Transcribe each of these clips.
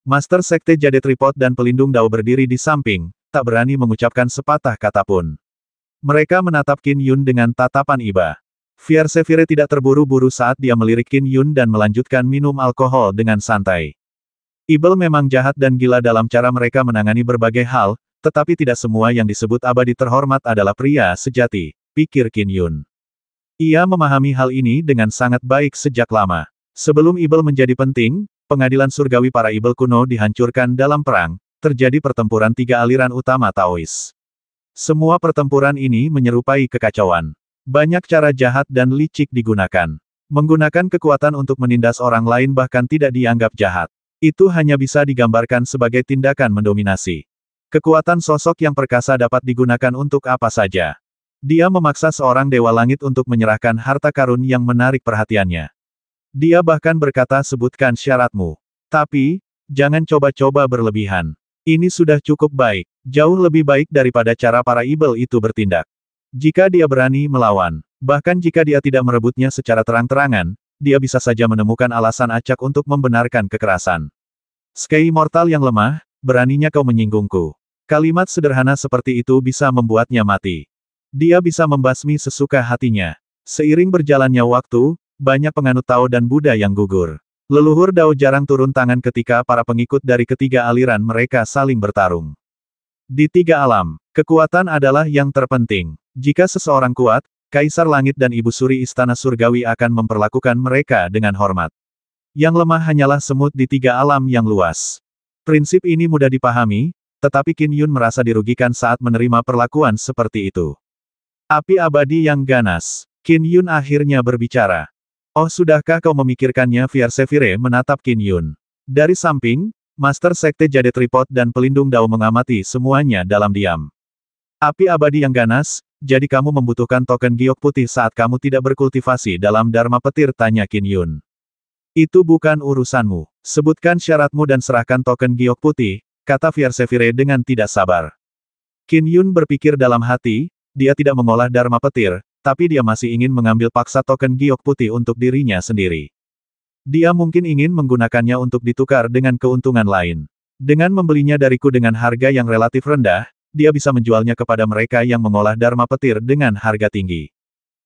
Master Sekte Jade Tripod dan pelindung Dao berdiri di samping, tak berani mengucapkan sepatah kata pun. Mereka menatap Qin Yun dengan tatapan iba. Fiersevire tidak terburu-buru saat dia melirik Qin Yun dan melanjutkan minum alkohol dengan santai. Ibel memang jahat dan gila dalam cara mereka menangani berbagai hal, tetapi tidak semua yang disebut abadi terhormat adalah pria sejati, pikir Qin Yun. Ia memahami hal ini dengan sangat baik sejak lama. Sebelum Ibel menjadi penting, pengadilan surgawi para Ibel kuno dihancurkan dalam perang, terjadi pertempuran tiga aliran utama Taois. Semua pertempuran ini menyerupai kekacauan. Banyak cara jahat dan licik digunakan. Menggunakan kekuatan untuk menindas orang lain bahkan tidak dianggap jahat. Itu hanya bisa digambarkan sebagai tindakan mendominasi. Kekuatan sosok yang perkasa dapat digunakan untuk apa saja. Dia memaksa seorang dewa langit untuk menyerahkan harta karun yang menarik perhatiannya. Dia bahkan berkata sebutkan syaratmu. Tapi, jangan coba-coba berlebihan. Ini sudah cukup baik. Jauh lebih baik daripada cara para Ibel itu bertindak. Jika dia berani melawan, bahkan jika dia tidak merebutnya secara terang-terangan, dia bisa saja menemukan alasan acak untuk membenarkan kekerasan. Skei mortal yang lemah, beraninya kau menyinggungku. Kalimat sederhana seperti itu bisa membuatnya mati. Dia bisa membasmi sesuka hatinya. Seiring berjalannya waktu, banyak penganut Tao dan Buddha yang gugur. Leluhur Dao jarang turun tangan ketika para pengikut dari ketiga aliran mereka saling bertarung. Di tiga alam, kekuatan adalah yang terpenting. Jika seseorang kuat, Kaisar Langit dan Ibu Suri Istana Surgawi akan memperlakukan mereka dengan hormat. Yang lemah hanyalah semut di tiga alam yang luas. Prinsip ini mudah dipahami, tetapi Qin Yun merasa dirugikan saat menerima perlakuan seperti itu. Api abadi yang ganas. Qin Yun akhirnya berbicara. Oh, sudahkah kau memikirkannya? Fiersevire menatap Qin Yun. Dari samping, Master Sekte Jade Tripod dan pelindung Dao mengamati semuanya dalam diam. Api abadi yang ganas, jadi kamu membutuhkan token giok putih saat kamu tidak berkultivasi dalam Dharma Petir, tanya Qin Yun. Itu bukan urusanmu. Sebutkan syaratmu dan serahkan token giok putih, kata Fiersevire dengan tidak sabar. Qin Yun berpikir dalam hati, dia tidak mengolah Dharma Petir, tapi dia masih ingin mengambil paksa token giok putih untuk dirinya sendiri. Dia mungkin ingin menggunakannya untuk ditukar dengan keuntungan lain. Dengan membelinya dariku dengan harga yang relatif rendah, dia bisa menjualnya kepada mereka yang mengolah Dharma Petir dengan harga tinggi.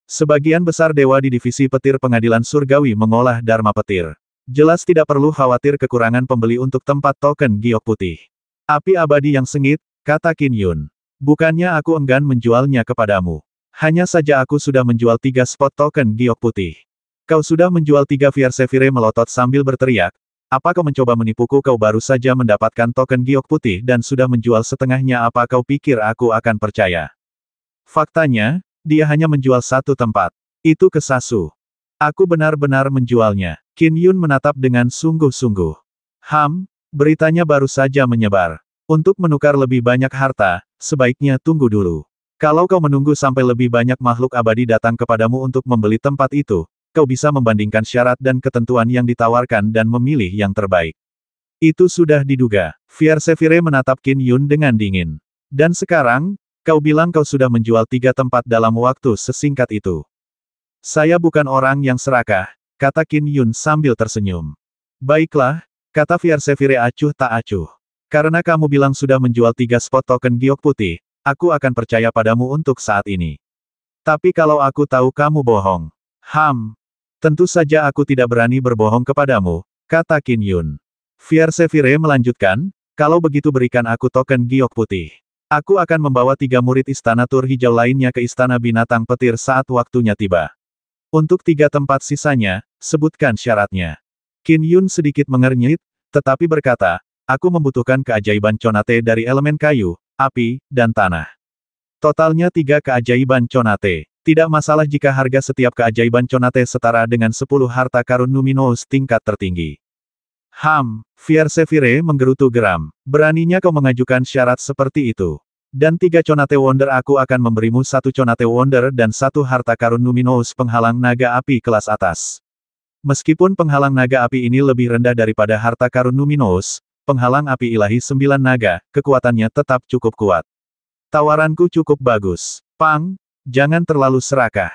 Sebagian besar dewa di divisi petir pengadilan surgawi mengolah Dharma Petir. Jelas tidak perlu khawatir kekurangan pembeli untuk tempat token giok putih. Api abadi yang sengit, kata Qin Yun. Bukannya aku enggan menjualnya kepadamu. Hanya saja aku sudah menjual 3 spot token giok putih. Kau sudah menjual 3. Fiersevire melotot sambil berteriak. Apa kau mencoba menipuku? Kau baru saja mendapatkan token giok putih dan sudah menjual setengahnya. Apa kau pikir aku akan percaya? Faktanya, dia hanya menjual 1 tempat. Itu kesasu. Aku benar-benar menjualnya. Qin Yun menatap dengan sungguh-sungguh. Beritanya baru saja menyebar. Untuk menukar lebih banyak harta, sebaiknya tunggu dulu. Kalau kau menunggu sampai lebih banyak makhluk abadi datang kepadamu untuk membeli tempat itu, kau bisa membandingkan syarat dan ketentuan yang ditawarkan dan memilih yang terbaik. Itu sudah diduga. Fiersevire menatap Qin Yun dengan dingin. Dan sekarang, kau bilang kau sudah menjual 3 tempat dalam waktu sesingkat itu. Saya bukan orang yang serakah, kata Qin Yun sambil tersenyum. Baiklah, kata Fiersevire acuh tak acuh. Karena kamu bilang sudah menjual 3 spot token giok putih, aku akan percaya padamu untuk saat ini. Tapi kalau aku tahu kamu bohong. Tentu saja aku tidak berani berbohong kepadamu, kata Qin Yun. Fiersevire melanjutkan, kalau begitu berikan aku token giok putih. Aku akan membawa 3 murid Istana Tur Hijau lainnya ke Istana Binatang Petir saat waktunya tiba. Untuk 3 tempat sisanya, sebutkan syaratnya. Qin Yun sedikit mengernyit, tetapi berkata, aku membutuhkan keajaiban Conate dari elemen kayu, api, dan tanah. Totalnya 3 keajaiban Conate. Tidak masalah jika harga setiap keajaiban Conate setara dengan 10 harta karun luminous tingkat tertinggi. Fiersevire menggerutu geram. Beraninya kau mengajukan syarat seperti itu. Dan 3 Conate Wonder, aku akan memberimu 1 Conate Wonder dan 1 harta karun luminous penghalang naga api kelas atas. Meskipun penghalang naga api ini lebih rendah daripada harta karun luminous, penghalang api ilahi 9 naga, kekuatannya tetap cukup kuat. Tawaranku cukup bagus. Jangan terlalu serakah.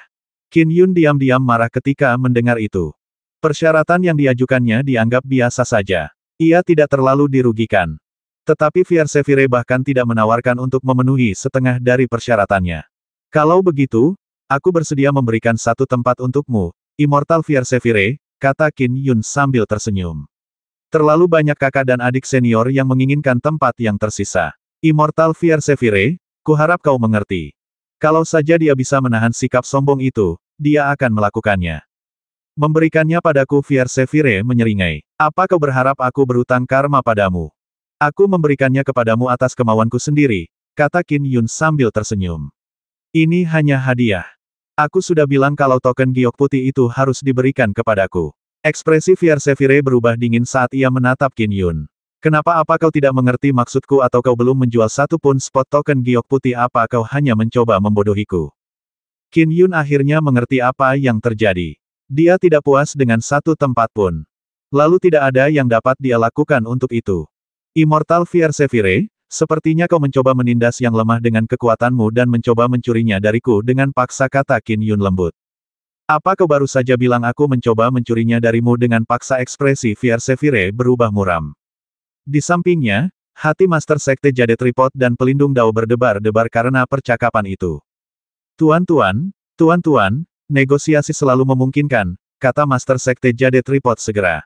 Qin Yun diam-diam marah ketika mendengar itu. Persyaratan yang diajukannya dianggap biasa saja. Ia tidak terlalu dirugikan. Tetapi Fiersefire bahkan tidak menawarkan untuk memenuhi setengah dari persyaratannya. Kalau begitu, aku bersedia memberikan satu tempat untukmu, Immortal Fiersefire, kata Qin Yun sambil tersenyum. Terlalu banyak kakak dan adik senior yang menginginkan tempat yang tersisa. Immortal Fiersefire, kuharap kau mengerti. Kalau saja dia bisa menahan sikap sombong itu, dia akan melakukannya. Memberikannya padaku, Fiersefire menyeringai. Apa kau berharap aku berutang karma padamu? Aku memberikannya kepadamu atas kemauanku sendiri, kata Qin Yun sambil tersenyum. Ini hanya hadiah. Aku sudah bilang kalau token giok putih itu harus diberikan kepadaku. Ekspresi Fiersefire berubah dingin saat ia menatap Qin Yun. Kenapa kau tidak mengerti maksudku atau kau belum menjual satu pun spot token giok putih? Apa kau hanya mencoba membodohiku? Qin Yun akhirnya mengerti apa yang terjadi. Dia tidak puas dengan satu tempat pun. Lalu tidak ada yang dapat dia lakukan untuk itu. Immortal Fiersefire, sepertinya kau mencoba menindas yang lemah dengan kekuatanmu dan mencoba mencurinya dariku dengan paksa, kata Qin Yun lembut. Apa kau baru saja bilang aku mencoba mencurinya darimu dengan paksa? Ekspresi Fiersefire berubah muram. Di sampingnya, hati Master Sekte Jade Tripod dan Pelindung Dao berdebar-debar karena percakapan itu. Tuan-tuan, negosiasi selalu memungkinkan, kata Master Sekte Jade Tripod segera.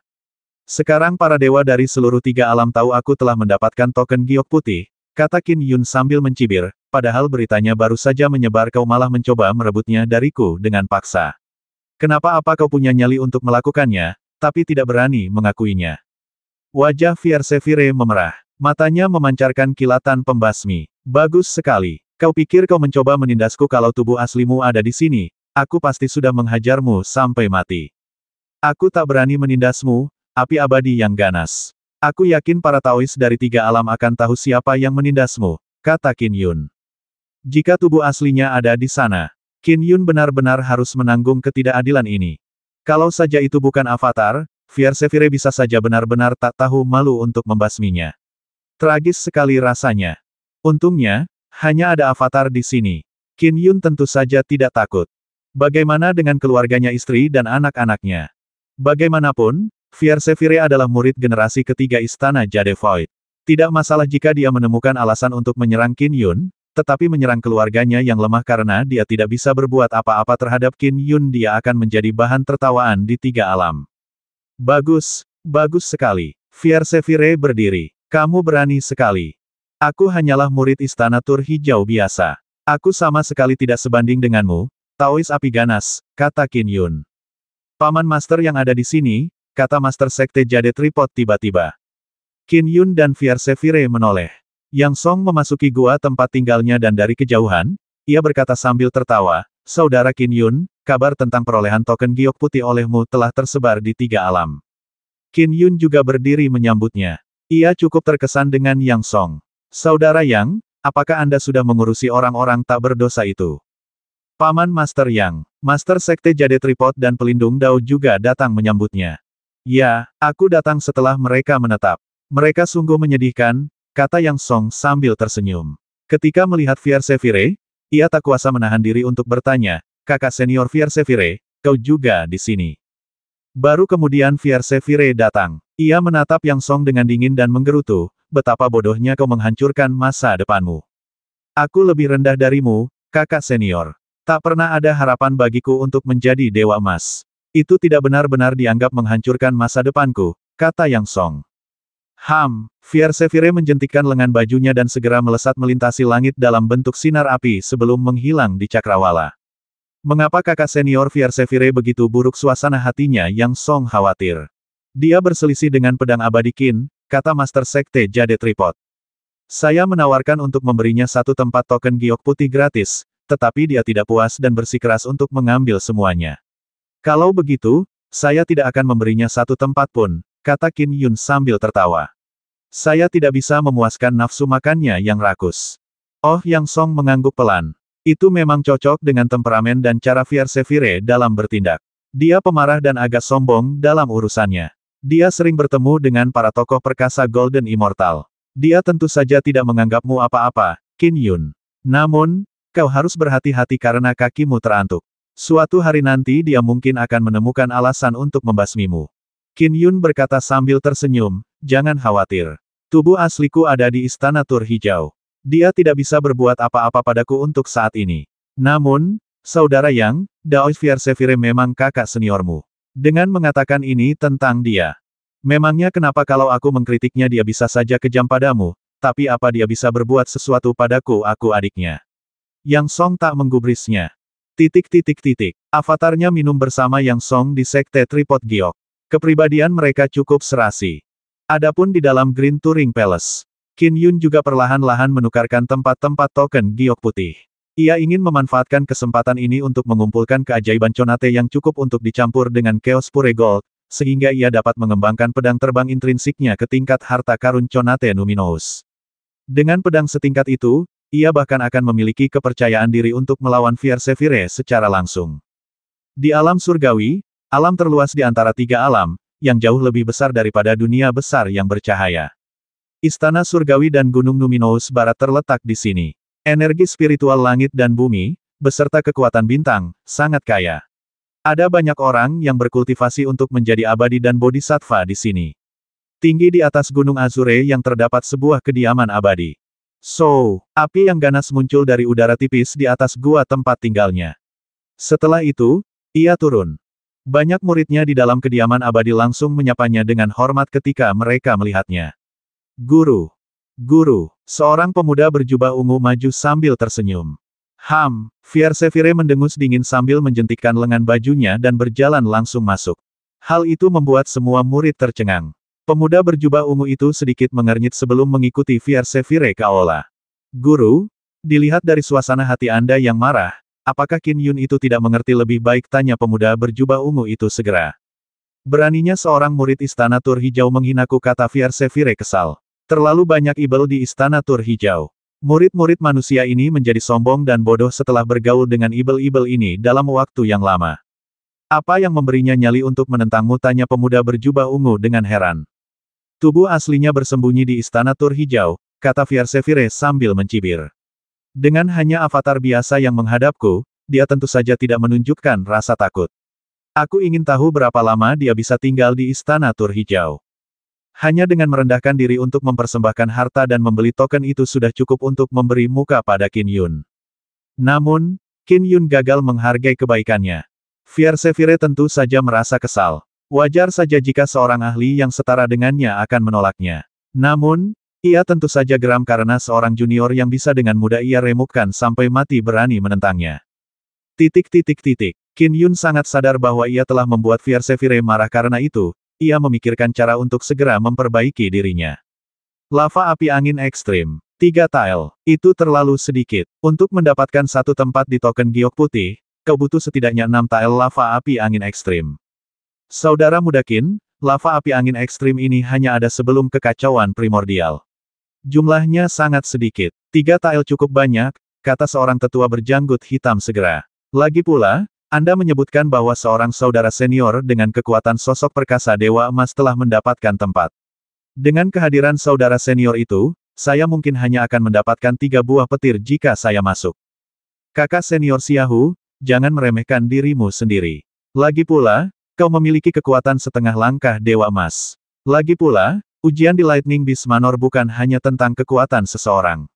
Sekarang para dewa dari seluruh tiga alam tahu aku telah mendapatkan token giok putih, kata Qin Yun sambil mencibir, padahal beritanya baru saja menyebar kau malah mencoba merebutnya dariku dengan paksa. Kenapa kau punya nyali untuk melakukannya, tapi tidak berani mengakuinya? Wajah Fiersefire memerah. Matanya memancarkan kilatan pembasmi. Bagus sekali. Kau pikir kau mencoba menindasku kalau tubuh aslimu ada di sini? Aku pasti sudah menghajarmu sampai mati. Aku tak berani menindasmu, api abadi yang ganas. Aku yakin para Taois dari tiga alam akan tahu siapa yang menindasmu, kata Qin Yun. Jika tubuh aslinya ada di sana, Qin Yun benar-benar harus menanggung ketidakadilan ini. Kalau saja itu bukan avatar, Fiersefire bisa saja benar-benar tak tahu malu untuk membasminya. Tragis sekali rasanya. Untungnya, hanya ada avatar di sini. Qin Yun tentu saja tidak takut. Bagaimana dengan keluarganya, istri dan anak-anaknya? Bagaimanapun, Fiersefire adalah murid generasi ketiga Istana Jade Void. Tidak masalah jika dia menemukan alasan untuk menyerang Qin Yun, tetapi menyerang keluarganya yang lemah karena dia tidak bisa berbuat apa-apa terhadap Qin Yun, dia akan menjadi bahan tertawaan di tiga alam. Bagus sekali. Fiersefire berdiri. Kamu berani sekali. Aku hanyalah murid Istana Tur Hijau biasa. Aku sama sekali tidak sebanding denganmu, Taois api ganas, kata Qin Yun. Paman Master yang ada di sini, kata Master Sekte Jade Tripod tiba-tiba. Qin Yun dan Fiersefire menoleh. Yang Song memasuki gua tempat tinggalnya dan dari kejauhan, ia berkata sambil tertawa, Saudara Qin Yun, kabar tentang perolehan token giok putih olehmu telah tersebar di tiga alam. Qin Yun juga berdiri menyambutnya. Ia cukup terkesan dengan Yang Song. Saudara Yang, apakah Anda sudah mengurusi orang-orang tak berdosa itu? Paman Master Yang, Master Sekte Jade Tripod dan Pelindung Dao juga datang menyambutnya. Ya, aku datang setelah mereka menetap. Mereka sungguh menyedihkan, kata Yang Song sambil tersenyum. Ketika melihat Fiersefire, ia tak kuasa menahan diri untuk bertanya, kakak senior Fiersefire, kau juga di sini. Baru kemudian Fiersefire datang. Ia menatap Yang Song dengan dingin dan menggerutu, betapa bodohnya kau menghancurkan masa depanmu. Aku lebih rendah darimu, kakak senior. Tak pernah ada harapan bagiku untuk menjadi Dewa Emas. Itu tidak benar-benar dianggap menghancurkan masa depanku, kata Yang Song. Fiersefire menjentikkan lengan bajunya dan segera melesat melintasi langit dalam bentuk sinar api sebelum menghilang di cakrawala. Mengapa kakak senior Fiersefire begitu buruk suasana hatinya? Yang Song khawatir. Dia berselisih dengan pedang abadi Qin, kata Master Sekte Jade Tripod. Saya menawarkan untuk memberinya satu tempat token giok putih gratis, tetapi dia tidak puas dan bersikeras untuk mengambil semuanya. Kalau begitu, saya tidak akan memberinya satu tempat pun, kata Qin Yun sambil tertawa. Saya tidak bisa memuaskan nafsu makannya yang rakus. Oh, Yang Song mengangguk pelan. Itu memang cocok dengan temperamen dan cara Fiersefire dalam bertindak. Dia pemarah dan agak sombong dalam urusannya. Dia sering bertemu dengan para tokoh perkasa Golden Immortal. Dia tentu saja tidak menganggapmu apa-apa, Qin Yun. Namun, kau harus berhati-hati karena kakimu terantuk. Suatu hari nanti dia mungkin akan menemukan alasan untuk membasmimu. Qin Yun berkata sambil tersenyum, jangan khawatir. Tubuh asliku ada di Istana Tur Hijau. Dia tidak bisa berbuat apa-apa padaku untuk saat ini. Namun, Saudara Yang, Daois Fiersevire memang kakak seniormu. Dengan mengatakan ini tentang dia. Memangnya kenapa kalau aku mengkritiknya dia bisa saja kejam padamu, tapi apa dia bisa berbuat sesuatu padaku aku adiknya? Yang Song tak menggubrisnya. Avatarnya minum bersama Yang Song di Sekte Tripod Giok. Kepribadian mereka cukup serasi. Adapun di dalam Green Turing Palace, Qin Yun juga perlahan-lahan menukarkan tempat-tempat token giok putih. Ia ingin memanfaatkan kesempatan ini untuk mengumpulkan keajaiban Conate yang cukup untuk dicampur dengan Chaos Pure Gold, sehingga ia dapat mengembangkan pedang terbang intrinsiknya ke tingkat harta karun Conate Numinous. Dengan pedang setingkat itu, ia bahkan akan memiliki kepercayaan diri untuk melawan Fiersevire secara langsung. Di alam surgawi, alam terluas di antara tiga alam, yang jauh lebih besar daripada dunia besar yang bercahaya. Istana Surgawi dan Gunung Numinous Barat terletak di sini. Energi spiritual langit dan bumi, beserta kekuatan bintang, sangat kaya. Ada banyak orang yang berkultivasi untuk menjadi abadi dan bodhisattva di sini. Tinggi di atas Gunung Azure yang terdapat sebuah kediaman abadi. Api yang ganas muncul dari udara tipis di atas gua tempat tinggalnya. Setelah itu, ia turun. Banyak muridnya di dalam kediaman abadi langsung menyapanya dengan hormat ketika mereka melihatnya. Guru. Seorang pemuda berjubah ungu maju sambil tersenyum. Fiersevire mendengus dingin sambil menjentikkan lengan bajunya dan berjalan langsung masuk. Hal itu membuat semua murid tercengang. Pemuda berjubah ungu itu sedikit mengernyit sebelum mengikuti Fiersevire ke aula. Guru, dilihat dari suasana hati Anda yang marah, apakah Qin Yun itu tidak mengerti lebih baik, tanya pemuda berjubah ungu itu segera. Beraninya seorang murid Istana Tur Hijau menghinaku, kata Fiersevire kesal. Terlalu banyak ibel di Istana Tur Hijau. Murid-murid manusia ini menjadi sombong dan bodoh setelah bergaul dengan ibel-ibel ini dalam waktu yang lama. Apa yang memberinya nyali untuk menentangmu, tanya pemuda berjubah ungu dengan heran. Tubuh aslinya bersembunyi di Istana Tur Hijau, kata Fiersevire sambil mencibir. Dengan hanya avatar biasa yang menghadapku, dia tentu saja tidak menunjukkan rasa takut. Aku ingin tahu berapa lama dia bisa tinggal di Istana Tur Hijau. Hanya dengan merendahkan diri untuk mempersembahkan harta dan membeli token itu sudah cukup untuk memberi muka pada Qin Yun. Namun, Qin Yun gagal menghargai kebaikannya. Fiersevire tentu saja merasa kesal. Wajar saja jika seorang ahli yang setara dengannya akan menolaknya. Namun, ia tentu saja geram karena seorang junior yang bisa dengan mudah ia remukkan sampai mati berani menentangnya. Qin Yun sangat sadar bahwa ia telah membuat Fiersevire marah, karena itu, ia memikirkan cara untuk segera memperbaiki dirinya. Lava api angin ekstrim. 3 tile. Itu terlalu sedikit. Untuk mendapatkan satu tempat di token giok putih, kau butuh setidaknya 6 tile lava api angin ekstrim. Saudara muda Qin, lava api angin ekstrim ini hanya ada sebelum kekacauan primordial. Jumlahnya sangat sedikit. 3 tile cukup banyak, kata seorang tetua berjanggut hitam segera. Lagi pula, Anda menyebutkan bahwa seorang saudara senior dengan kekuatan sosok perkasa Dewa Emas telah mendapatkan tempat. Dengan kehadiran saudara senior itu, saya mungkin hanya akan mendapatkan 3 buah petir jika saya masuk. Kakak senior Xiaohu, jangan meremehkan dirimu sendiri. Lagi pula, kau memiliki kekuatan setengah langkah Dewa Emas. Lagi pula, ujian di Lightning Beast Manor bukan hanya tentang kekuatan seseorang.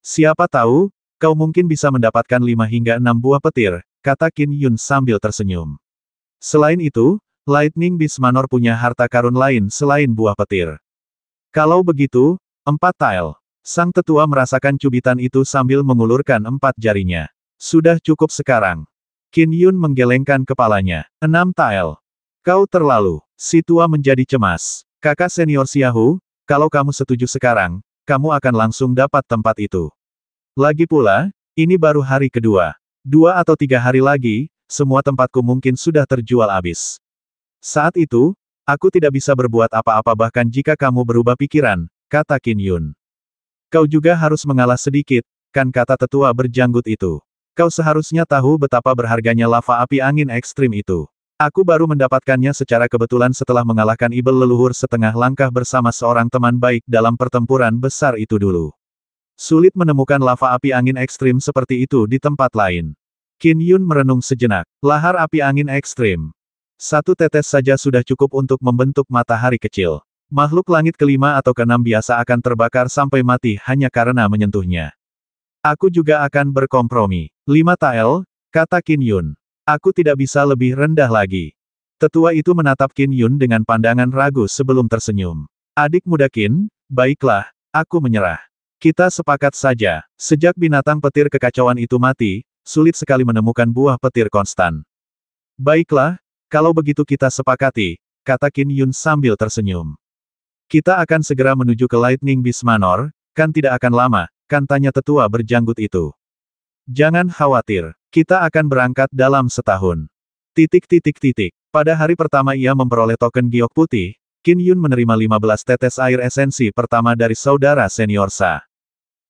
Siapa tahu, kau mungkin bisa mendapatkan 5 hingga 6 buah petir, kata Qin Yun sambil tersenyum. Selain itu, Lightning Beast Manor punya harta karun lain selain buah petir. Kalau begitu, 4 tile. Sang tetua merasakan cubitan itu sambil mengulurkan 4 jarinya. Sudah cukup sekarang. Qin Yun menggelengkan kepalanya. 6 tile. Kau terlalu. Si tua menjadi cemas. Kakak senior Xiaohu, kalau kamu setuju sekarang, kamu akan langsung dapat tempat itu. Lagi pula, ini baru hari kedua. 2 atau 3 hari lagi, semua tempatku mungkin sudah terjual habis. Saat itu, aku tidak bisa berbuat apa-apa bahkan jika kamu berubah pikiran, kata Qin Yun. Kau juga harus mengalah sedikit, kan, kata tetua berjanggut itu. Kau seharusnya tahu betapa berharganya lava api angin ekstrim itu. Aku baru mendapatkannya secara kebetulan setelah mengalahkan ibel leluhur setengah langkah bersama seorang teman baik dalam pertempuran besar itu dulu. Sulit menemukan lava api angin ekstrim seperti itu di tempat lain. Qin Yun merenung sejenak. Lahar api angin ekstrim. 1 tetes saja sudah cukup untuk membentuk matahari kecil. Makhluk langit kelima atau keenam biasa akan terbakar sampai mati hanya karena menyentuhnya. Aku juga akan berkompromi. 5 tael, kata Qin Yun. Aku tidak bisa lebih rendah lagi. Tetua itu menatap Qin Yun dengan pandangan ragu sebelum tersenyum. Adik muda Qin, baiklah, aku menyerah. Kita sepakat saja, sejak binatang petir kekacauan itu mati, sulit sekali menemukan buah petir konstan. Baiklah, kalau begitu kita sepakati, kata Qin Yun sambil tersenyum. Kita akan segera menuju ke Lightning Beast Manor, kan tidak akan lama, kan tanya tetua berjanggut itu. Jangan khawatir, kita akan berangkat dalam setahun. Pada hari pertama ia memperoleh token giok putih, Qin Yun menerima 15 tetes air esensi pertama dari saudara senior Sa.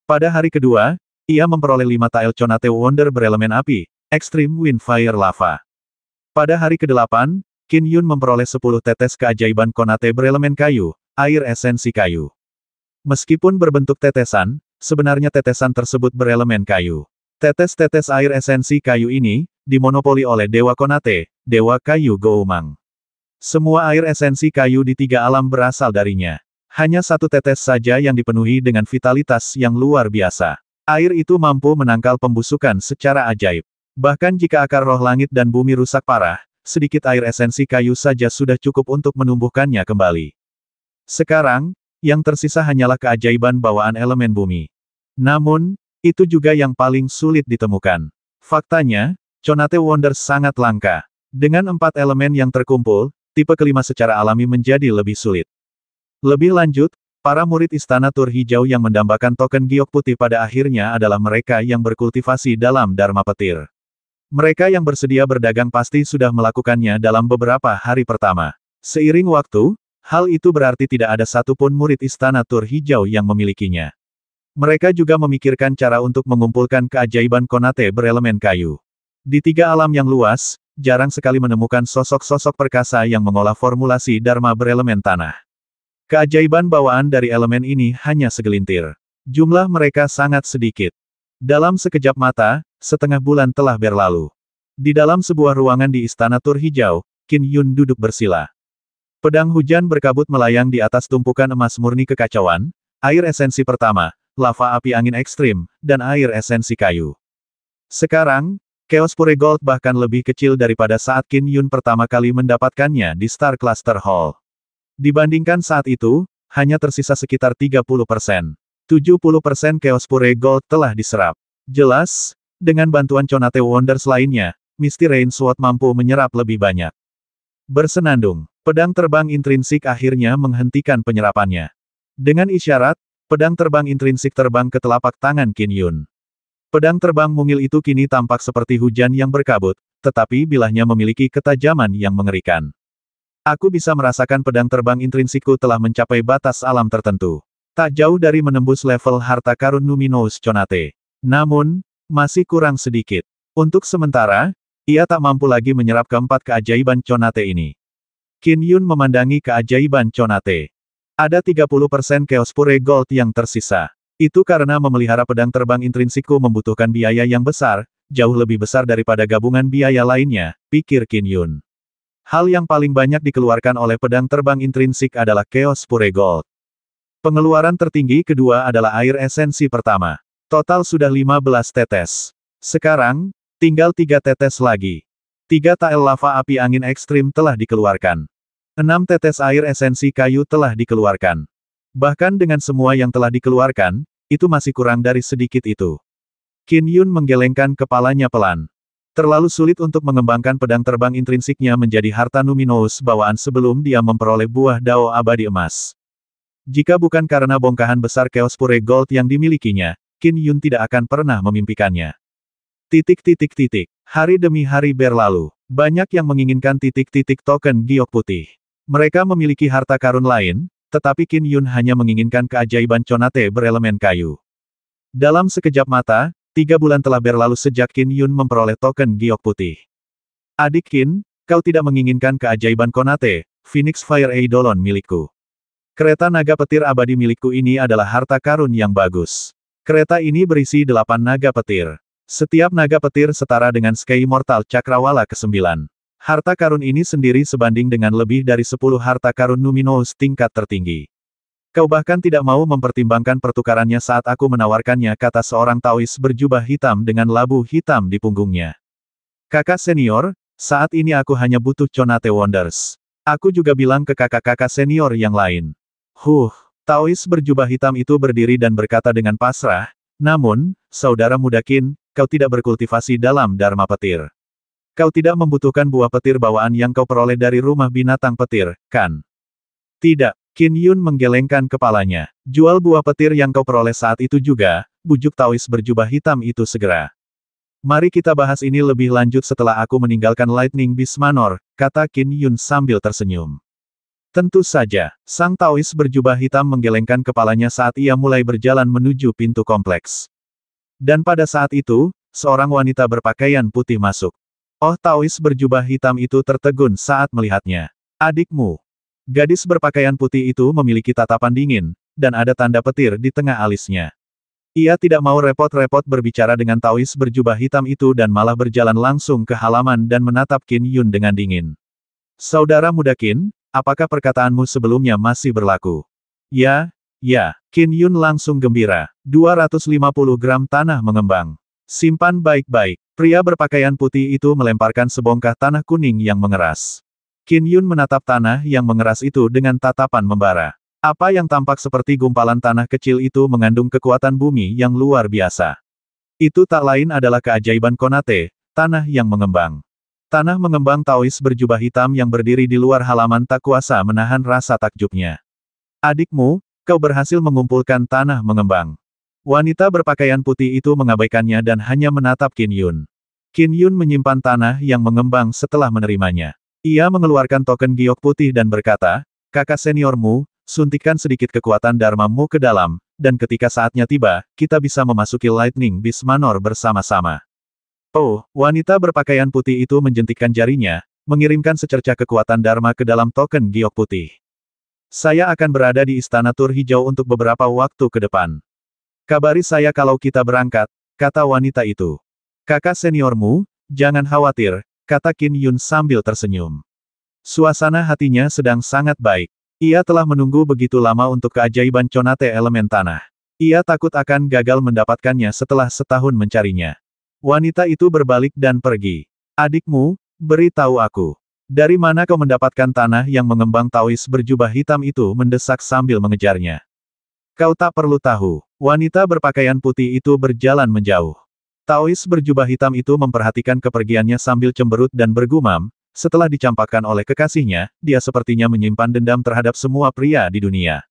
Pada hari kedua, ia memperoleh 5 tael Conate Wonder berelemen api, Extreme Wind Fire Lava. Pada hari ke-8, Qin Yun memperoleh 10 tetes keajaiban Conate berelemen kayu, air esensi kayu. Meskipun berbentuk tetesan, sebenarnya tetesan tersebut berelemen kayu. Tetes-tetes air esensi kayu ini, dimonopoli oleh Dewa Conate, Dewa Kayu Goumang. Semua air esensi kayu di 3 alam berasal darinya. Hanya 1 tetes saja yang dipenuhi dengan vitalitas yang luar biasa. Air itu mampu menangkal pembusukan secara ajaib. Bahkan jika akar roh langit dan bumi rusak parah, sedikit air esensi kayu saja sudah cukup untuk menumbuhkannya kembali. Sekarang, yang tersisa hanyalah keajaiban bawaan elemen bumi. Namun, itu juga yang paling sulit ditemukan. Faktanya, Conate Wonder sangat langka. Dengan 4 elemen yang terkumpul, tipe kelima secara alami menjadi lebih sulit. Lebih lanjut, para murid Istana Tur Hijau yang mendambakan token giok putih pada akhirnya adalah mereka yang berkultivasi dalam Dharma Petir. Mereka yang bersedia berdagang pasti sudah melakukannya dalam beberapa hari pertama. Seiring waktu, hal itu berarti tidak ada satupun murid Istana Tur Hijau yang memilikinya. Mereka juga memikirkan cara untuk mengumpulkan keajaiban Conate berelemen kayu. Di 3 alam yang luas, jarang sekali menemukan sosok-sosok perkasa yang mengolah formulasi Dharma berelemen tanah. Keajaiban bawaan dari elemen ini hanya segelintir. Jumlah mereka sangat sedikit. Dalam sekejap mata, setengah bulan telah berlalu. Di dalam sebuah ruangan di Istana Tur Hijau, Qin Yun duduk bersila. Pedang hujan berkabut melayang di atas tumpukan emas murni kekacauan, air esensi pertama, lava api angin ekstrim, dan air esensi kayu. Sekarang, Chaos Pure Gold bahkan lebih kecil daripada saat Qin Yun pertama kali mendapatkannya di Star Cluster Hall. Dibandingkan saat itu, hanya tersisa sekitar 30%. 70% Chaos Pure Gold telah diserap. Jelas, dengan bantuan Conate Wonders lainnya, Misty Rain Sword mampu menyerap lebih banyak. Bersenandung, pedang terbang intrinsik akhirnya menghentikan penyerapannya. Dengan isyarat, pedang terbang intrinsik terbang ke telapak tangan Qin Yun. Pedang terbang mungil itu kini tampak seperti hujan yang berkabut, tetapi bilahnya memiliki ketajaman yang mengerikan. Aku bisa merasakan pedang terbang intrinsikku telah mencapai batas alam tertentu. Tak jauh dari menembus level harta karun Numinous Conate. Namun, masih kurang sedikit. Untuk sementara, ia tak mampu lagi menyerap keempat keajaiban Conate ini. Qin Yun memandangi keajaiban Conate. Ada 30% Chaos Pure Gold yang tersisa. Itu karena memelihara pedang terbang intrinsikku membutuhkan biaya yang besar, jauh lebih besar daripada gabungan biaya lainnya, pikir Qin Yun. Hal yang paling banyak dikeluarkan oleh pedang terbang intrinsik adalah Chaos Pure Gold. Pengeluaran tertinggi kedua adalah air esensi pertama. Total sudah 15 tetes. Sekarang, tinggal 3 tetes lagi. 3 tael lava api angin ekstrim telah dikeluarkan. 6 tetes air esensi kayu telah dikeluarkan. Bahkan dengan semua yang telah dikeluarkan, itu masih kurang dari sedikit itu. Qin Yun menggelengkan kepalanya pelan. Terlalu sulit untuk mengembangkan pedang terbang intrinsiknya menjadi harta Numinous bawaan sebelum dia memperoleh buah Dao abadi emas. Jika bukan karena bongkahan besar Chaos Pure Gold yang dimilikinya, Qin Yun tidak akan pernah memimpikannya. Hari demi hari berlalu. Banyak yang menginginkan token giok putih. Mereka memiliki harta karun lain, tetapi Qin Yun hanya menginginkan keajaiban Conate berelemen kayu. Dalam sekejap mata, 3 bulan telah berlalu sejak Qin Yun memperoleh token giok putih. Adik Qin, kau tidak menginginkan keajaiban Conate, Phoenix Fire Eidolon milikku. Kereta naga petir abadi milikku ini adalah harta karun yang bagus. Kereta ini berisi 8 naga petir. Setiap naga petir setara dengan Sky Immortal Cakrawala ke-9. Harta karun ini sendiri sebanding dengan lebih dari 10 harta karun Numinous tingkat tertinggi. Kau bahkan tidak mau mempertimbangkan pertukarannya saat aku menawarkannya, kata seorang Taois berjubah hitam dengan labu hitam di punggungnya. Kakak senior, saat ini aku hanya butuh Conate Wonders. Aku juga bilang ke kakak-kakak senior yang lain. Taois berjubah hitam itu berdiri dan berkata dengan pasrah, namun, saudara muda Qin, kau tidak berkultivasi dalam Dharma petir. Kau tidak membutuhkan buah petir bawaan yang kau peroleh dari rumah binatang petir, kan? Tidak, Qin Yun menggelengkan kepalanya. Jual buah petir yang kau peroleh saat itu juga, bujuk Taois berjubah hitam itu segera. Mari kita bahas ini lebih lanjut setelah aku meninggalkan Lightning Beast Manor, kata Qin Yun sambil tersenyum. Tentu saja, sang Taois berjubah hitam menggelengkan kepalanya saat ia mulai berjalan menuju pintu kompleks. Dan pada saat itu, seorang wanita berpakaian putih masuk. Oh, Taois berjubah hitam itu tertegun saat melihatnya. Adikmu. Gadis berpakaian putih itu memiliki tatapan dingin, dan ada tanda petir di tengah alisnya. Ia tidak mau repot-repot berbicara dengan Taois berjubah hitam itu dan malah berjalan langsung ke halaman dan menatap Qin Yun dengan dingin. Saudara muda Qin, apakah perkataanmu sebelumnya masih berlaku? Ya, Qin Yun langsung gembira. 250 gram tanah mengembang. Simpan baik-baik. Pria berpakaian putih itu melemparkan sebongkah tanah kuning yang mengeras. Qin Yun menatap tanah yang mengeras itu dengan tatapan membara. Apa yang tampak seperti gumpalan tanah kecil itu mengandung kekuatan bumi yang luar biasa. Itu tak lain adalah keajaiban Conate, tanah yang mengembang. Tanah mengembang. Taois berjubah hitam yang berdiri di luar halaman tak kuasa menahan rasa takjubnya. Adikmu, kau berhasil mengumpulkan tanah mengembang. Wanita berpakaian putih itu mengabaikannya dan hanya menatap Qin Yun. Qin Yun menyimpan tanah yang mengembang setelah menerimanya. Ia mengeluarkan token giok putih dan berkata, kakak seniormu, suntikkan sedikit kekuatan Dharma-mu ke dalam, dan ketika saatnya tiba, kita bisa memasuki Lightning Beast Manor bersama-sama. Oh, wanita berpakaian putih itu menjentikkan jarinya, mengirimkan secercah kekuatan Dharma ke dalam token giok putih. Saya akan berada di Istana Tur Hijau untuk beberapa waktu ke depan. Kabari saya kalau kita berangkat, kata wanita itu. Kakak seniormu, jangan khawatir, kata Qin Yun sambil tersenyum. Suasana hatinya sedang sangat baik. Ia telah menunggu begitu lama untuk keajaiban Conate elemen tanah. Ia takut akan gagal mendapatkannya setelah setahun mencarinya. Wanita itu berbalik dan pergi. Adikmu, beritahu aku. Dari mana kau mendapatkan tanah yang mengembang? Taois berjubah hitam itu mendesak sambil mengejarnya. Kau tak perlu tahu. Wanita berpakaian putih itu berjalan menjauh. Taois berjubah hitam itu memperhatikan kepergiannya sambil cemberut dan bergumam, setelah dicampakkan oleh kekasihnya, dia sepertinya menyimpan dendam terhadap semua pria di dunia.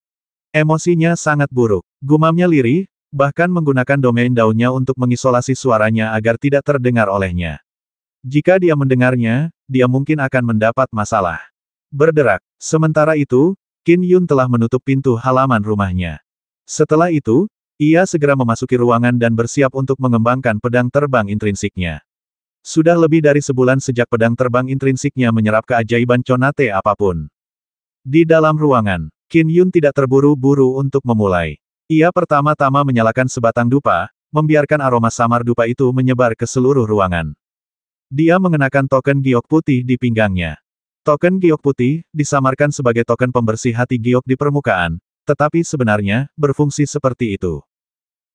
Emosinya sangat buruk. Gumamnya lirih, bahkan menggunakan domain daunnya untuk mengisolasi suaranya agar tidak terdengar olehnya. Jika dia mendengarnya, dia mungkin akan mendapat masalah. Berderak. Sementara itu, Qin Yun telah menutup pintu halaman rumahnya. Setelah itu, ia segera memasuki ruangan dan bersiap untuk mengembangkan pedang terbang intrinsiknya. Sudah lebih dari sebulan sejak pedang terbang intrinsiknya menyerap keajaiban Conate apapun. Di dalam ruangan, Qin Yun tidak terburu-buru untuk memulai. Ia pertama-tama menyalakan sebatang dupa, membiarkan aroma samar dupa itu menyebar ke seluruh ruangan. Dia mengenakan token giok putih di pinggangnya. Token giok putih disamarkan sebagai token pembersih hati giok di permukaan, tetapi sebenarnya berfungsi seperti itu.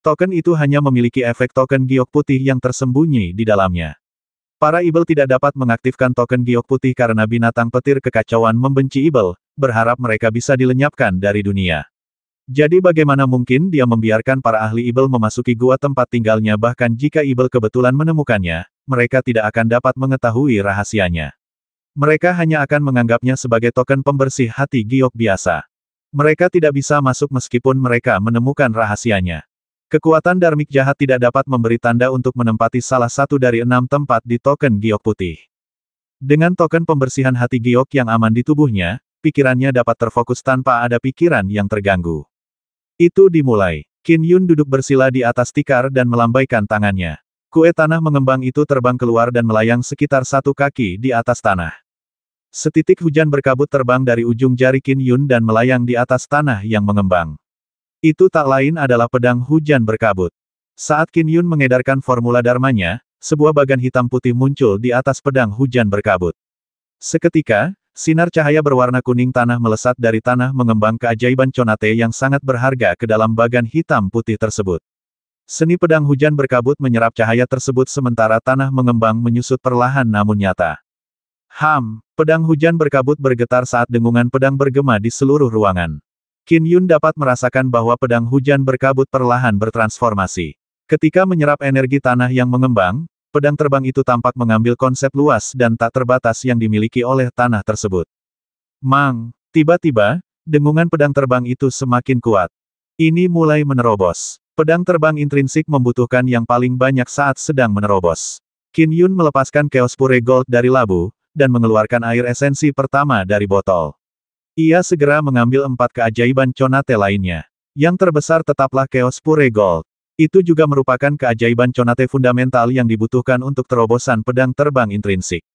Token itu hanya memiliki efek token giok putih yang tersembunyi di dalamnya. Para ibel tidak dapat mengaktifkan token giok putih karena binatang petir kekacauan membenci ibel, berharap mereka bisa dilenyapkan dari dunia. Jadi bagaimana mungkin dia membiarkan para ahli ibel memasuki gua tempat tinggalnya? Bahkan jika ibel kebetulan menemukannya, mereka tidak akan dapat mengetahui rahasianya. Mereka hanya akan menganggapnya sebagai token pembersih hati giok biasa. Mereka tidak bisa masuk meskipun mereka menemukan rahasianya. Kekuatan Dharmik jahat tidak dapat memberi tanda untuk menempati salah satu dari 6 tempat di token giok putih. Dengan token pembersihan hati giok yang aman di tubuhnya, pikirannya dapat terfokus tanpa ada pikiran yang terganggu. Itu dimulai. Qin Yun duduk bersila di atas tikar dan melambaikan tangannya. Kue tanah mengembang itu terbang keluar dan melayang sekitar 1 kaki di atas tanah. Setitik hujan berkabut terbang dari ujung jari Qin Yun dan melayang di atas tanah yang mengembang. Itu tak lain adalah pedang hujan berkabut. Saat Qin Yun mengedarkan formula dharmanya, sebuah bagan hitam putih muncul di atas pedang hujan berkabut. Seketika, sinar cahaya berwarna kuning tanah melesat dari tanah mengembang keajaiban Conate yang sangat berharga ke dalam bagan hitam putih tersebut. Seni pedang hujan berkabut menyerap cahaya tersebut sementara tanah mengembang menyusut perlahan namun nyata. Pedang hujan berkabut bergetar saat dengungan pedang bergema di seluruh ruangan. Qin Yun dapat merasakan bahwa pedang hujan berkabut perlahan bertransformasi. Ketika menyerap energi tanah yang mengembang, pedang terbang itu tampak mengambil konsep luas dan tak terbatas yang dimiliki oleh tanah tersebut. Tiba-tiba, dengungan pedang terbang itu semakin kuat. Ini mulai menerobos. Pedang terbang intrinsik membutuhkan yang paling banyak saat sedang menerobos. Qin Yun melepaskan Chaos Pure Gold dari labu, dan mengeluarkan air esensi pertama dari botol. Ia segera mengambil 4 keajaiban Conate lainnya. Yang terbesar tetaplah Chaos Pure Gold. Itu juga merupakan keajaiban Conate fundamental yang dibutuhkan untuk terobosan pedang terbang intrinsik.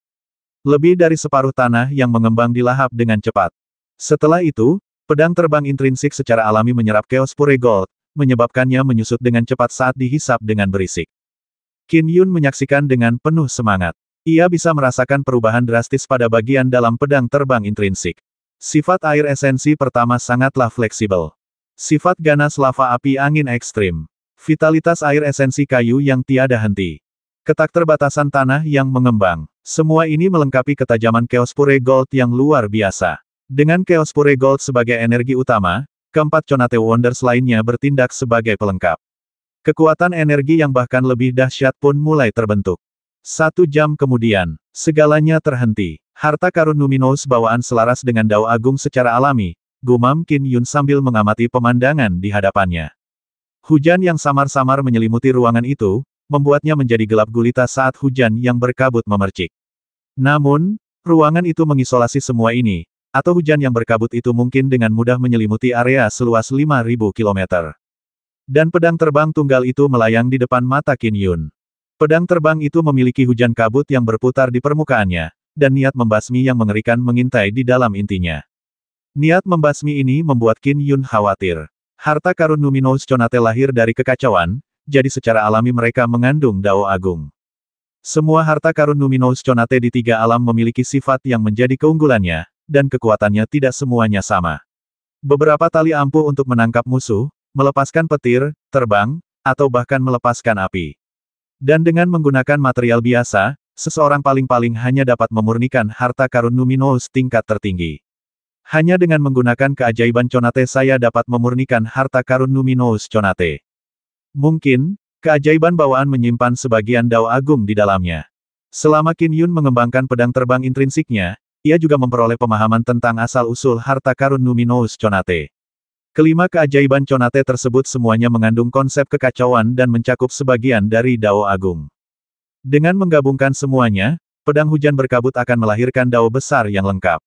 Lebih dari separuh tanah yang mengembang dilahap dengan cepat. Setelah itu, pedang terbang intrinsik secara alami menyerap Chaos Pure Gold, menyebabkannya menyusut dengan cepat saat dihisap dengan berisik. Qin Yun menyaksikan dengan penuh semangat. Ia bisa merasakan perubahan drastis pada bagian dalam pedang terbang intrinsik. Sifat air esensi pertama sangatlah fleksibel. Sifat ganas lava api angin ekstrim. Vitalitas air esensi kayu yang tiada henti. Keterbatasan tanah yang mengembang. Semua ini melengkapi ketajaman Chaos Pure Gold yang luar biasa. Dengan Chaos Pure Gold sebagai energi utama, keempat Conate Wonders lainnya bertindak sebagai pelengkap. Kekuatan energi yang bahkan lebih dahsyat pun mulai terbentuk. 1 jam kemudian, segalanya terhenti. Harta karun Numinous bawaan selaras dengan Dao Agung secara alami, gumam Qin Yun sambil mengamati pemandangan di hadapannya. Hujan yang samar-samar menyelimuti ruangan itu, membuatnya menjadi gelap gulita saat hujan yang berkabut memercik. Namun, ruangan itu mengisolasi semua ini, atau hujan yang berkabut itu mungkin dengan mudah menyelimuti area seluas 5.000 km. Dan pedang terbang tunggal itu melayang di depan mata Qin Yun. Pedang terbang itu memiliki hujan kabut yang berputar di permukaannya, dan niat membasmi yang mengerikan mengintai di dalam intinya. Niat membasmi ini membuat Qin Yun khawatir. Harta karun Numinous Conate lahir dari kekacauan, jadi secara alami mereka mengandung Dao Agung. Semua harta karun Numinous Conate di 3 alam memiliki sifat yang menjadi keunggulannya, dan kekuatannya tidak semuanya sama. Beberapa tali ampuh untuk menangkap musuh, melepaskan petir, terbang, atau bahkan melepaskan api. Dan dengan menggunakan material biasa, seseorang paling-paling hanya dapat memurnikan harta karun Numinous tingkat tertinggi. Hanya dengan menggunakan keajaiban Conate saya dapat memurnikan harta karun Numinous Conate. Mungkin, keajaiban bawaan menyimpan sebagian Dao Agung di dalamnya. Selama Qin Yun mengembangkan pedang terbang intrinsiknya, ia juga memperoleh pemahaman tentang asal-usul harta karun Numinous Conate. Kelima keajaiban Conate tersebut semuanya mengandung konsep kekacauan dan mencakup sebagian dari Dao Agung. Dengan menggabungkan semuanya, pedang hujan berkabut akan melahirkan Dao besar yang lengkap.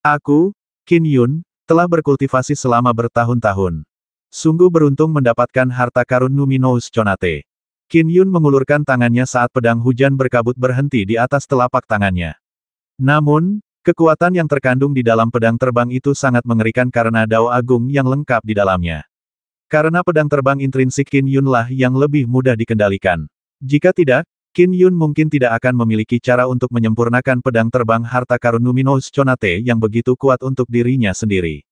Aku, Qin Yun, telah berkultivasi selama bertahun-tahun. Sungguh beruntung mendapatkan harta karun Numinous Conate. Qin Yun mengulurkan tangannya saat pedang hujan berkabut berhenti di atas telapak tangannya. Namun, kekuatan yang terkandung di dalam pedang terbang itu sangat mengerikan karena Dao Agung yang lengkap di dalamnya. Karena pedang terbang intrinsik Qin Yun lah yang lebih mudah dikendalikan. Jika tidak, Qin Yun mungkin tidak akan memiliki cara untuk menyempurnakan pedang terbang harta karun Numinous Conate yang begitu kuat untuk dirinya sendiri.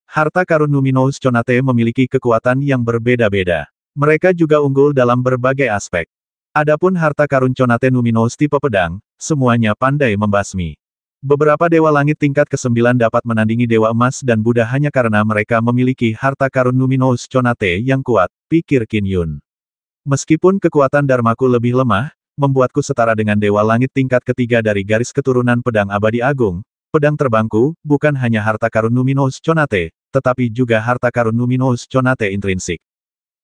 Harta karun Numinous Conate memiliki kekuatan yang berbeda-beda. Mereka juga unggul dalam berbagai aspek. Adapun harta karun Conate Numinous tipe pedang, semuanya pandai membasmi. Beberapa dewa langit tingkat ke-9 dapat menandingi dewa emas dan Buddha hanya karena mereka memiliki harta karun Numinous Conate yang kuat, pikir Qin Yun. Meskipun kekuatan Dharmaku lebih lemah, membuatku setara dengan dewa langit tingkat ketiga dari garis keturunan pedang abadi agung, pedang terbangku, bukan hanya harta karun Numinous Conate, tetapi juga harta karun Numinous Conate intrinsik.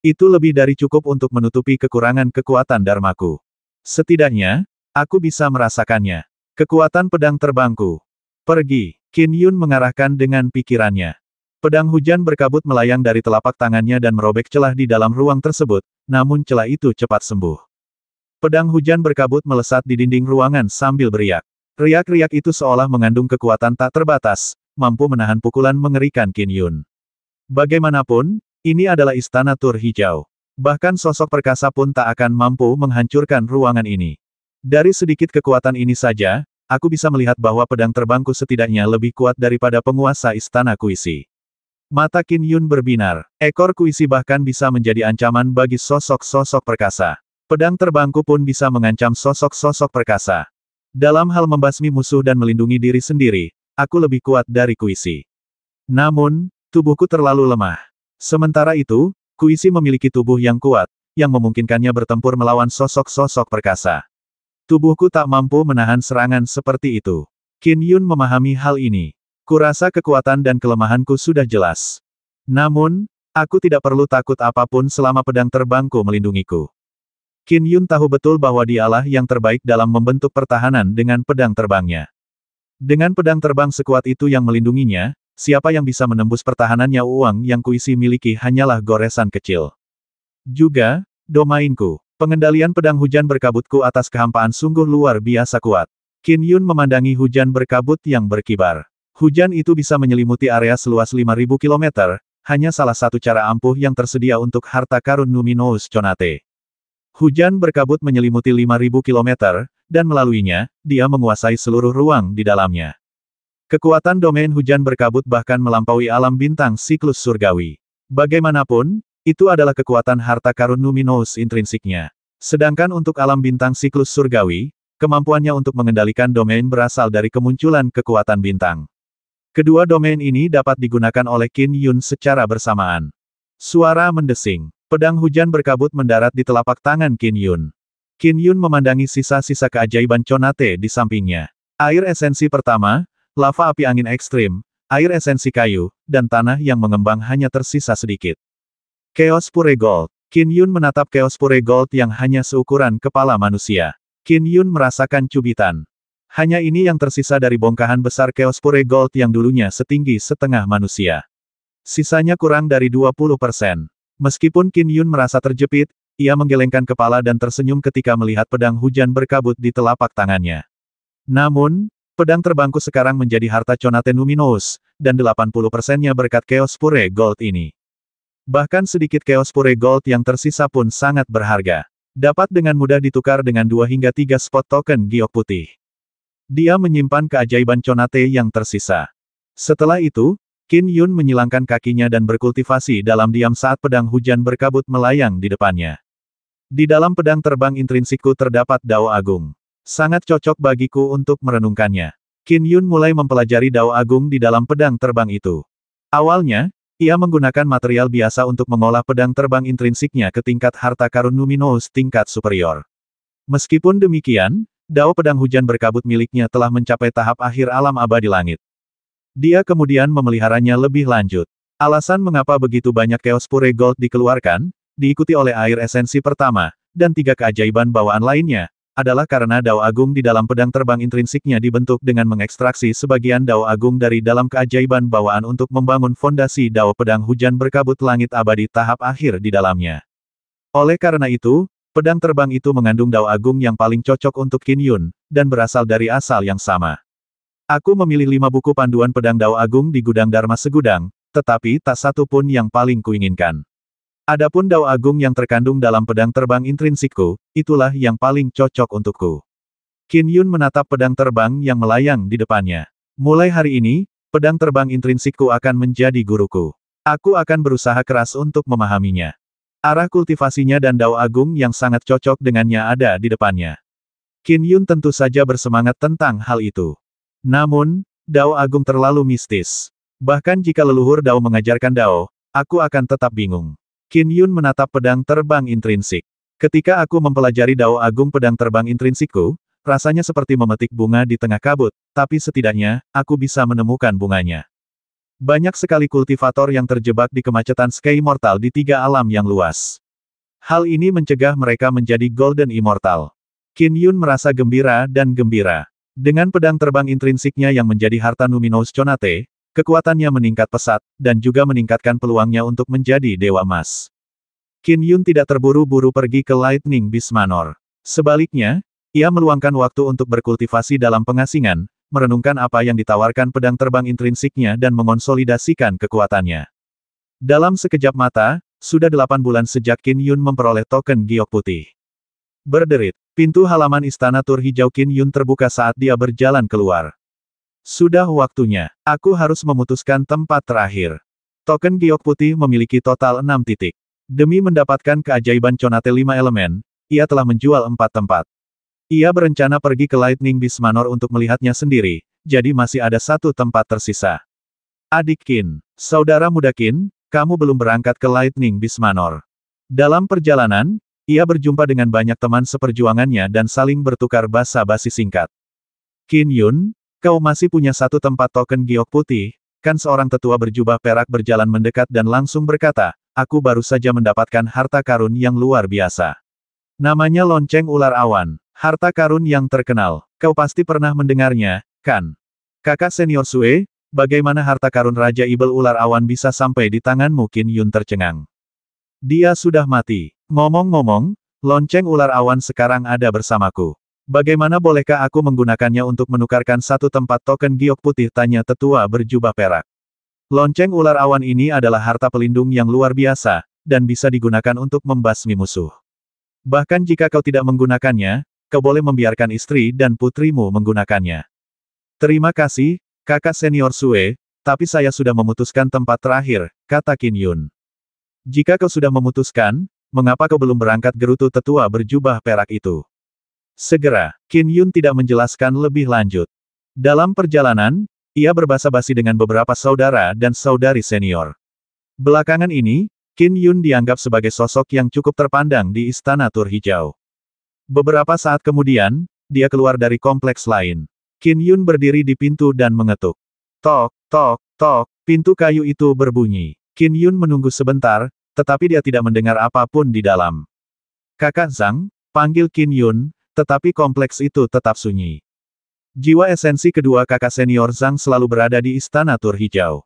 Itu lebih dari cukup untuk menutupi kekurangan kekuatan Dharmaku. Setidaknya, aku bisa merasakannya. Kekuatan pedang terbangku. Pergi. Qin Yun mengarahkan dengan pikirannya. Pedang hujan berkabut melayang dari telapak tangannya dan merobek celah di dalam ruang tersebut, namun celah itu cepat sembuh. Pedang hujan berkabut melesat di dinding ruangan sambil beriak. Riak-riak itu seolah mengandung kekuatan tak terbatas, mampu menahan pukulan mengerikan Qin Yun. Bagaimanapun, ini adalah istana Tur Hijau. Bahkan sosok perkasa pun tak akan mampu menghancurkan ruangan ini. Dari sedikit kekuatan ini saja, aku bisa melihat bahwa pedang terbangku setidaknya lebih kuat daripada penguasa istana Kuisi. Mata Qin Yun berbinar. Ekor Kuisi bahkan bisa menjadi ancaman bagi sosok-sosok perkasa. Pedang terbangku pun bisa mengancam sosok-sosok perkasa. Dalam hal membasmi musuh dan melindungi diri sendiri, aku lebih kuat dari Kuisi. Namun, tubuhku terlalu lemah. Sementara itu, Kuisi memiliki tubuh yang kuat, yang memungkinkannya bertempur melawan sosok-sosok perkasa. Tubuhku tak mampu menahan serangan seperti itu. Qin Yun memahami hal ini. Kurasa kekuatan dan kelemahanku sudah jelas. Namun, aku tidak perlu takut apapun selama pedang terbangku melindungiku. Qin Yun tahu betul bahwa dialah yang terbaik dalam membentuk pertahanan dengan pedang terbangnya. Dengan pedang terbang sekuat itu yang melindunginya, siapa yang bisa menembus pertahanannya? Uang yang Kuisi miliki hanyalah goresan kecil. Juga, domainku. Pengendalian pedang hujan berkabutku atas kehampaan sungguh luar biasa kuat. Qin Yun memandangi hujan berkabut yang berkibar. Hujan itu bisa menyelimuti area seluas 5.000 km, hanya salah satu cara ampuh yang tersedia untuk harta karun Numinous Conate. Hujan berkabut menyelimuti 5.000 km, dan melaluinya, dia menguasai seluruh ruang di dalamnya. Kekuatan domain hujan berkabut bahkan melampaui alam bintang siklus surgawi. Bagaimanapun, itu adalah kekuatan harta karun Numinous intrinsiknya. Sedangkan untuk alam bintang siklus surgawi, kemampuannya untuk mengendalikan domain berasal dari kemunculan kekuatan bintang. Kedua domain ini dapat digunakan oleh Qin Yun secara bersamaan. Suara mendesing. Pedang hujan berkabut mendarat di telapak tangan Qin Yun. Qin Yun memandangi sisa-sisa keajaiban Conate di sampingnya. Air esensi pertama, lava api angin ekstrim, air esensi kayu, dan tanah yang mengembang hanya tersisa sedikit. Chaos Pure Gold. Qin Yun menatap Chaos Pure Gold yang hanya seukuran kepala manusia. Qin Yun merasakan cubitan. Hanya ini yang tersisa dari bongkahan besar Chaos Pure Gold yang dulunya setinggi setengah manusia. Sisanya kurang dari 20%. Meskipun Qin Yun merasa terjepit, ia menggelengkan kepala dan tersenyum ketika melihat pedang hujan berkabut di telapak tangannya. Namun, pedang terbangku sekarang menjadi harta Conate Numinous, dan 80%-nya berkat Chaos Pure Gold ini. Bahkan sedikit Chaos Pure Gold yang tersisa pun sangat berharga. Dapat dengan mudah ditukar dengan 2 hingga 3 spot token giok putih. Dia menyimpan keajaiban Conate yang tersisa. Setelah itu, Qin Yun menyilangkan kakinya dan berkultivasi dalam diam saat pedang hujan berkabut melayang di depannya. Di dalam pedang terbang intrinsikku terdapat Dao Agung. Sangat cocok bagiku untuk merenungkannya. Qin Yun mulai mempelajari Dao Agung di dalam pedang terbang itu. Awalnya, ia menggunakan material biasa untuk mengolah pedang terbang intrinsiknya ke tingkat harta karun Numinous tingkat superior. Meskipun demikian, dao pedang hujan berkabut miliknya telah mencapai tahap akhir alam abadi langit. Dia kemudian memeliharanya lebih lanjut. Alasan mengapa begitu banyak Chaos Pure Gold dikeluarkan, diikuti oleh air esensi pertama, dan 3 keajaiban bawaan lainnya, adalah karena Dao Agung di dalam pedang terbang intrinsiknya dibentuk dengan mengekstraksi sebagian Dao Agung dari dalam keajaiban bawaan untuk membangun fondasi Dao pedang hujan berkabut langit abadi tahap akhir di dalamnya. Oleh karena itu, pedang terbang itu mengandung Dao Agung yang paling cocok untuk Qin Yun, dan berasal dari asal yang sama. Aku memilih 5 buku panduan pedang Dao Agung di gudang Dharma segudang, tetapi tak satu pun yang paling kuinginkan. Adapun Dao Agung yang terkandung dalam pedang terbang intrinsikku, itulah yang paling cocok untukku. Qin Yun menatap pedang terbang yang melayang di depannya. Mulai hari ini, pedang terbang intrinsikku akan menjadi guruku. Aku akan berusaha keras untuk memahaminya. Arah kultivasinya dan Dao Agung yang sangat cocok dengannya ada di depannya. Qin Yun tentu saja bersemangat tentang hal itu. Namun, Dao Agung terlalu mistis. Bahkan jika leluhur Dao mengajarkan Dao, aku akan tetap bingung. Qin Yun menatap pedang terbang intrinsik. Ketika aku mempelajari Dao Agung pedang terbang intrinsikku, rasanya seperti memetik bunga di tengah kabut, tapi setidaknya, aku bisa menemukan bunganya. Banyak sekali kultivator yang terjebak di kemacetan Sky Immortal di 3 alam yang luas. Hal ini mencegah mereka menjadi Golden Immortal. Qin Yun merasa gembira dan gembira. Dengan pedang terbang intrinsiknya yang menjadi harta Numinous Conate, kekuatannya meningkat pesat, dan juga meningkatkan peluangnya untuk menjadi Dewa Emas. Qin Yun tidak terburu-buru pergi ke Lightning Beast Manor. Sebaliknya, ia meluangkan waktu untuk berkultivasi dalam pengasingan, merenungkan apa yang ditawarkan pedang terbang intrinsiknya dan mengonsolidasikan kekuatannya. Dalam sekejap mata, sudah 8 bulan sejak Qin Yun memperoleh token giok putih. Berderit. Pintu halaman istana tur hijau Qin Yun terbuka saat dia berjalan keluar. Sudah waktunya. Aku harus memutuskan tempat terakhir. Token giok putih memiliki total 6 titik. Demi mendapatkan keajaiban Conate 5 elemen, ia telah menjual 4 tempat. Ia berencana pergi ke Lightning Beast Manor untuk melihatnya sendiri, jadi masih ada 1 tempat tersisa. Adik Qin, saudara muda Qin, kamu belum berangkat ke Lightning Beast Manor. Dalam perjalanan, ia berjumpa dengan banyak teman seperjuangannya dan saling bertukar basa-basi singkat. Qin Yun, kau masih punya 1 tempat token giok putih, kan seorang tetua berjubah perak berjalan mendekat dan langsung berkata, aku baru saja mendapatkan harta karun yang luar biasa. Namanya lonceng ular awan, harta karun yang terkenal, kau pasti pernah mendengarnya, kan? Kakak senior Sue, bagaimana harta karun Raja Ibel Ular Awan bisa sampai di tanganmu? Qin Yun tercengang. Dia sudah mati. Ngomong-ngomong, lonceng ular awan sekarang ada bersamaku. Bagaimana bolehkah aku menggunakannya untuk menukarkan 1 tempat token giok putih? Tanya tetua berjubah perak. Lonceng ular awan ini adalah harta pelindung yang luar biasa, dan bisa digunakan untuk membasmi musuh. Bahkan jika kau tidak menggunakannya, kau boleh membiarkan istri dan putrimu menggunakannya. Terima kasih, kakak senior Sue, tapi saya sudah memutuskan tempat terakhir, kata Qin Yun. Jika kau sudah memutuskan, mengapa kau belum berangkat? Gerutu tetua berjubah perak itu. Segera, Qin Yun tidak menjelaskan lebih lanjut. Dalam perjalanan, ia berbasa-basi dengan beberapa saudara dan saudari senior. Belakangan ini, Qin Yun dianggap sebagai sosok yang cukup terpandang di Istana Tur Hijau. Beberapa saat kemudian, dia keluar dari kompleks lain. Qin Yun berdiri di pintu dan mengetuk. Tok, tok, tok, pintu kayu itu berbunyi. Qin Yun menunggu sebentar, tetapi dia tidak mendengar apapun di dalam. Kakak Zhang, panggil Qin Yun, tetapi kompleks itu tetap sunyi. Jiwa esensi kedua kakak senior Zhang selalu berada di Istana Tur Hijau.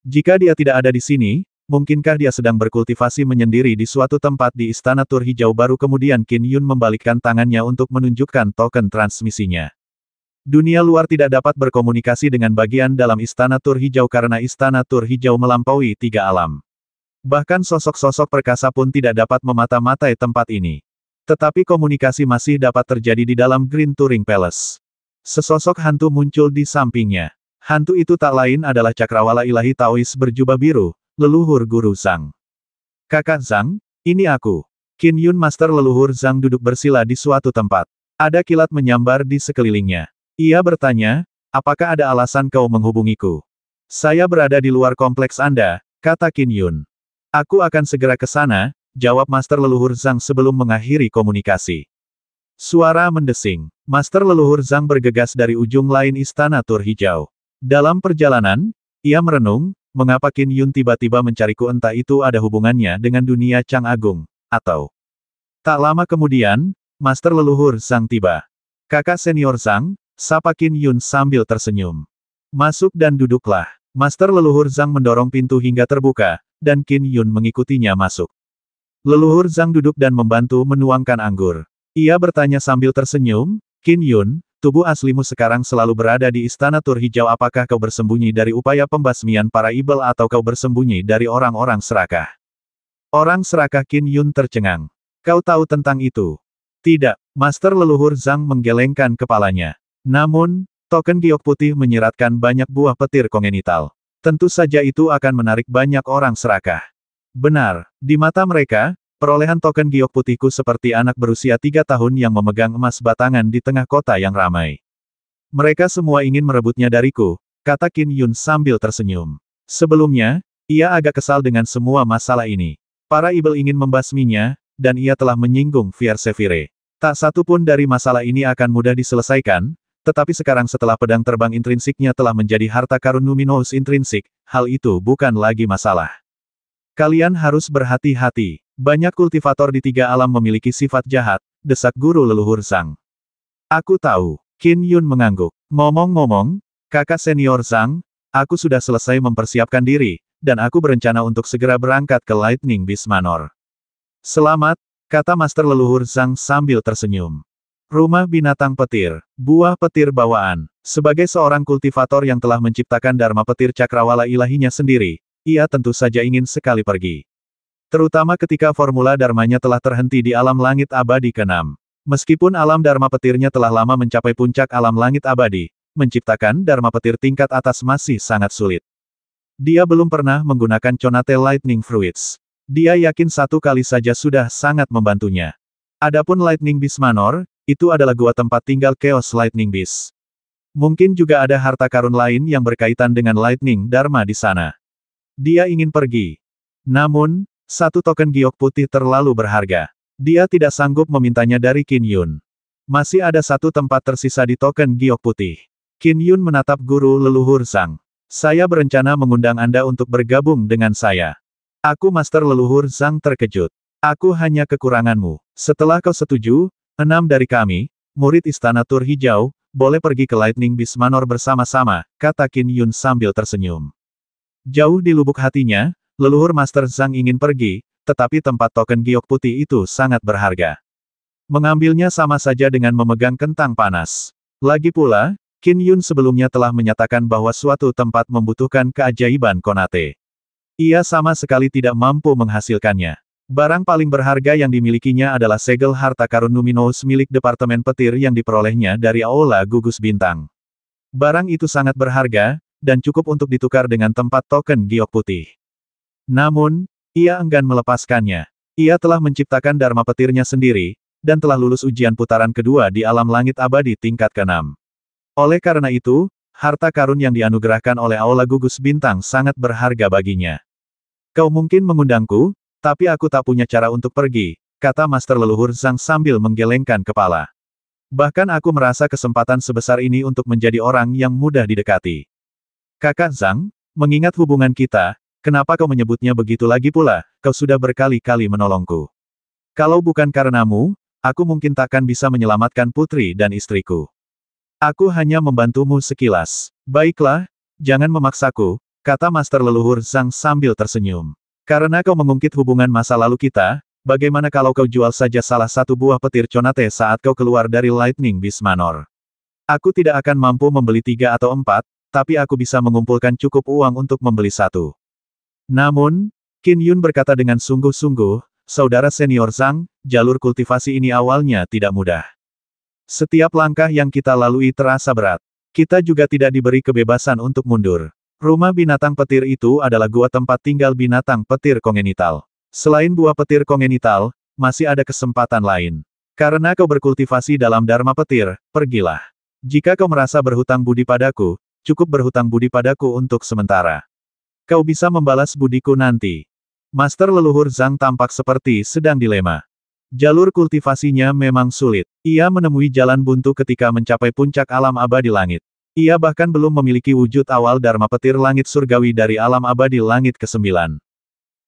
Jika dia tidak ada di sini, mungkinkah dia sedang berkultivasi menyendiri di suatu tempat di Istana Tur Hijau? Baru kemudian Qin Yun membalikkan tangannya untuk menunjukkan token transmisinya. Dunia luar tidak dapat berkomunikasi dengan bagian dalam Istana Tur Hijau karena Istana Tur Hijau melampaui 3 alam. Bahkan sosok-sosok perkasa pun tidak dapat memata-matai tempat ini. Tetapi komunikasi masih dapat terjadi di dalam Green Turing Palace. Sesosok hantu muncul di sampingnya. Hantu itu tak lain adalah cakrawala ilahi Taois berjubah biru, leluhur Guru Zhang. Kakak Zhang, ini aku. Qin Yun Master leluhur Zhang duduk bersila di suatu tempat. Ada kilat menyambar di sekelilingnya. Ia bertanya, apakah ada alasan kau menghubungiku? Saya berada di luar kompleks Anda, kata Qin Yun. Aku akan segera ke sana, jawab Master leluhur Zhang sebelum mengakhiri komunikasi. Suara mendesing. Master leluhur Zhang bergegas dari ujung lain Istana Tur Hijau. Dalam perjalanan, ia merenung, mengapa Qin Yun tiba-tiba mencariku? Entah itu ada hubungannya dengan dunia Chang Agung, atau... Tak lama kemudian, Master leluhur Zhang tiba. Kakak senior Zhang, sapa Qin Yun sambil tersenyum. Masuk dan duduklah. Master leluhur Zhang mendorong pintu hingga terbuka, dan Qin Yun mengikutinya masuk. Leluhur Zhang duduk dan membantu menuangkan anggur. Ia bertanya sambil tersenyum, Qin Yun, tubuh aslimu sekarang selalu berada di Istana Tur Hijau. Apakah kau bersembunyi dari upaya pembasmian para ibel atau kau bersembunyi dari orang-orang serakah? Orang serakah? Qin Yun tercengang. Kau tahu tentang itu? Tidak, Master leluhur Zhang menggelengkan kepalanya. Namun, token giok putih menyiratkan banyak buah petir kongenital. Tentu saja itu akan menarik banyak orang serakah. Benar, di mata mereka, perolehan token giok putihku seperti anak berusia 3 tahun yang memegang emas batangan di tengah kota yang ramai. Mereka semua ingin merebutnya dariku, kata Qin Yun sambil tersenyum. Sebelumnya, ia agak kesal dengan semua masalah ini. Para ibel ingin membasminya, dan ia telah menyinggung Fierce Fire. Tak satu pun dari masalah ini akan mudah diselesaikan, tetapi sekarang setelah pedang terbang intrinsiknya telah menjadi harta karun Luminous intrinsik, hal itu bukan lagi masalah. Kalian harus berhati-hati. Banyak kultivator di 3 alam memiliki sifat jahat, desak guru leluhur Zhang. Aku tahu. Qin Yun mengangguk. Ngomong-ngomong, kakak senior Zhang, aku sudah selesai mempersiapkan diri, dan aku berencana untuk segera berangkat ke Lightning Beast Manor. Selamat, kata Master leluhur Zhang sambil tersenyum. Rumah binatang petir, buah petir bawaan. Sebagai seorang kultivator yang telah menciptakan Dharma petir cakrawala ilahinya sendiri, ia tentu saja ingin sekali pergi. Terutama ketika formula dharmanya telah terhenti di alam langit abadi ke-6. Meskipun alam Dharma Petirnya telah lama mencapai puncak alam langit abadi, menciptakan Dharma Petir tingkat atas masih sangat sulit. Dia belum pernah menggunakan Conate Lightning Fruits. Dia yakin satu kali saja sudah sangat membantunya. Adapun Lightning Beast Manor, itu adalah gua tempat tinggal Chaos Lightning Beast. Mungkin juga ada harta karun lain yang berkaitan dengan Lightning Dharma di sana. Dia ingin pergi. Namun, satu token giok putih terlalu berharga. Dia tidak sanggup memintanya dari Qin Yun. Masih ada satu tempat tersisa di token giok putih. Qin Yun menatap guru leluhur Zhang. Saya berencana mengundang Anda untuk bergabung dengan saya. Aku Master Leluhur Zhang terkejut. Aku hanya kekuranganmu. Setelah kau setuju, 6 dari kami, murid Istana Tur Hijau, boleh pergi ke Lightning Beast Manor bersama-sama, kata Qin Yun sambil tersenyum. Jauh di lubuk hatinya, leluhur Master Zhang ingin pergi, tetapi tempat token giok putih itu sangat berharga. Mengambilnya sama saja dengan memegang kentang panas. Lagi pula, Qin Yun sebelumnya telah menyatakan bahwa suatu tempat membutuhkan keajaiban Conate. Ia sama sekali tidak mampu menghasilkannya. Barang paling berharga yang dimilikinya adalah segel harta karun Numinous milik Departemen Petir yang diperolehnya dari Aula Gugus Bintang. Barang itu sangat berharga, dan cukup untuk ditukar dengan tempat token giok putih. Namun, ia enggan melepaskannya. Ia telah menciptakan Dharma Petirnya sendiri, dan telah lulus ujian putaran kedua di alam langit abadi tingkat ke-6. Oleh karena itu, harta karun yang dianugerahkan oleh Aula Gugus Bintang sangat berharga baginya. Kau mungkin mengundangku, tapi aku tak punya cara untuk pergi, kata Master Leluhur Zhang sambil menggelengkan kepala. Bahkan aku merasa kesempatan sebesar ini untuk menjadi orang yang mudah didekati. Kakak Zhang, mengingat hubungan kita, kenapa kau menyebutnya begitu lagi pula, kau sudah berkali-kali menolongku. Kalau bukan karenamu, aku mungkin takkan bisa menyelamatkan putri dan istriku. Aku hanya membantumu sekilas. Baiklah, jangan memaksaku, kata Master Leluhur Zhang sambil tersenyum. Karena kau mengungkit hubungan masa lalu kita, bagaimana kalau kau jual saja salah satu buah petir Conate saat kau keluar dari Lightning Beast Manor? Aku tidak akan mampu membeli 3 atau 4, tapi aku bisa mengumpulkan cukup uang untuk membeli 1. Namun, Qin Yun berkata dengan sungguh-sungguh, saudara senior Zhang, jalur kultivasi ini awalnya tidak mudah. Setiap langkah yang kita lalui terasa berat. Kita juga tidak diberi kebebasan untuk mundur. Rumah binatang petir itu adalah gua tempat tinggal binatang petir kongenital. Selain buah petir kongenital, masih ada kesempatan lain. Karena kau berkultivasi dalam Dharma Petir, pergilah. Jika kau merasa berhutang budi padaku, cukup berhutang budi padaku untuk sementara. Kau bisa membalas budiku nanti. Master Leluhur Zhang tampak seperti sedang dilema. Jalur kultivasinya memang sulit. Ia menemui jalan buntu ketika mencapai puncak alam abadi langit. Ia bahkan belum memiliki wujud awal Dharma Petir Langit Surgawi dari alam abadi langit ke-9.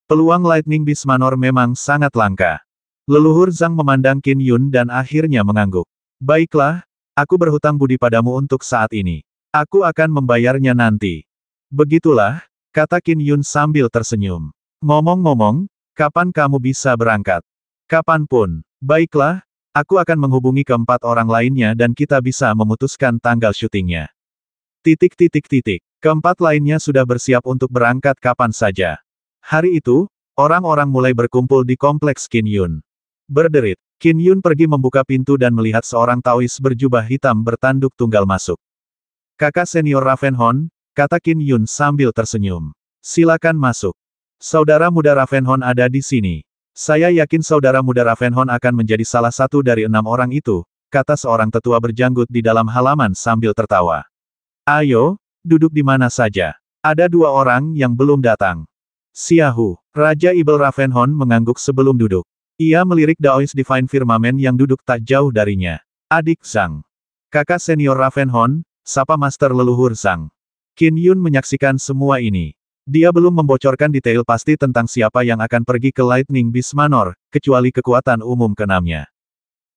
Peluang Lightning Beast Manor memang sangat langka. Leluhur Zhang memandang Qin Yun dan akhirnya mengangguk. Baiklah, aku berhutang budi padamu untuk saat ini. Aku akan membayarnya nanti. Begitulah, kata Qin Yun sambil tersenyum. Ngomong-ngomong, kapan kamu bisa berangkat? Kapanpun. Baiklah, aku akan menghubungi keempat orang lainnya dan kita bisa memutuskan tanggal syutingnya. Keempat lainnya sudah bersiap untuk berangkat kapan saja. Hari itu, orang-orang mulai berkumpul di kompleks Qin Yun. Berderit, Qin Yun pergi membuka pintu dan melihat seorang Taois berjubah hitam bertanduk tunggal masuk. Kakak senior Ravenhorn, kata Qin Yun sambil tersenyum. Silakan masuk. Saudara muda Ravenhorn ada di sini. Saya yakin saudara muda Ravenhorn akan menjadi salah satu dari 6 orang itu, kata seorang tetua berjanggut di dalam halaman sambil tertawa. Ayo, duduk di mana saja. Ada 2 orang yang belum datang. Xiahu, Raja Ibel Ravenhorn mengangguk sebelum duduk. Ia melirik Daois Divine Firmament yang duduk tak jauh darinya. Adik Zhang. Kakak senior Ravenhorn, sapa Master Leluhur Zhang. Qin Yun menyaksikan semua ini. Dia belum membocorkan detail pasti tentang siapa yang akan pergi ke Lightning Beast Manor, kecuali kekuatan umum ke-6-nya.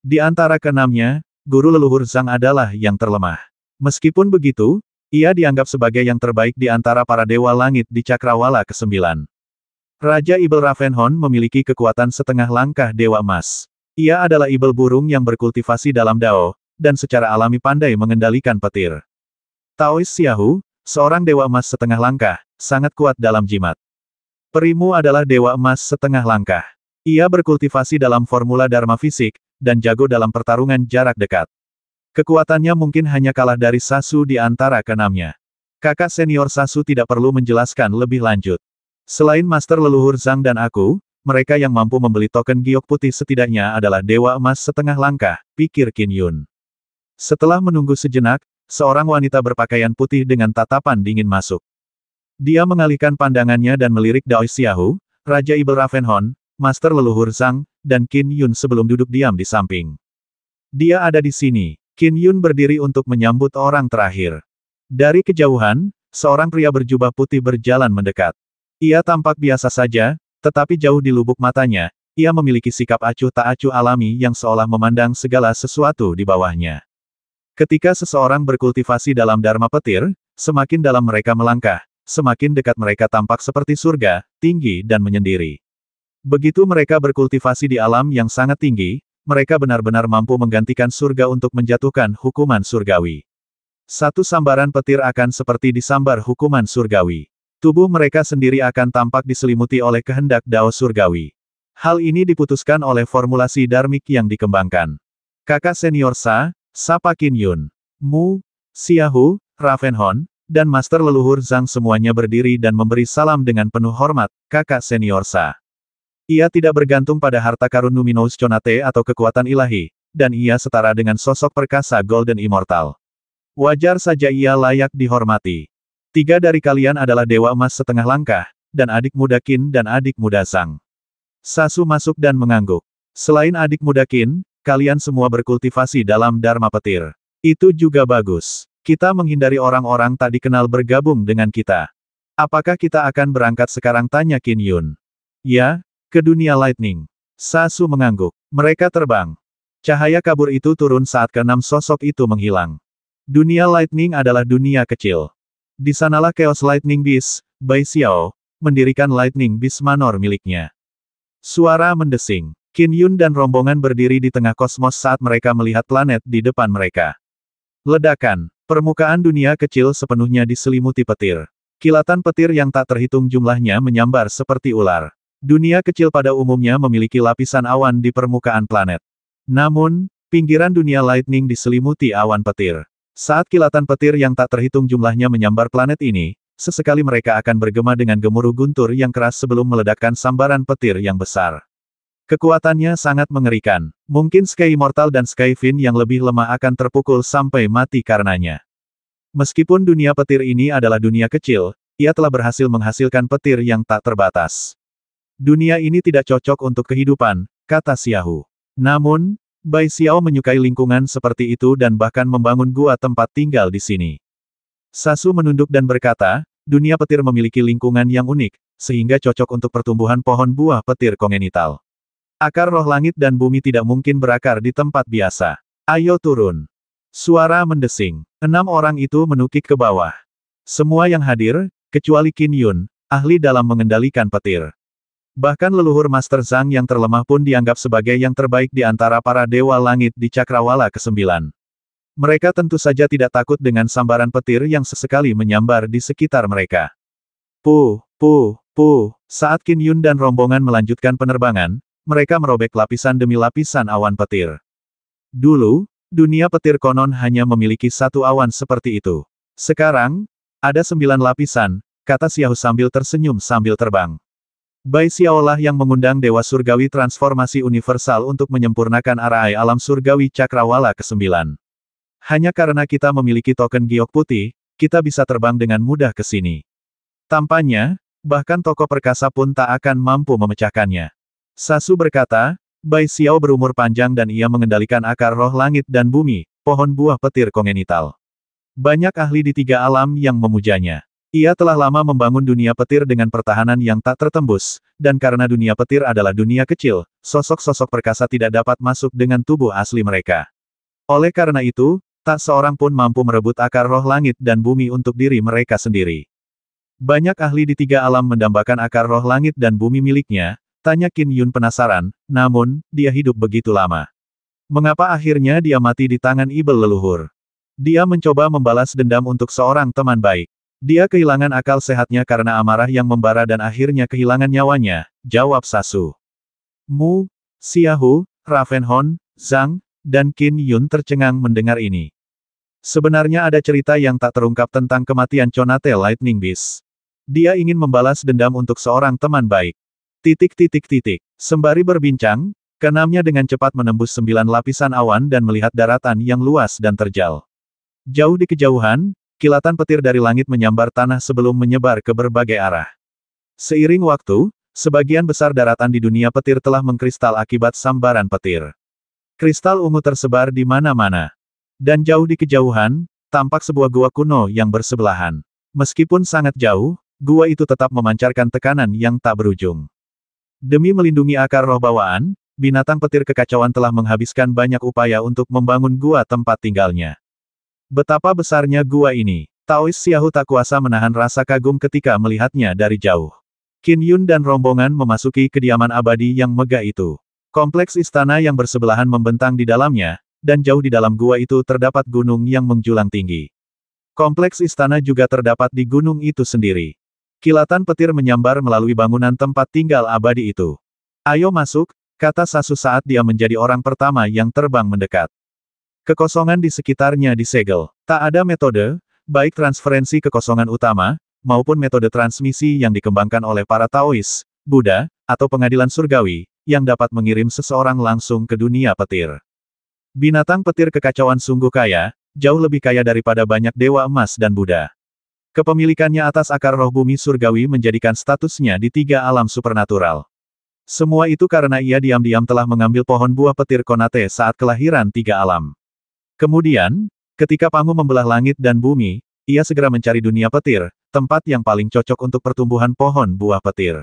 Di antara ke-6-nya, guru leluhur Zhang adalah yang terlemah. Meskipun begitu, ia dianggap sebagai yang terbaik di antara para dewa langit di Cakrawala ke-9. Raja Ibel Ravenhorn memiliki kekuatan setengah langkah Dewa Emas. Ia adalah Ibel burung yang berkultivasi dalam Dao, dan secara alami pandai mengendalikan petir. Taois Xiahu, seorang Dewa Emas setengah langkah, sangat kuat dalam jimat. Perimu adalah Dewa Emas setengah langkah. Ia berkultivasi dalam formula Dharma Fisik, dan jago dalam pertarungan jarak dekat. Kekuatannya mungkin hanya kalah dari Sasu di antara keenamnya. Kakak senior Sasu tidak perlu menjelaskan lebih lanjut. Selain Master Leluhur Zhang dan aku, mereka yang mampu membeli token giok putih setidaknya adalah Dewa Emas setengah langkah, pikir Qin Yun. Setelah menunggu sejenak, seorang wanita berpakaian putih dengan tatapan dingin masuk. Dia mengalihkan pandangannya dan melirik Dao Xiaohu, Raja Ibel Ravenhorn, Master Leluhur Zhang, dan Qin Yun sebelum duduk diam di samping. Dia ada di sini. Qin Yun berdiri untuk menyambut orang terakhir. Dari kejauhan, seorang pria berjubah putih berjalan mendekat. Ia tampak biasa saja, tetapi jauh di lubuk matanya, ia memiliki sikap acuh tak acuh alami yang seolah memandang segala sesuatu di bawahnya. Ketika seseorang berkultivasi dalam Dharma Petir, semakin dalam mereka melangkah, semakin dekat mereka tampak seperti surga, tinggi dan menyendiri. Begitu mereka berkultivasi di alam yang sangat tinggi, mereka benar-benar mampu menggantikan surga untuk menjatuhkan hukuman surgawi. Satu sambaran petir akan seperti disambar hukuman surgawi. Tubuh mereka sendiri akan tampak diselimuti oleh kehendak Dao surgawi. Hal ini diputuskan oleh formulasi dharmik yang dikembangkan. Kakak senior Sapa Qin Yun, Mu, Xiaohu, Ravenhorn, dan Master Leluhur Zhang semuanya berdiri dan memberi salam dengan penuh hormat, kakak senior Sa. Ia tidak bergantung pada harta karun Numinous Conate atau kekuatan ilahi, dan ia setara dengan sosok perkasa Golden Immortal. Wajar saja ia layak dihormati. 3 dari kalian adalah Dewa Emas setengah langkah, dan adik muda Qin dan adik muda Zhang. Sasu masuk dan mengangguk. Selain adik muda Qin, kalian semua berkultivasi dalam Dharma Petir. Itu juga bagus. Kita menghindari orang-orang tak dikenal bergabung dengan kita. Apakah kita akan berangkat sekarang, tanya Qin Yun. Ya, ke dunia Lightning. Sasu mengangguk. Mereka terbang. Cahaya kabur itu turun saat keenam sosok itu menghilang. Dunia Lightning adalah dunia kecil. Di sanalah Chaos Lightning Beast, Bai Xiao, mendirikan Lightning Beast Manor miliknya. Suara mendesing. Qin Yun dan rombongan berdiri di tengah kosmos saat mereka melihat planet di depan mereka. Ledakan. Permukaan dunia kecil sepenuhnya diselimuti petir. Kilatan petir yang tak terhitung jumlahnya menyambar seperti ular. Dunia kecil pada umumnya memiliki lapisan awan di permukaan planet. Namun, pinggiran dunia Lightning diselimuti awan petir. Saat kilatan petir yang tak terhitung jumlahnya menyambar planet ini, sesekali mereka akan bergema dengan gemuruh guntur yang keras sebelum meledakkan sambaran petir yang besar. Kekuatannya sangat mengerikan. Mungkin Sky Immortal dan Sky Fin yang lebih lemah akan terpukul sampai mati karenanya. Meskipun dunia petir ini adalah dunia kecil, ia telah berhasil menghasilkan petir yang tak terbatas. Dunia ini tidak cocok untuk kehidupan, kata Xiaohu. Namun, Bai Xiao menyukai lingkungan seperti itu dan bahkan membangun gua tempat tinggal di sini. Sasu menunduk dan berkata, dunia petir memiliki lingkungan yang unik, sehingga cocok untuk pertumbuhan pohon buah petir kongenital. Akar roh langit dan bumi tidak mungkin berakar di tempat biasa. Ayo turun. Suara mendesing. 6 orang itu menukik ke bawah. Semua yang hadir, kecuali Qin Yun, ahli dalam mengendalikan petir. Bahkan leluhur Master Zhang yang terlemah pun dianggap sebagai yang terbaik di antara para dewa langit di Cakrawala ke-9. Mereka tentu saja tidak takut dengan sambaran petir yang sesekali menyambar di sekitar mereka. Saat Qin Yun dan rombongan melanjutkan penerbangan, mereka merobek lapisan demi lapisan awan petir. Dulu, dunia petir konon hanya memiliki 1 awan seperti itu. Sekarang, ada 9 lapisan, kata Xiaohu sambil tersenyum sambil terbang. Bai Xiaolah yang mengundang Dewa Surgawi Transformasi Universal untuk menyempurnakan arai alam surgawi Cakrawala ke-9. Hanya karena kita memiliki token giok putih, kita bisa terbang dengan mudah ke sini. Tampaknya, bahkan tokoh perkasa pun tak akan mampu memecahkannya. Sasu berkata, Bai Xiao berumur panjang dan ia mengendalikan akar roh langit dan bumi, pohon buah petir kongenital. Banyak ahli di 3 alam yang memujanya. Ia telah lama membangun dunia petir dengan pertahanan yang tak tertembus, dan karena dunia petir adalah dunia kecil, sosok-sosok perkasa tidak dapat masuk dengan tubuh asli mereka. Oleh karena itu, tak seorang pun mampu merebut akar roh langit dan bumi untuk diri mereka sendiri. Banyak ahli di 3 alam mendambakan akar roh langit dan bumi miliknya, tanya Qin Yun penasaran, namun, dia hidup begitu lama. Mengapa akhirnya dia mati di tangan Ibel leluhur? Dia mencoba membalas dendam untuk seorang teman baik. Dia kehilangan akal sehatnya karena amarah yang membara dan akhirnya kehilangan nyawanya, jawab Sasu. Mu, Xiaohu, Ravenhorn, Zhang, dan Qin Yun tercengang mendengar ini. Sebenarnya ada cerita yang tak terungkap tentang kematian Conate Lightning Beast. Dia ingin membalas dendam untuk seorang teman baik. Sembari berbincang, keenamnya dengan cepat menembus 9 lapisan awan dan melihat daratan yang luas dan terjal. Jauh di kejauhan, kilatan petir dari langit menyambar tanah sebelum menyebar ke berbagai arah. Seiring waktu, sebagian besar daratan di dunia petir telah mengkristal akibat sambaran petir. Kristal ungu tersebar di mana-mana. Dan jauh di kejauhan, tampak sebuah gua kuno yang bersebelahan. Meskipun sangat jauh, gua itu tetap memancarkan tekanan yang tak berujung. Demi melindungi akar roh bawaan, binatang petir kekacauan telah menghabiskan banyak upaya untuk membangun gua tempat tinggalnya. Betapa besarnya gua ini. Taois Xiaohu tak kuasa menahan rasa kagum ketika melihatnya dari jauh. Qin Yun dan rombongan memasuki kediaman abadi yang megah itu. Kompleks istana yang bersebelahan membentang di dalamnya, dan jauh di dalam gua itu terdapat gunung yang menjulang tinggi. Kompleks istana juga terdapat di gunung itu sendiri. Kilatan petir menyambar melalui bangunan tempat tinggal abadi itu. "Ayo masuk," kata Sasu saat dia menjadi orang pertama yang terbang mendekat. Kekosongan di sekitarnya disegel. Tak ada metode, baik transferensi kekosongan utama, maupun metode transmisi yang dikembangkan oleh para Taois, Buddha, atau pengadilan surgawi, yang dapat mengirim seseorang langsung ke dunia petir. Binatang petir kekacauan sungguh kaya, jauh lebih kaya daripada banyak dewa emas dan Buddha. Kepemilikannya atas akar roh bumi surgawi menjadikan statusnya di 3 alam supernatural. Semua itu karena ia diam-diam telah mengambil pohon buah petir Konate saat kelahiran 3 alam. Kemudian, ketika Pangu membelah langit dan bumi, ia segera mencari dunia petir, tempat yang paling cocok untuk pertumbuhan pohon buah petir.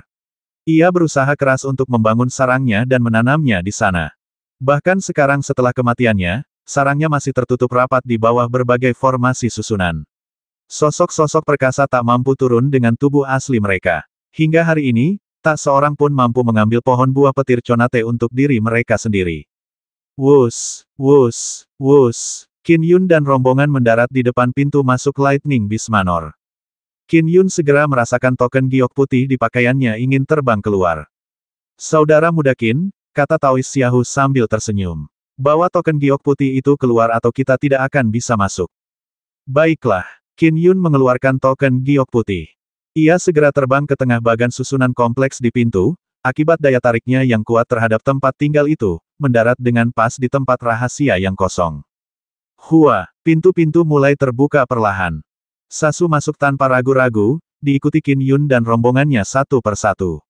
Ia berusaha keras untuk membangun sarangnya dan menanamnya di sana. Bahkan sekarang setelah kematiannya, sarangnya masih tertutup rapat di bawah berbagai formasi susunan. Sosok-sosok perkasa tak mampu turun dengan tubuh asli mereka. Hingga hari ini, tak seorang pun mampu mengambil pohon buah petir Conate untuk diri mereka sendiri. Wus, wus, wus. Qin Yun dan rombongan mendarat di depan pintu masuk Lightning Beast Manor. Qin Yun segera merasakan token giok putih di pakaiannya ingin terbang keluar. "Saudara muda Qin," kata Taois Xiaohu sambil tersenyum. "Bawa token giok putih itu keluar atau kita tidak akan bisa masuk." "Baiklah." Qin Yun mengeluarkan token giok putih. Ia segera terbang ke tengah bagan susunan kompleks di pintu, akibat daya tariknya yang kuat terhadap tempat tinggal itu, mendarat dengan pas di tempat rahasia yang kosong. Hua, pintu-pintu mulai terbuka perlahan. Sasu masuk tanpa ragu-ragu, diikuti Qin Yun dan rombongannya satu persatu.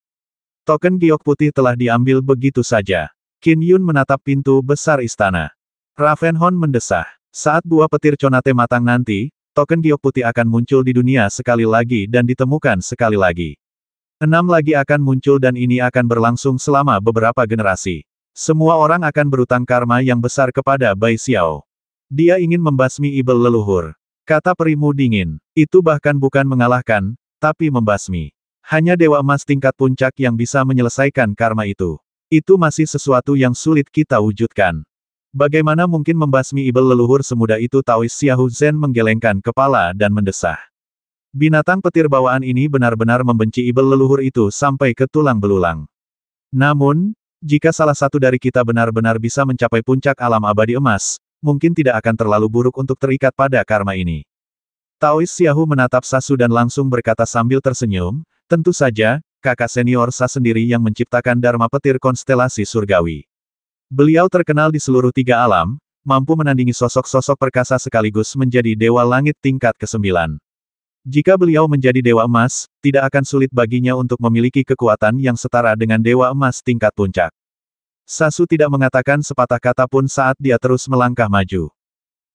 Token giok putih telah diambil begitu saja. Qin Yun menatap pintu besar istana. Ravenhorn mendesah. Saat buah petir Conate matang nanti, token giok putih akan muncul di dunia sekali lagi dan ditemukan sekali lagi. 6 lagi akan muncul dan ini akan berlangsung selama beberapa generasi. Semua orang akan berutang karma yang besar kepada Bai Xiao. Dia ingin membasmi ibel leluhur. Kata perimu dingin. Itu bahkan bukan mengalahkan, tapi membasmi. Hanya Dewa Emas tingkat puncak yang bisa menyelesaikan karma itu. Itu masih sesuatu yang sulit kita wujudkan. Bagaimana mungkin membasmi ibel leluhur semudah itu? Taois Xiaohu Zhen menggelengkan kepala dan mendesah. Binatang petir bawaan ini benar-benar membenci ibel leluhur itu sampai ke tulang belulang. Namun, jika salah satu dari kita benar-benar bisa mencapai puncak alam abadi emas, mungkin tidak akan terlalu buruk untuk terikat pada karma ini. Taois Xiaohu menatap Sasu dan langsung berkata sambil tersenyum, "Tentu saja, kakak senior Sa sendiri yang menciptakan Dharma petir konstelasi surgawi. Beliau terkenal di seluruh 3 alam, mampu menandingi sosok-sosok perkasa sekaligus menjadi Dewa Langit tingkat ke-9. Jika beliau menjadi Dewa Emas, tidak akan sulit baginya untuk memiliki kekuatan yang setara dengan Dewa Emas tingkat puncak." Sasu tidak mengatakan sepatah kata pun saat dia terus melangkah maju.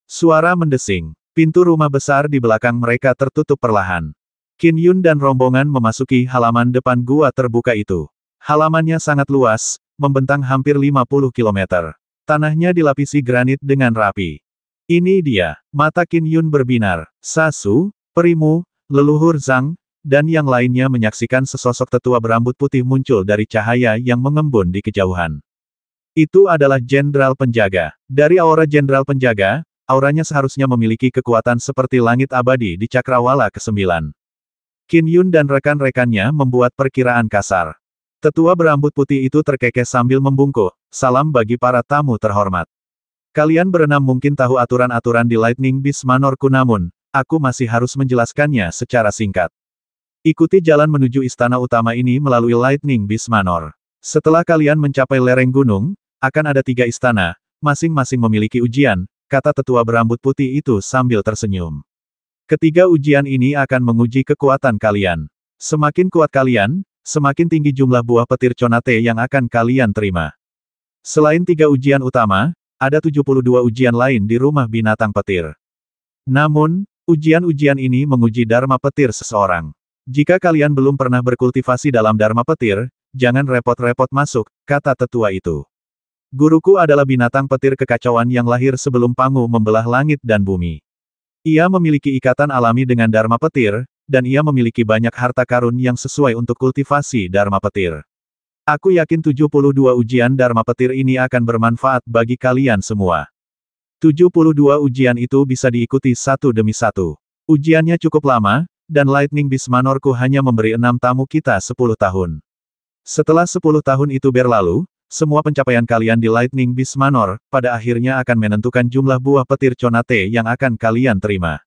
Suara mendesing. Pintu rumah besar di belakang mereka tertutup perlahan. Qin Yun dan rombongan memasuki halaman depan gua terbuka itu. Halamannya sangat luas, membentang hampir 50 km. Tanahnya dilapisi granit dengan rapi. Ini dia. Mata Qin Yun berbinar. Sasu, perimu, leluhur Zhang, dan yang lainnya menyaksikan sesosok tetua berambut putih muncul dari cahaya yang mengembun di kejauhan. Itu adalah Jenderal Penjaga. Dari aura Jenderal Penjaga, auranya seharusnya memiliki kekuatan seperti langit abadi di Cakrawala ke-9. Qin Yun dan rekan-rekannya membuat perkiraan kasar. Tetua berambut putih itu terkekeh sambil membungkuk, salam bagi para tamu terhormat. Kalian berenam mungkin tahu aturan-aturan di Lightning Beast Manorku namun, aku masih harus menjelaskannya secara singkat. Ikuti jalan menuju istana utama ini melalui Lightning Beast Manor. Setelah kalian mencapai lereng gunung, akan ada 3 istana, masing-masing memiliki ujian, kata tetua berambut putih itu sambil tersenyum. Ketiga ujian ini akan menguji kekuatan kalian. Semakin kuat kalian, semakin tinggi jumlah buah petir Conate yang akan kalian terima. Selain 3 ujian utama, ada 72 ujian lain di rumah binatang petir. Namun, ujian-ujian ini menguji Dharma petir seseorang. Jika kalian belum pernah berkultivasi dalam Dharma petir, jangan repot-repot masuk, kata tetua itu. Guruku adalah binatang petir kekacauan yang lahir sebelum Pangu membelah langit dan bumi. Ia memiliki ikatan alami dengan Dharma petir, dan ia memiliki banyak harta karun yang sesuai untuk kultivasi Dharma petir. Aku yakin 72 ujian Dharma petir ini akan bermanfaat bagi kalian semua. 72 ujian itu bisa diikuti satu demi satu. Ujiannya cukup lama, dan Lightning Beast Manorku hanya memberi 6 tamu kita 10 tahun. Setelah 10 tahun itu berlalu, semua pencapaian kalian di Lightning Beast Manor, pada akhirnya akan menentukan jumlah buah petir Conate yang akan kalian terima.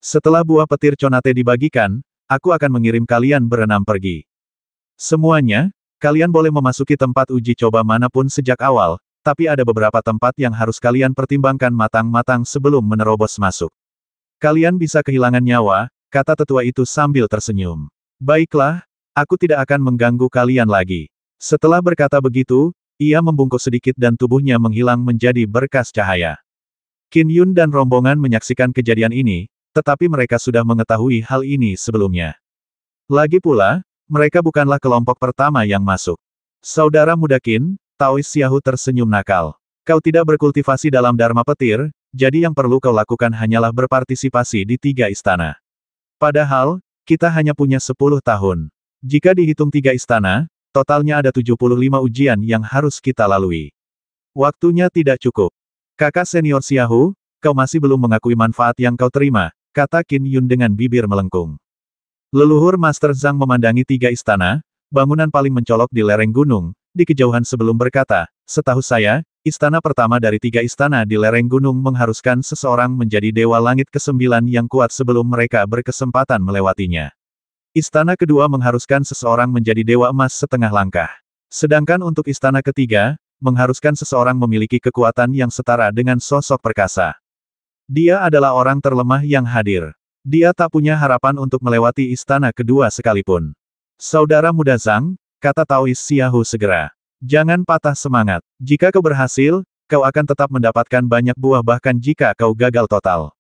Setelah buah petir Conate dibagikan, aku akan mengirim kalian berenam pergi. Semuanya, kalian boleh memasuki tempat uji coba manapun sejak awal, tapi ada beberapa tempat yang harus kalian pertimbangkan matang-matang sebelum menerobos masuk. Kalian bisa kehilangan nyawa, kata tetua itu sambil tersenyum. Baiklah, aku tidak akan mengganggu kalian lagi. Setelah berkata begitu, ia membungkuk sedikit dan tubuhnya menghilang menjadi berkas cahaya. Qin Yun dan rombongan menyaksikan kejadian ini, tetapi mereka sudah mengetahui hal ini sebelumnya. Lagi pula, mereka bukanlah kelompok pertama yang masuk. Saudara muda Qin, Taois Xiahu tersenyum nakal. Kau tidak berkultivasi dalam Dharma petir, jadi yang perlu kau lakukan hanyalah berpartisipasi di 3 istana. Padahal, kita hanya punya 10 tahun. Jika dihitung 3 istana, totalnya ada 75 ujian yang harus kita lalui. Waktunya tidak cukup. Kakak senior Xiahu, kau masih belum mengakui manfaat yang kau terima, kata Qin Yun dengan bibir melengkung. Leluhur Master Zhang memandangi 3 istana, bangunan paling mencolok di lereng gunung, di kejauhan sebelum berkata, setahu saya, istana pertama dari 3 istana di lereng gunung mengharuskan seseorang menjadi Dewa Langit ke-9 yang kuat sebelum mereka berkesempatan melewatinya. Istana kedua mengharuskan seseorang menjadi Dewa Emas setengah langkah. Sedangkan untuk istana ketiga, mengharuskan seseorang memiliki kekuatan yang setara dengan sosok perkasa. Dia adalah orang terlemah yang hadir. Dia tak punya harapan untuk melewati istana kedua sekalipun. Saudara muda Zhang, kata Taois Xiahu segera. Jangan patah semangat. Jika kau berhasil, kau akan tetap mendapatkan banyak buah bahkan jika kau gagal total.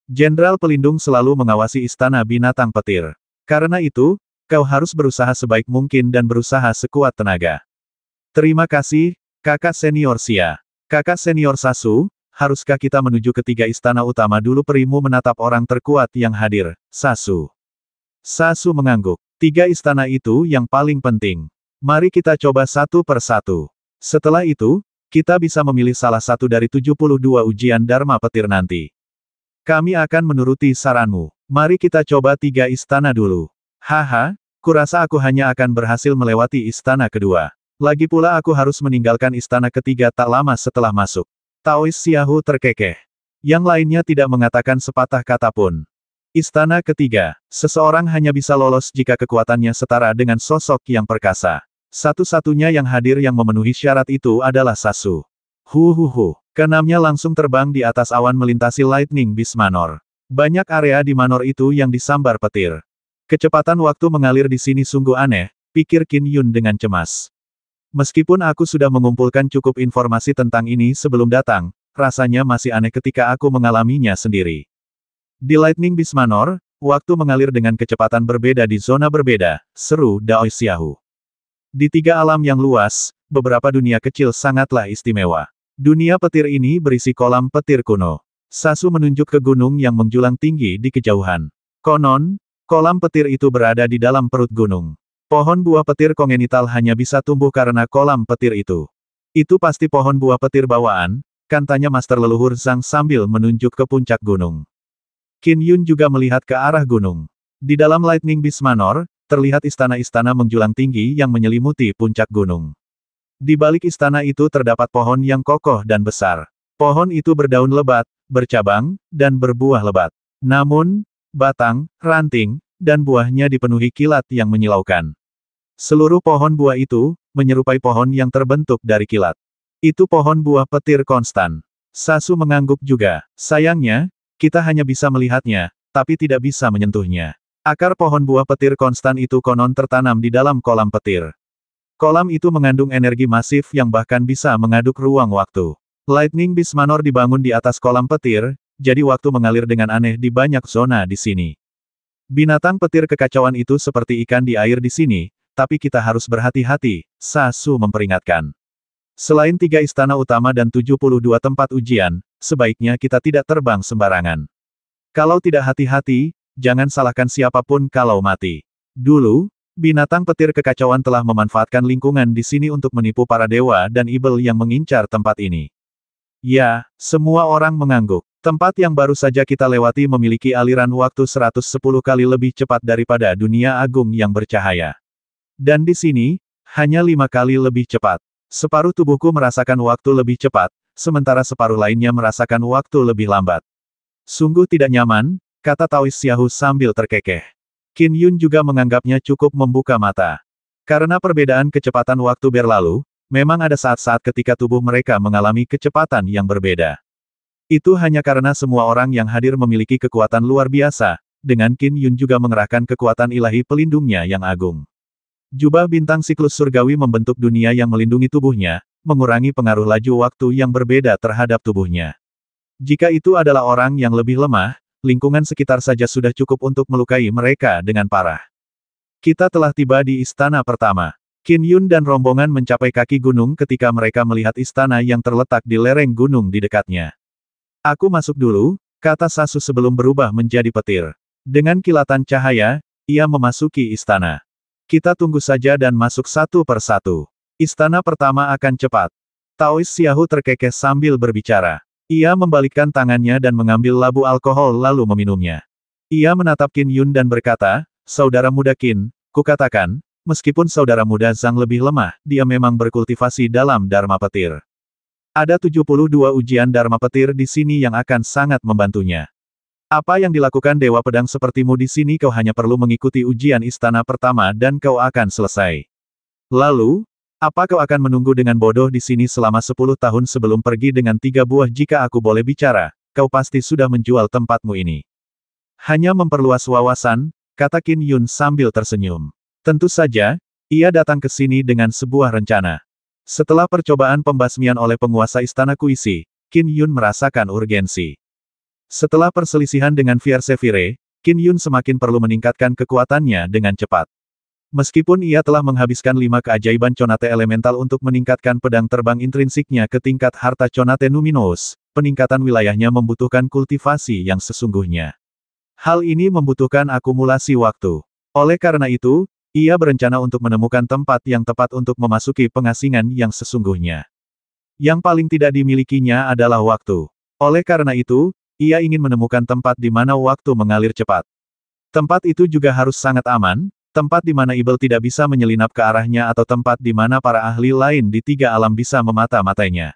Jenderal Pelindung selalu mengawasi istana binatang petir. Karena itu, kau harus berusaha sebaik mungkin dan berusaha sekuat tenaga. Terima kasih, kakak senior Xia. Kakak senior Sasu, haruskah kita menuju ke 3 istana utama dulu? Perimu menatap orang terkuat yang hadir, Sasu. Sasu mengangguk. 3 istana itu yang paling penting. Mari kita coba satu per satu. Setelah itu, kita bisa memilih salah satu dari 72 ujian Dharma petir nanti. Kami akan menuruti saranmu. Mari kita coba 3 istana dulu. Haha, kurasa aku hanya akan berhasil melewati istana kedua. Lagi pula aku harus meninggalkan istana ketiga tak lama setelah masuk. Taois Xiahu terkekeh. Yang lainnya tidak mengatakan sepatah kata pun. Istana ketiga. Seseorang hanya bisa lolos jika kekuatannya setara dengan sosok yang perkasa. Satu-satunya yang hadir yang memenuhi syarat itu adalah Sasu. Keenamnya langsung terbang di atas awan melintasi Lightning Beast Manor. Banyak area di manor itu yang disambar petir. Kecepatan waktu mengalir di sini sungguh aneh, pikir Qin Yun dengan cemas. Meskipun aku sudah mengumpulkan cukup informasi tentang ini sebelum datang, rasanya masih aneh ketika aku mengalaminya sendiri. Di Lightning Beast Manor, waktu mengalir dengan kecepatan berbeda di zona berbeda, seru Taois Xiahu. Di 3 alam yang luas, beberapa dunia kecil sangatlah istimewa. Dunia petir ini berisi kolam petir kuno. Sasu menunjuk ke gunung yang menjulang tinggi di kejauhan. Konon, kolam petir itu berada di dalam perut gunung. Pohon buah petir kongenital hanya bisa tumbuh karena kolam petir itu. Itu pasti pohon buah petir bawaan, kan, tanya Master Leluhur Zhang sambil menunjuk ke puncak gunung. Qin Yun juga melihat ke arah gunung. Di dalam Lightning Beast Manor, terlihat istana-istana menjulang tinggi yang menyelimuti puncak gunung. Di balik istana itu terdapat pohon yang kokoh dan besar. Pohon itu berdaun lebat, bercabang, dan berbuah lebat. Namun, batang, ranting, dan buahnya dipenuhi kilat yang menyilaukan. Seluruh pohon buah itu, menyerupai pohon yang terbentuk dari kilat. Itu pohon buah petir konstan. Sasu mengangguk juga. Sayangnya, kita hanya bisa melihatnya, tapi tidak bisa menyentuhnya. Akar pohon buah petir konstan itu konon tertanam di dalam kolam petir. Kolam itu mengandung energi masif yang bahkan bisa mengaduk ruang waktu. Lightning Beast Manor dibangun di atas kolam petir, jadi waktu mengalir dengan aneh di banyak zona di sini. Binatang petir kekacauan itu seperti ikan di air di sini, tapi kita harus berhati-hati, Sasu memperingatkan. Selain 3 istana utama dan 72 tempat ujian, sebaiknya kita tidak terbang sembarangan. Kalau tidak hati-hati, jangan salahkan siapapun kalau mati. Dulu, binatang petir kekacauan telah memanfaatkan lingkungan di sini untuk menipu para dewa dan ibel yang mengincar tempat ini. Ya, semua orang mengangguk. Tempat yang baru saja kita lewati memiliki aliran waktu 110 kali lebih cepat daripada dunia agung yang bercahaya. Dan di sini, hanya 5 kali lebih cepat. Separuh tubuhku merasakan waktu lebih cepat, sementara separuh lainnya merasakan waktu lebih lambat. Sungguh tidak nyaman, kata Taois Xiaohu sambil terkekeh. Qin Yun juga menganggapnya cukup membuka mata. Karena perbedaan kecepatan waktu berlalu, memang ada saat-saat ketika tubuh mereka mengalami kecepatan yang berbeda. Itu hanya karena semua orang yang hadir memiliki kekuatan luar biasa, dengan Qin Yun juga mengerahkan kekuatan ilahi pelindungnya yang agung. Jubah bintang siklus surgawi membentuk dunia yang melindungi tubuhnya, mengurangi pengaruh laju waktu yang berbeda terhadap tubuhnya. Jika itu adalah orang yang lebih lemah, lingkungan sekitar saja sudah cukup untuk melukai mereka dengan parah. Kita telah tiba di istana pertama. Qin Yun dan rombongan mencapai kaki gunung ketika mereka melihat istana yang terletak di lereng gunung di dekatnya. Aku masuk dulu, kata Sasu sebelum berubah menjadi petir. Dengan kilatan cahaya, ia memasuki istana. Kita tunggu saja dan masuk satu per satu. Istana pertama akan cepat. Taois Xiaohu terkekeh sambil berbicara. Ia membalikkan tangannya dan mengambil labu alkohol lalu meminumnya. Ia menatap Qin Yun dan berkata, saudara muda Qin, kukatakan, meskipun saudara muda Zhang lebih lemah, dia memang berkultivasi dalam Dharma Petir. Ada 72 ujian Dharma Petir di sini yang akan sangat membantunya. Apa yang dilakukan Dewa Pedang sepertimu di sini kau hanya perlu mengikuti ujian istana pertama dan kau akan selesai. Lalu, apa kau akan menunggu dengan bodoh di sini selama 10 tahun sebelum pergi dengan 3 buah jika aku boleh bicara, kau pasti sudah menjual tempatmu ini. Hanya memperluas wawasan, kata Qin Yun sambil tersenyum. Tentu saja, ia datang ke sini dengan sebuah rencana. Setelah percobaan pembasmian oleh penguasa istana Kuisi, Qin Yun merasakan urgensi. Setelah perselisihan dengan Fiersefire, Qin Yun semakin perlu meningkatkan kekuatannya dengan cepat. Meskipun ia telah menghabiskan 5 keajaiban Conate elemental untuk meningkatkan pedang terbang intrinsiknya ke tingkat harta Conate Numinous, peningkatan wilayahnya membutuhkan kultivasi yang sesungguhnya. Hal ini membutuhkan akumulasi waktu. Oleh karena itu, ia berencana untuk menemukan tempat yang tepat untuk memasuki pengasingan yang sesungguhnya. Yang paling tidak dimilikinya adalah waktu. Oleh karena itu, ia ingin menemukan tempat di mana waktu mengalir cepat. Tempat itu juga harus sangat aman, tempat di mana ibel tidak bisa menyelinap ke arahnya atau tempat di mana para ahli lain di 3 alam bisa memata-matainya.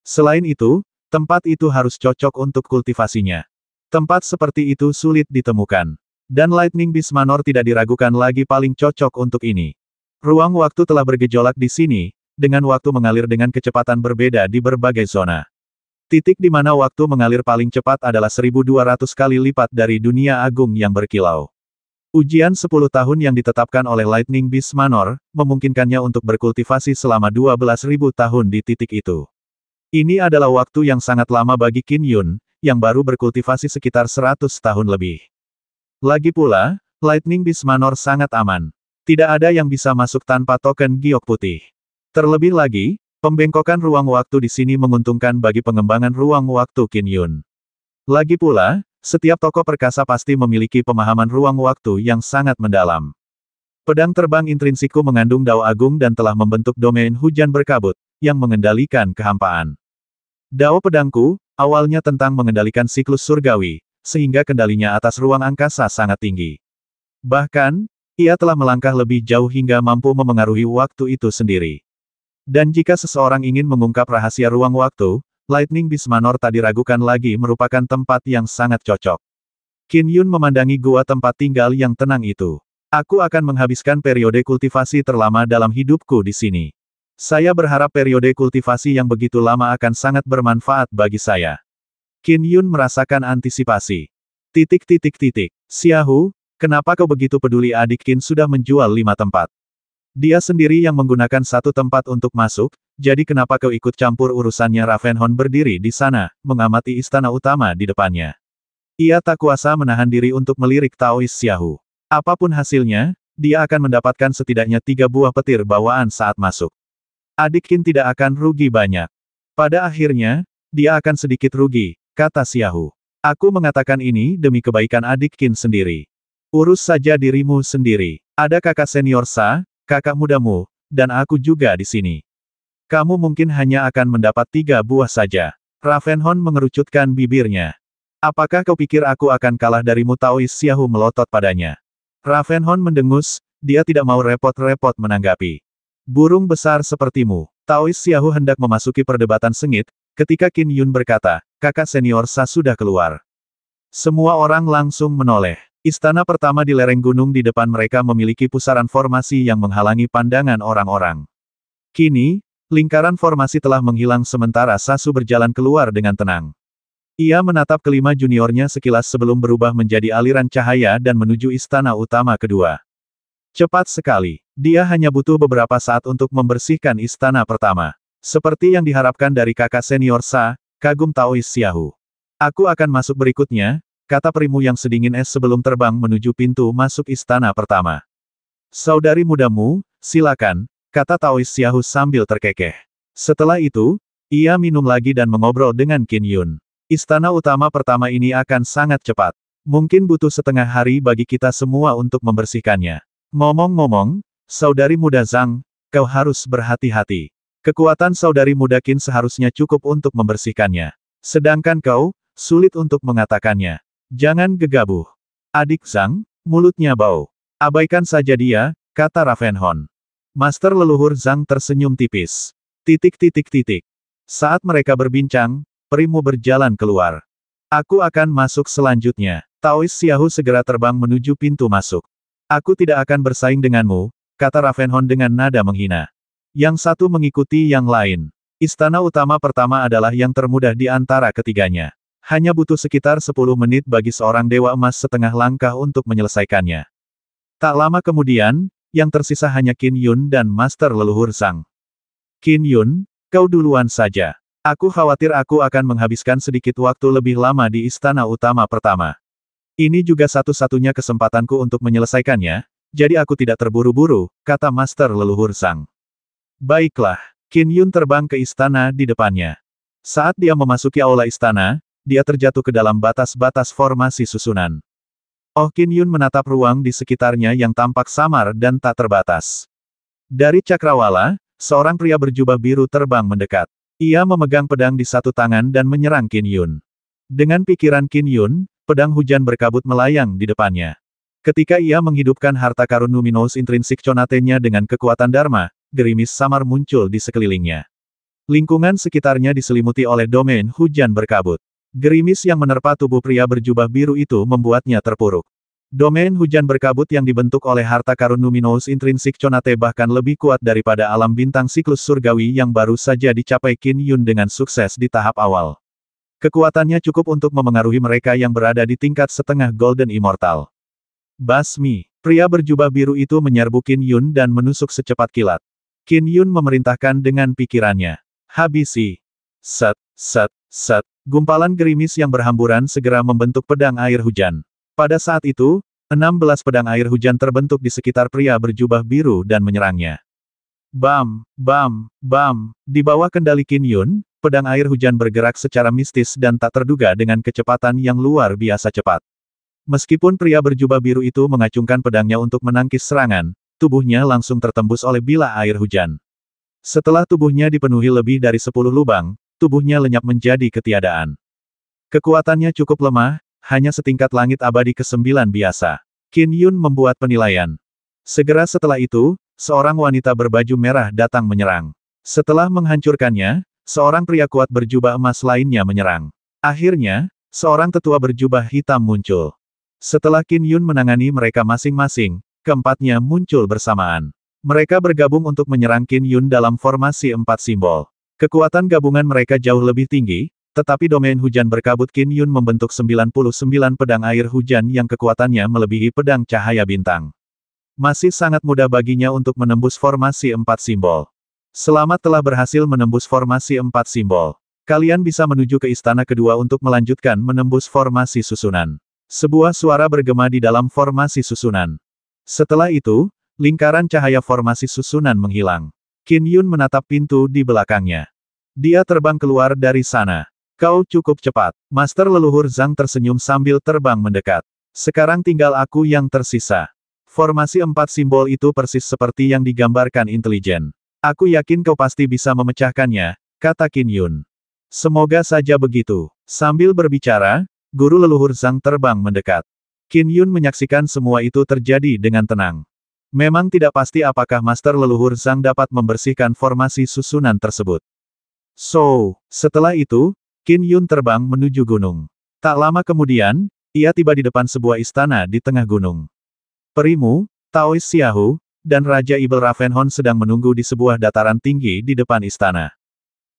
Selain itu, tempat itu harus cocok untuk kultivasinya. Tempat seperti itu sulit ditemukan. Dan Lightning Beast Manor tidak diragukan lagi paling cocok untuk ini. Ruang waktu telah bergejolak di sini, dengan waktu mengalir dengan kecepatan berbeda di berbagai zona. Titik di mana waktu mengalir paling cepat adalah 1200 kali lipat dari dunia agung yang berkilau. Ujian 10 tahun yang ditetapkan oleh Lightning Beast Manor, memungkinkannya untuk berkultivasi selama 12.000 tahun di titik itu. Ini adalah waktu yang sangat lama bagi Qin Yun, yang baru berkultivasi sekitar 100 tahun lebih. Lagi pula, Lightning Beast Manor sangat aman. Tidak ada yang bisa masuk tanpa token giok putih. Terlebih lagi, pembengkokan ruang waktu di sini menguntungkan bagi pengembangan ruang waktu Qin Yun. Lagi pula, setiap tokoh perkasa pasti memiliki pemahaman ruang waktu yang sangat mendalam. Pedang terbang intrinsikku mengandung dao agung dan telah membentuk domain hujan berkabut, yang mengendalikan kehampaan. Dao pedangku, awalnya tentang mengendalikan siklus surgawi, sehingga kendalinya atas ruang angkasa sangat tinggi. Bahkan, Ia telah melangkah lebih jauh hingga mampu memengaruhi waktu itu sendiri. Dan jika seseorang ingin mengungkap rahasia ruang waktu, Lightning Beast Manor tak diragukan lagi merupakan tempat yang sangat cocok. Qin Yun memandangi gua tempat tinggal yang tenang itu. Aku akan menghabiskan periode kultivasi terlama dalam hidupku di sini. Saya berharap periode kultivasi yang begitu lama akan sangat bermanfaat bagi saya. Qin Yun merasakan antisipasi. Xiaohu, kenapa kau begitu peduli adik Qin sudah menjual 5 tempat? Dia sendiri yang menggunakan 1 tempat untuk masuk, jadi kenapa kau ikut campur urusannya? Ravenhorn berdiri di sana, mengamati istana utama di depannya. Ia tak kuasa menahan diri untuk melirik Taois Xiaohu. Apapun hasilnya, dia akan mendapatkan setidaknya 3 buah petir bawaan saat masuk. Adik Qin tidak akan rugi banyak. Pada akhirnya, dia akan sedikit rugi, kata Xiaohu. Aku mengatakan ini demi kebaikan adik Qin sendiri. Urus saja dirimu sendiri. Ada kakak senior Sa, kakak mudamu, dan aku juga di sini. Kamu mungkin hanya akan mendapat 3 buah saja. Ravenhorn mengerucutkan bibirnya. Apakah kau pikir aku akan kalah darimu? Taois Xiaohu melotot padanya. Ravenhorn mendengus, dia tidak mau repot-repot menanggapi. Burung besar sepertimu. Taois Xiaohu hendak memasuki perdebatan sengit, ketika Qin Yun berkata, kakak senior Sa sudah keluar. Semua orang langsung menoleh. Istana pertama di lereng gunung di depan mereka memiliki pusaran formasi yang menghalangi pandangan orang-orang. Kini, lingkaran formasi telah menghilang sementara Sasu berjalan keluar dengan tenang. Ia menatap kelima juniornya sekilas sebelum berubah menjadi aliran cahaya dan menuju istana utama kedua. Cepat sekali. Dia hanya butuh beberapa saat untuk membersihkan istana pertama. Seperti yang diharapkan dari kakak senior Sa, kagum Taois Xiaohu. Aku akan masuk berikutnya, kata perimu yang sedingin es sebelum terbang menuju pintu masuk istana pertama. Saudari mudamu, silakan, kata Taois Xiaohu sambil terkekeh. Setelah itu, ia minum lagi dan mengobrol dengan Qin Yun. Istana utama pertama ini akan sangat cepat. Mungkin butuh setengah hari bagi kita semua untuk membersihkannya. Ngomong-ngomong, saudari muda Zhang, kau harus berhati-hati. Kekuatan saudari muda Qin seharusnya cukup untuk membersihkannya. Sedangkan kau, sulit untuk mengatakannya. Jangan gegabah. Adik Zhang, mulutnya bau. Abaikan saja dia, kata Ravenhorn. Master leluhur Zhang tersenyum tipis. Saat mereka berbincang, perimu berjalan keluar. Aku akan masuk selanjutnya. Taois Xiaohu segera terbang menuju pintu masuk. Aku tidak akan bersaing denganmu, kata Ravenhorn dengan nada menghina. Yang satu mengikuti yang lain. Istana utama pertama adalah yang termudah di antara ketiganya. Hanya butuh sekitar 10 menit bagi seorang dewa emas setengah langkah untuk menyelesaikannya. Tak lama kemudian, yang tersisa hanya Qin Yun dan Master leluhur Zhang. Qin Yun, kau duluan saja. Aku khawatir aku akan menghabiskan sedikit waktu lebih lama di istana utama pertama. Ini juga satu-satunya kesempatanku untuk menyelesaikannya, jadi aku tidak terburu-buru, kata Master leluhur Zhang. Baiklah, Qin Yun terbang ke istana di depannya. Saat dia memasuki aula istana, dia terjatuh ke dalam batas-batas formasi susunan. Oh, Qin Yun menatap ruang di sekitarnya yang tampak samar dan tak terbatas. Dari cakrawala, seorang pria berjubah biru terbang mendekat. Ia memegang pedang di satu tangan dan menyerang Qin Yun. Dengan pikiran Qin Yun, pedang hujan berkabut melayang di depannya. Ketika ia menghidupkan harta karun Luminous Intrinsic Conate-nya dengan kekuatan Dharma, gerimis samar muncul di sekelilingnya. Lingkungan sekitarnya diselimuti oleh domain hujan berkabut. Gerimis yang menerpa tubuh pria berjubah biru itu membuatnya terpuruk. Domain hujan berkabut yang dibentuk oleh harta karun Luminous Intrinsic Conate bahkan lebih kuat daripada alam bintang siklus surgawi yang baru saja dicapai Qin Yun dengan sukses di tahap awal. Kekuatannya cukup untuk memengaruhi mereka yang berada di tingkat setengah Golden Immortal. Basmi, pria berjubah biru itu menyerbu Qin Yun dan menusuk secepat kilat. Qin Yun memerintahkan dengan pikirannya. Habisi. Set. Gumpalan gerimis yang berhamburan segera membentuk pedang air hujan. Pada saat itu, 16 pedang air hujan terbentuk di sekitar pria berjubah biru dan menyerangnya. Bam. Di bawah kendali Qin Yun, pedang air hujan bergerak secara mistis dan tak terduga dengan kecepatan yang luar biasa cepat. Meskipun pria berjubah biru itu mengacungkan pedangnya untuk menangkis serangan, tubuhnya langsung tertembus oleh bilah air hujan. Setelah tubuhnya dipenuhi lebih dari 10 lubang, tubuhnya lenyap menjadi ketiadaan. Kekuatannya cukup lemah, hanya setingkat langit abadi ke-9 biasa. Qin Yun membuat penilaian. Segera setelah itu, seorang wanita berbaju merah datang menyerang. Setelah menghancurkannya, seorang pria kuat berjubah emas lainnya menyerang. Akhirnya, seorang tetua berjubah hitam muncul. Setelah Qin Yun menangani mereka masing-masing, keempatnya muncul bersamaan. Mereka bergabung untuk menyerang Qin Yun dalam formasi 4 simbol. Kekuatan gabungan mereka jauh lebih tinggi, tetapi domain hujan berkabut Qin Yun membentuk 99 pedang air hujan yang kekuatannya melebihi pedang cahaya bintang. Masih sangat mudah baginya untuk menembus formasi 4 simbol. Selamat telah berhasil menembus formasi 4 simbol. Kalian bisa menuju ke istana kedua untuk melanjutkan menembus formasi susunan. Sebuah suara bergema di dalam formasi susunan. Setelah itu, lingkaran cahaya formasi susunan menghilang. Qin Yun menatap pintu di belakangnya. Dia terbang keluar dari sana. Kau cukup cepat. Master leluhur Zhang tersenyum sambil terbang mendekat. Sekarang tinggal aku yang tersisa. Formasi 4 simbol itu persis seperti yang digambarkan intelijen. Aku yakin kau pasti bisa memecahkannya, kata Qin Yun. Semoga saja begitu. Sambil berbicara, guru leluhur Zhang terbang mendekat. Qin Yun menyaksikan semua itu terjadi dengan tenang. Memang tidak pasti apakah Master leluhur Zhang dapat membersihkan formasi susunan tersebut. Setelah itu, Qin Yun terbang menuju gunung. Tak lama kemudian, ia tiba di depan sebuah istana di tengah gunung. Perimu, Taois Xiaohu, dan Raja Ibel Ravenhon sedang menunggu di sebuah dataran tinggi di depan istana.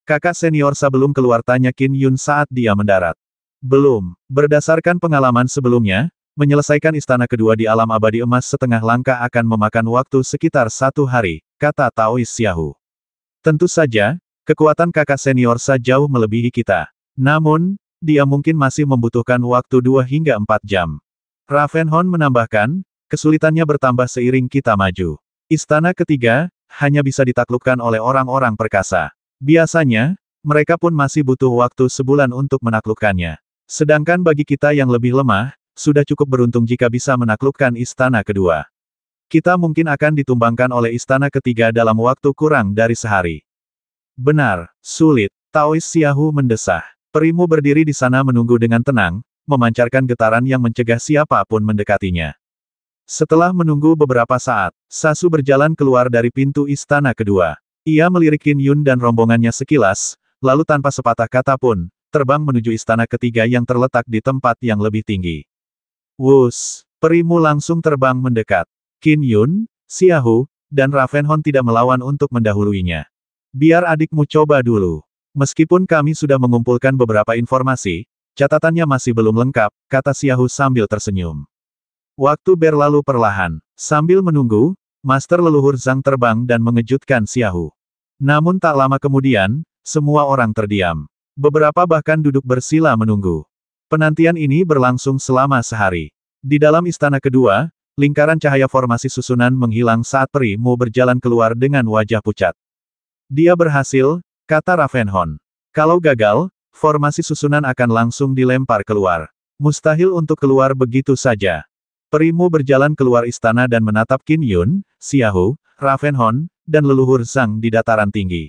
Kakak senior sebelum keluar, tanya Qin Yun saat dia mendarat. Belum. Berdasarkan pengalaman sebelumnya, menyelesaikan istana kedua di alam abadi emas setengah langkah akan memakan waktu sekitar 1 hari, kata Taois Xiaohu. Tentu saja, kekuatan kakak senior jauh melebihi kita. Namun, dia mungkin masih membutuhkan waktu 2 hingga 4 jam. Ravenhon menambahkan, kesulitannya bertambah seiring kita maju. Istana ketiga, hanya bisa ditaklukkan oleh orang-orang perkasa. Biasanya, mereka pun masih butuh waktu sebulan untuk menaklukkannya. Sedangkan bagi kita yang lebih lemah, sudah cukup beruntung jika bisa menaklukkan istana kedua. Kita mungkin akan ditumbangkan oleh istana ketiga dalam waktu kurang dari sehari. Benar, sulit, Taois Xiaohu mendesah. Perimu berdiri di sana menunggu dengan tenang, memancarkan getaran yang mencegah siapapun mendekatinya. Setelah menunggu beberapa saat, Sasu berjalan keluar dari pintu istana kedua. Ia melirik Qin Yun dan rombongannya sekilas, lalu tanpa sepatah kata pun, terbang menuju istana ketiga yang terletak di tempat yang lebih tinggi. Wus! Perimu langsung terbang mendekat. Qin Yun, Xiaohu, dan Ravenhon tidak melawan untuk mendahuluinya. Biar adikmu coba dulu. Meskipun kami sudah mengumpulkan beberapa informasi, catatannya masih belum lengkap, kata Xiaohu sambil tersenyum. Waktu berlalu perlahan. Sambil menunggu, Master leluhur Zhang terbang dan mengejutkan Xiaohu. Namun tak lama kemudian, semua orang terdiam. Beberapa bahkan duduk bersila menunggu. Penantian ini berlangsung selama sehari. Di dalam istana kedua, lingkaran cahaya formasi susunan menghilang saat Perimu berjalan keluar dengan wajah pucat. Dia berhasil, kata Ravenhon. Kalau gagal, formasi susunan akan langsung dilempar keluar. Mustahil untuk keluar begitu saja. Perimu berjalan keluar istana dan menatap Qin Yun, Xiaohu, Ravenhon, dan leluhur Zhang di dataran tinggi.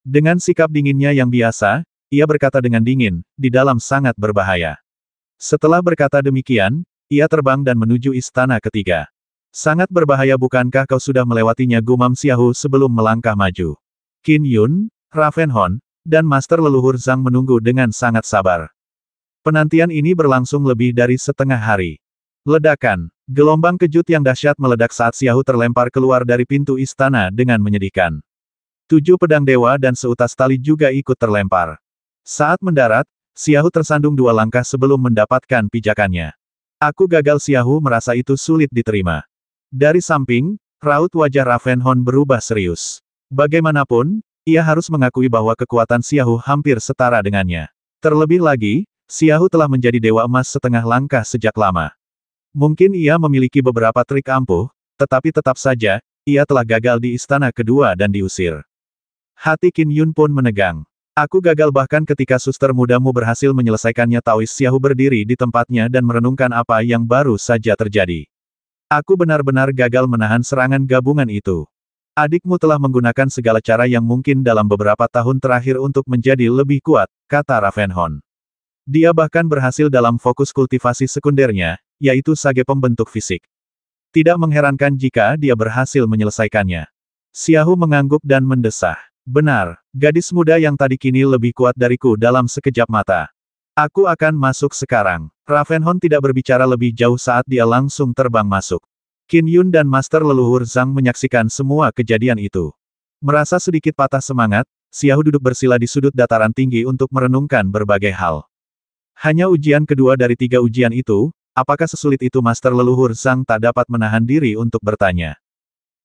Dengan sikap dinginnya yang biasa, ia berkata dengan dingin, di dalam sangat berbahaya. Setelah berkata demikian, ia terbang dan menuju istana ketiga. Sangat berbahaya, bukankah kau sudah melewatinya, gumam Xiaohu sebelum melangkah maju. Qin Yun, Ravenhon, dan Master leluhur Zhang menunggu dengan sangat sabar. Penantian ini berlangsung lebih dari setengah hari. Ledakan. Gelombang kejut yang dahsyat meledak saat Xiaohu terlempar keluar dari pintu istana dengan menyedihkan. 7 pedang dewa dan seutas tali juga ikut terlempar. Saat mendarat, Xiaohu tersandung 2 langkah sebelum mendapatkan pijakannya. Aku gagal, Xiaohu merasa itu sulit diterima. Dari samping, raut wajah Ravenhon berubah serius. Bagaimanapun, ia harus mengakui bahwa kekuatan Xiaohu hampir setara dengannya. Terlebih lagi, Xiaohu telah menjadi dewa emas setengah langkah sejak lama. Mungkin ia memiliki beberapa trik ampuh, tetapi tetap saja, ia telah gagal di istana kedua dan diusir. Hati Qin Yun pun menegang. Aku gagal bahkan ketika suster mudamu berhasil menyelesaikannya. Taois Xiaohu berdiri di tempatnya dan merenungkan apa yang baru saja terjadi. Aku benar-benar gagal menahan serangan gabungan itu. Adikmu telah menggunakan segala cara yang mungkin dalam beberapa tahun terakhir untuk menjadi lebih kuat, kata Ravenhon. Dia bahkan berhasil dalam fokus kultivasi sekundernya, yaitu sage pembentuk fisik. Tidak mengherankan jika dia berhasil menyelesaikannya. Xiaohu mengangguk dan mendesah. Benar, gadis muda yang tadi kini lebih kuat dariku dalam sekejap mata. Aku akan masuk sekarang. Ravenhorn tidak berbicara lebih jauh saat dia langsung terbang masuk. Qin Yun dan Master Leluhur Zhang menyaksikan semua kejadian itu. Merasa sedikit patah semangat, Xiaohu duduk bersila di sudut dataran tinggi untuk merenungkan berbagai hal. Hanya ujian kedua dari 3 ujian itu, apakah sesulit itu Master Leluhur Zhang tak dapat menahan diri untuk bertanya.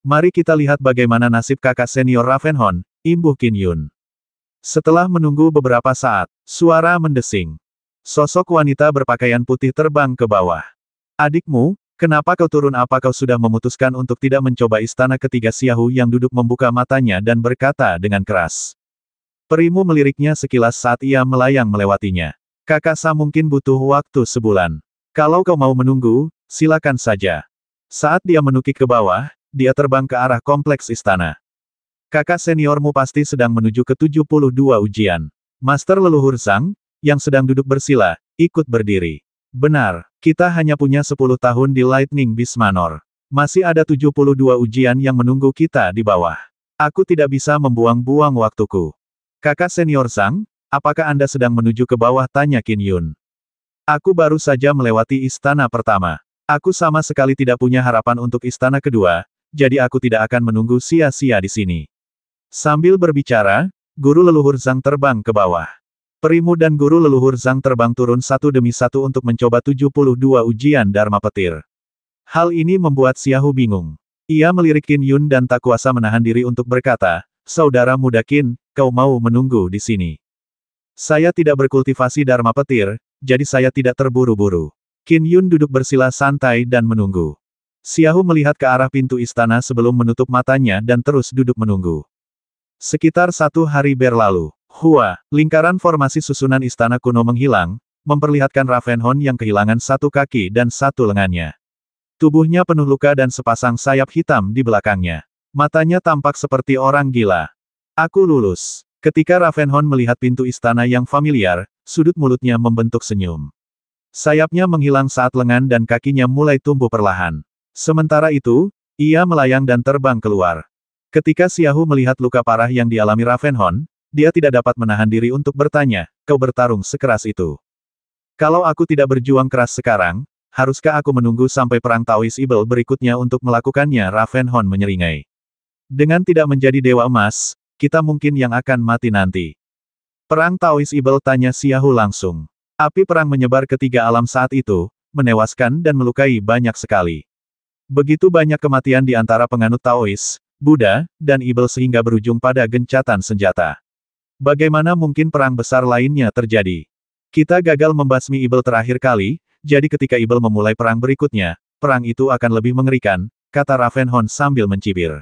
Mari kita lihat bagaimana nasib kakak senior Ravenhorn, imbuh Qin Yun. Setelah menunggu beberapa saat, suara mendesing. Sosok wanita berpakaian putih terbang ke bawah. Adikmu, kenapa kau turun? Apa kau sudah memutuskan untuk tidak mencoba istana ketiga? Xiaohu yang duduk membuka matanya dan berkata dengan keras. Perimu meliriknya sekilas saat ia melayang melewatinya. Kakak Sa mungkin butuh waktu sebulan. Kalau kau mau menunggu, silakan saja. Saat dia menukik ke bawah, dia terbang ke arah kompleks istana. Kakak seniormu pasti sedang menuju ke 72 ujian. Master Leluhur Zhang, yang sedang duduk bersila, ikut berdiri. Benar, kita hanya punya 10 tahun di Lightning Beast Manor. Masih ada 72 ujian yang menunggu kita di bawah. Aku tidak bisa membuang-buang waktuku. Kakak senior Zhang, apakah Anda sedang menuju ke bawah? Tanya Qin Yun. Aku baru saja melewati istana pertama. Aku sama sekali tidak punya harapan untuk istana kedua, jadi aku tidak akan menunggu sia-sia di sini. Sambil berbicara, Guru Leluhur Zhang terbang ke bawah. Perimu dan Guru Leluhur Zhang terbang turun satu demi satu untuk mencoba 72 ujian Dharma Petir. Hal ini membuat Xiaohu bingung. Ia melirik Qin Yun dan tak kuasa menahan diri untuk berkata, Saudara muda Qin, kau mau menunggu di sini. Saya tidak berkultivasi Dharma Petir, jadi saya tidak terburu-buru. Qin Yun duduk bersila santai dan menunggu. Xiaohu melihat ke arah pintu istana sebelum menutup matanya dan terus duduk menunggu. Sekitar 1 hari berlalu. Hua, lingkaran formasi susunan istana kuno menghilang, memperlihatkan Ravenhorn yang kehilangan 1 kaki dan 1 lengannya. Tubuhnya penuh luka dan sepasang sayap hitam di belakangnya. Matanya tampak seperti orang gila. Aku lulus. Ketika Ravenhorn melihat pintu istana yang familiar, sudut mulutnya membentuk senyum. Sayapnya menghilang saat lengan dan kakinya mulai tumbuh perlahan. Sementara itu, ia melayang dan terbang keluar. Ketika Xiaohu melihat luka parah yang dialami Ravenhorn, dia tidak dapat menahan diri untuk bertanya, kau bertarung sekeras itu. Kalau aku tidak berjuang keras sekarang, haruskah aku menunggu sampai perang Taoist Evil berikutnya untuk melakukannya? Ravenhorn menyeringai. Dengan tidak menjadi Dewa Emas, kita mungkin yang akan mati nanti. Perang Taoist Evil? Tanya Xiaohu langsung. Api perang menyebar ke 3 alam saat itu, menewaskan dan melukai banyak sekali. Begitu banyak kematian di antara penganut Taois, Buddha, dan Ibel sehingga berujung pada gencatan senjata. Bagaimana mungkin perang besar lainnya terjadi? Kita gagal membasmi Ibel terakhir kali, jadi ketika Ibel memulai perang berikutnya, perang itu akan lebih mengerikan, kata Ravenhorn sambil mencibir.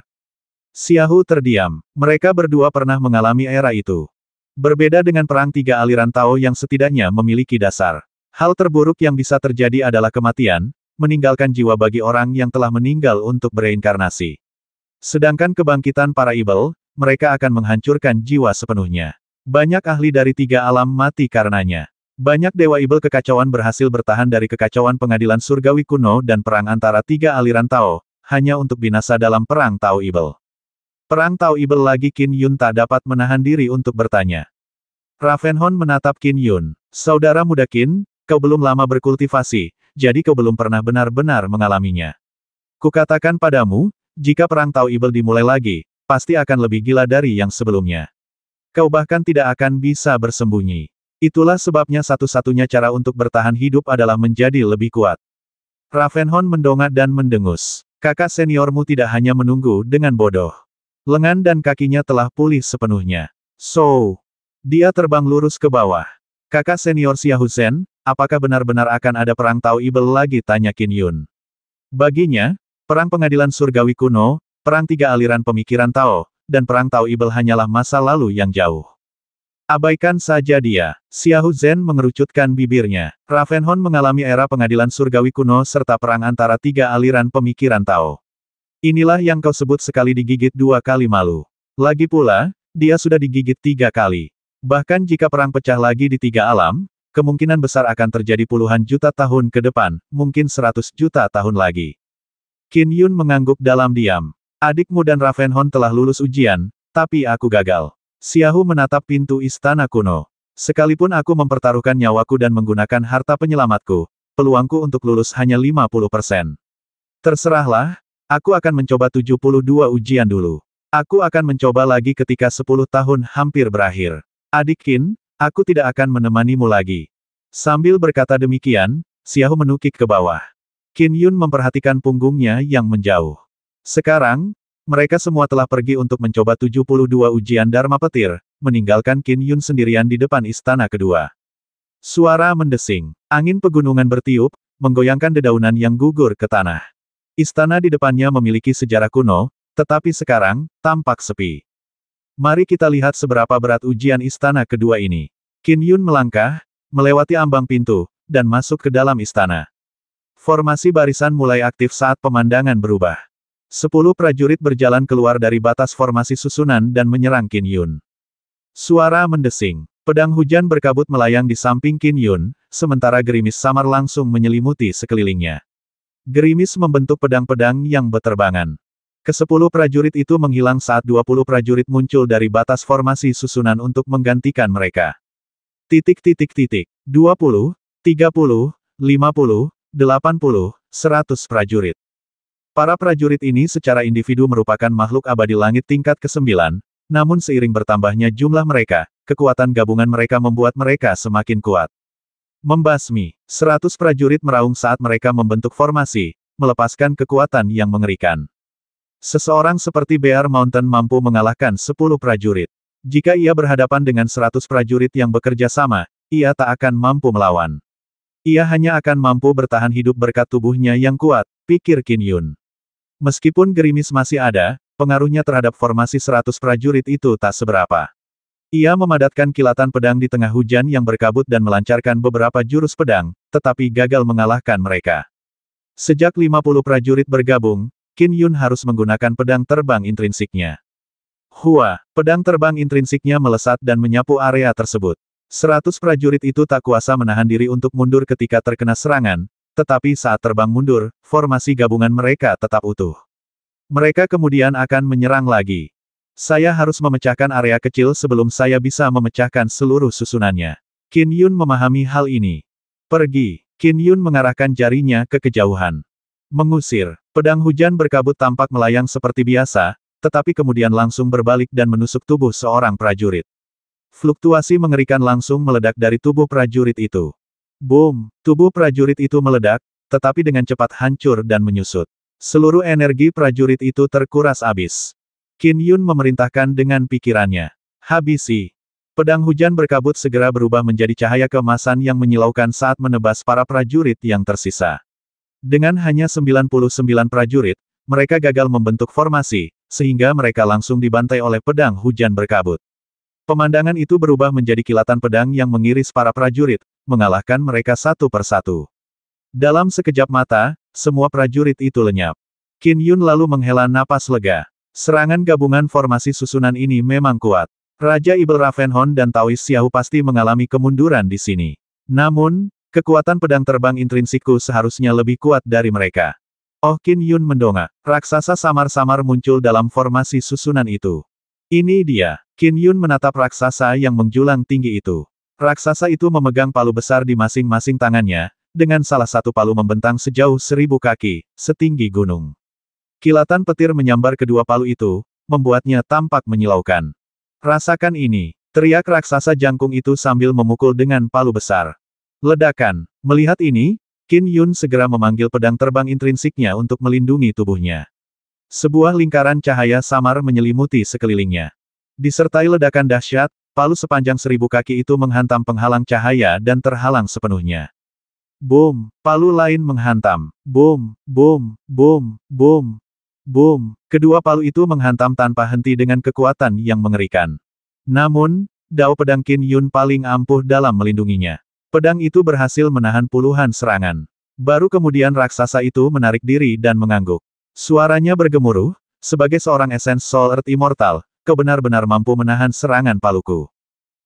Xiaohu terdiam. Mereka berdua pernah mengalami era itu. Berbeda dengan perang 3 aliran Tao yang setidaknya memiliki dasar. Hal terburuk yang bisa terjadi adalah kematian, meninggalkan jiwa bagi orang yang telah meninggal untuk bereinkarnasi. Sedangkan kebangkitan para Ibel, mereka akan menghancurkan jiwa sepenuhnya. Banyak ahli dari 3 alam mati karenanya. Banyak Dewa Ibel kekacauan berhasil bertahan dari kekacauan pengadilan surgawi kuno dan perang antara 3 aliran Tao, hanya untuk binasa dalam perang Tao Ibel. Perang Tao Ibel lagi. Qin Yun tak dapat menahan diri untuk bertanya. Ravenhorn menatap Qin Yun. Saudara muda Qin, kau belum lama berkultivasi, jadi kau belum pernah benar-benar mengalaminya. Kukatakan padamu, jika perang Tao Ibel dimulai lagi, pasti akan lebih gila dari yang sebelumnya. Kau bahkan tidak akan bisa bersembunyi. Itulah sebabnya satu-satunya cara untuk bertahan hidup adalah menjadi lebih kuat. Ravenhorn mendongak dan mendengus. Kakak seniormu tidak hanya menunggu dengan bodoh. Lengan dan kakinya telah pulih sepenuhnya. So, dia terbang lurus ke bawah. Kakak senior Xiaohu Zhen, apakah benar-benar akan ada perang Tao Ibel lagi? Tanya Qin Yun. Baginya, perang pengadilan surgawi kuno, perang 3 aliran pemikiran Tao, dan perang Tao Ibel hanyalah masa lalu yang jauh. Abaikan saja dia. Xiaohu Zhen mengerucutkan bibirnya. Ravenhorn mengalami era pengadilan surgawi kuno serta perang antara 3 aliran pemikiran Tao. Inilah yang kau sebut sekali digigit 2 kali malu. Lagi pula, dia sudah digigit 3 kali. Bahkan jika perang pecah lagi di 3 alam, kemungkinan besar akan terjadi puluhan juta tahun ke depan, mungkin 100 juta tahun lagi. Qin Yun mengangguk dalam diam. Adikmu dan Ravenhorn telah lulus ujian, tapi aku gagal. Xiaohu menatap pintu istana kuno. Sekalipun aku mempertaruhkan nyawaku dan menggunakan harta penyelamatku, peluangku untuk lulus hanya 50%. Terserahlah, aku akan mencoba 72 ujian dulu. Aku akan mencoba lagi ketika 10 tahun hampir berakhir. Adik Qin, aku tidak akan menemanimu lagi. Sambil berkata demikian, Xiaohu menukik ke bawah. Qin Yun memperhatikan punggungnya yang menjauh. Sekarang, mereka semua telah pergi untuk mencoba 72 ujian Dharma Petir, meninggalkan Qin Yun sendirian di depan istana kedua. Suara mendesing. Angin pegunungan bertiup, menggoyangkan dedaunan yang gugur ke tanah. Istana di depannya memiliki sejarah kuno, tetapi sekarang, tampak sepi. Mari kita lihat seberapa berat ujian istana kedua ini. Qin Yun melangkah, melewati ambang pintu, dan masuk ke dalam istana. Formasi barisan mulai aktif saat pemandangan berubah. 10 prajurit berjalan keluar dari batas formasi susunan dan menyerang Qin Yun. Suara mendesing. Pedang hujan berkabut melayang di samping Qin Yun, sementara gerimis samar langsung menyelimuti sekelilingnya. Gerimis membentuk pedang-pedang yang beterbangan. Ke-10 prajurit itu menghilang saat 20 prajurit muncul dari batas formasi susunan untuk menggantikan mereka. 20, 30, 50, 80, 100 prajurit. Para prajurit ini secara individu merupakan makhluk abadi langit tingkat ke-9, namun seiring bertambahnya jumlah mereka, kekuatan gabungan mereka membuat mereka semakin kuat. Membasmi, 100 prajurit meraung saat mereka membentuk formasi, melepaskan kekuatan yang mengerikan. Seseorang seperti Bear Mountain mampu mengalahkan 10 prajurit. Jika ia berhadapan dengan 100 prajurit yang bekerja sama, ia tak akan mampu melawan. Ia hanya akan mampu bertahan hidup berkat tubuhnya yang kuat, pikir Qin Yun. Meskipun gerimis masih ada, pengaruhnya terhadap formasi 100 prajurit itu tak seberapa. Ia memadatkan kilatan pedang di tengah hujan yang berkabut dan melancarkan beberapa jurus pedang, tetapi gagal mengalahkan mereka. Sejak 50 prajurit bergabung, Qin Yun harus menggunakan pedang terbang intrinsiknya. Hua, pedang terbang intrinsiknya melesat dan menyapu area tersebut. 100 prajurit itu tak kuasa menahan diri untuk mundur ketika terkena serangan, tetapi saat terbang mundur, formasi gabungan mereka tetap utuh. Mereka kemudian akan menyerang lagi. Saya harus memecahkan area kecil sebelum saya bisa memecahkan seluruh susunannya. Qin Yun memahami hal ini. Pergi. Qin Yun mengarahkan jarinya ke kejauhan. Mengusir. Pedang hujan berkabut tampak melayang seperti biasa, tetapi kemudian langsung berbalik dan menusuk tubuh seorang prajurit. Fluktuasi mengerikan langsung meledak dari tubuh prajurit itu. Boom! Tubuh prajurit itu meledak, tetapi dengan cepat hancur dan menyusut. Seluruh energi prajurit itu terkuras habis. Qin Yun memerintahkan dengan pikirannya. Habisi. Pedang hujan berkabut segera berubah menjadi cahaya keemasan yang menyilaukan saat menebas para prajurit yang tersisa. Dengan hanya 99 prajurit, mereka gagal membentuk formasi, sehingga mereka langsung dibantai oleh pedang hujan berkabut. Pemandangan itu berubah menjadi kilatan pedang yang mengiris para prajurit, mengalahkan mereka satu persatu. Dalam sekejap mata, semua prajurit itu lenyap. Qin Yun lalu menghela napas lega. Serangan gabungan formasi susunan ini memang kuat. Raja Ibel Ravenhorn dan Taois Xiaohu pasti mengalami kemunduran di sini. Namun, kekuatan pedang terbang intrinsikku seharusnya lebih kuat dari mereka. Oh, Qin Yun mendongak. Raksasa samar-samar muncul dalam formasi susunan itu. Ini dia. Qin Yun menatap raksasa yang menjulang tinggi itu. Raksasa itu memegang palu besar di masing-masing tangannya, dengan salah satu palu membentang sejauh 1000 kaki, setinggi gunung. Kilatan petir menyambar kedua palu itu, membuatnya tampak menyilaukan. Rasakan ini, teriak raksasa jangkung itu sambil memukul dengan palu besar. Ledakan. Melihat ini, Qin Yun segera memanggil pedang terbang intrinsiknya untuk melindungi tubuhnya. Sebuah lingkaran cahaya samar menyelimuti sekelilingnya. Disertai ledakan dahsyat, palu sepanjang 1000 kaki itu menghantam penghalang cahaya dan terhalang sepenuhnya. Boom! Palu lain menghantam. Boom! Boom! Boom! Boom! Boom! Kedua palu itu menghantam tanpa henti dengan kekuatan yang mengerikan. Namun, dao pedang Qin Yun paling ampuh dalam melindunginya. Pedang itu berhasil menahan puluhan serangan. Baru kemudian raksasa itu menarik diri dan mengangguk. Suaranya bergemuruh, sebagai seorang Essence Soul Earth Immortal, kau benar-benar mampu menahan serangan paluku.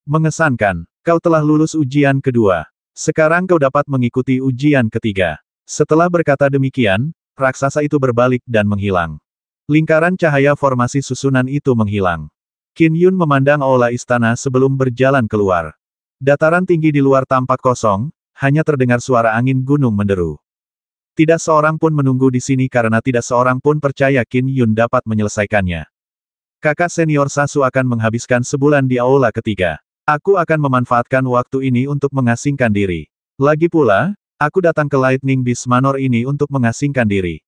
Mengesankan, kau telah lulus ujian kedua. Sekarang kau dapat mengikuti ujian ketiga. Setelah berkata demikian, raksasa itu berbalik dan menghilang. Lingkaran cahaya formasi susunan itu menghilang. Qin Yun memandang aula istana sebelum berjalan keluar. Dataran tinggi di luar tampak kosong, hanya terdengar suara angin gunung menderu. Tidak seorang pun menunggu di sini karena tidak seorang pun percaya Qin Yun dapat menyelesaikannya. Kakak senior Sasu akan menghabiskan sebulan di aula ketiga. Aku akan memanfaatkan waktu ini untuk mengasingkan diri. Lagi pula, aku datang ke Lightning Beast Manor ini untuk mengasingkan diri.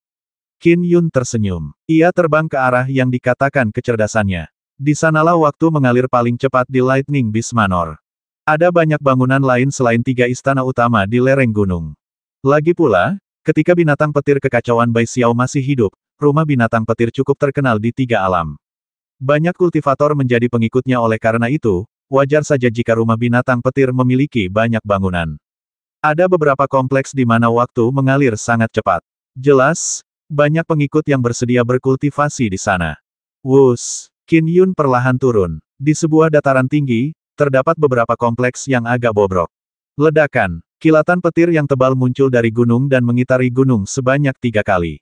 Qin Yun tersenyum. Ia terbang ke arah yang dikatakan kecerdasannya. Di sanalah waktu mengalir paling cepat di Lightning Beast Manor. Ada banyak bangunan lain selain 3 istana utama di lereng gunung. Lagi pula, ketika binatang petir kekacauan Bai Xiao masih hidup, rumah binatang petir cukup terkenal di 3 alam. Banyak kultivator menjadi pengikutnya oleh karena itu, wajar saja jika rumah binatang petir memiliki banyak bangunan. Ada beberapa kompleks di mana waktu mengalir sangat cepat. Jelas, banyak pengikut yang bersedia berkultivasi di sana. Wus, Qin Yun perlahan turun. Di sebuah dataran tinggi, terdapat beberapa kompleks yang agak bobrok. Ledakan, kilatan petir yang tebal muncul dari gunung dan mengitari gunung sebanyak 3 kali.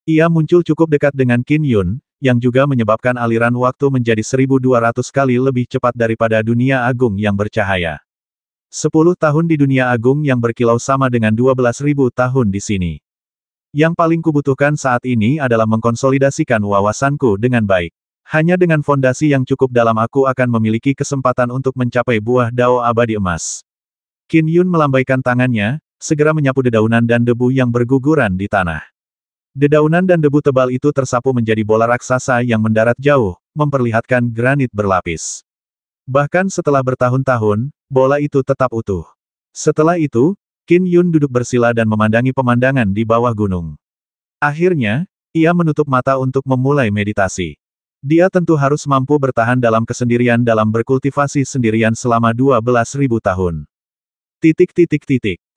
Ia muncul cukup dekat dengan Qin Yun, yang juga menyebabkan aliran waktu menjadi 1200 kali lebih cepat daripada dunia agung yang bercahaya. 10 tahun di dunia agung yang berkilau sama dengan 12.000 tahun di sini. Yang paling kubutuhkan saat ini adalah mengkonsolidasikan wawasanku dengan baik. Hanya dengan fondasi yang cukup dalam aku akan memiliki kesempatan untuk mencapai buah dao abadi emas. Qin Yun melambaikan tangannya, segera menyapu dedaunan dan debu yang berguguran di tanah. Dedaunan dan debu tebal itu tersapu menjadi bola raksasa yang mendarat jauh, memperlihatkan granit berlapis. Bahkan setelah bertahun-tahun, bola itu tetap utuh. Setelah itu, Qin Yun duduk bersila dan memandangi pemandangan di bawah gunung. Akhirnya, ia menutup mata untuk memulai meditasi. Dia tentu harus mampu bertahan dalam kesendirian dalam berkultivasi sendirian selama 12.000 tahun.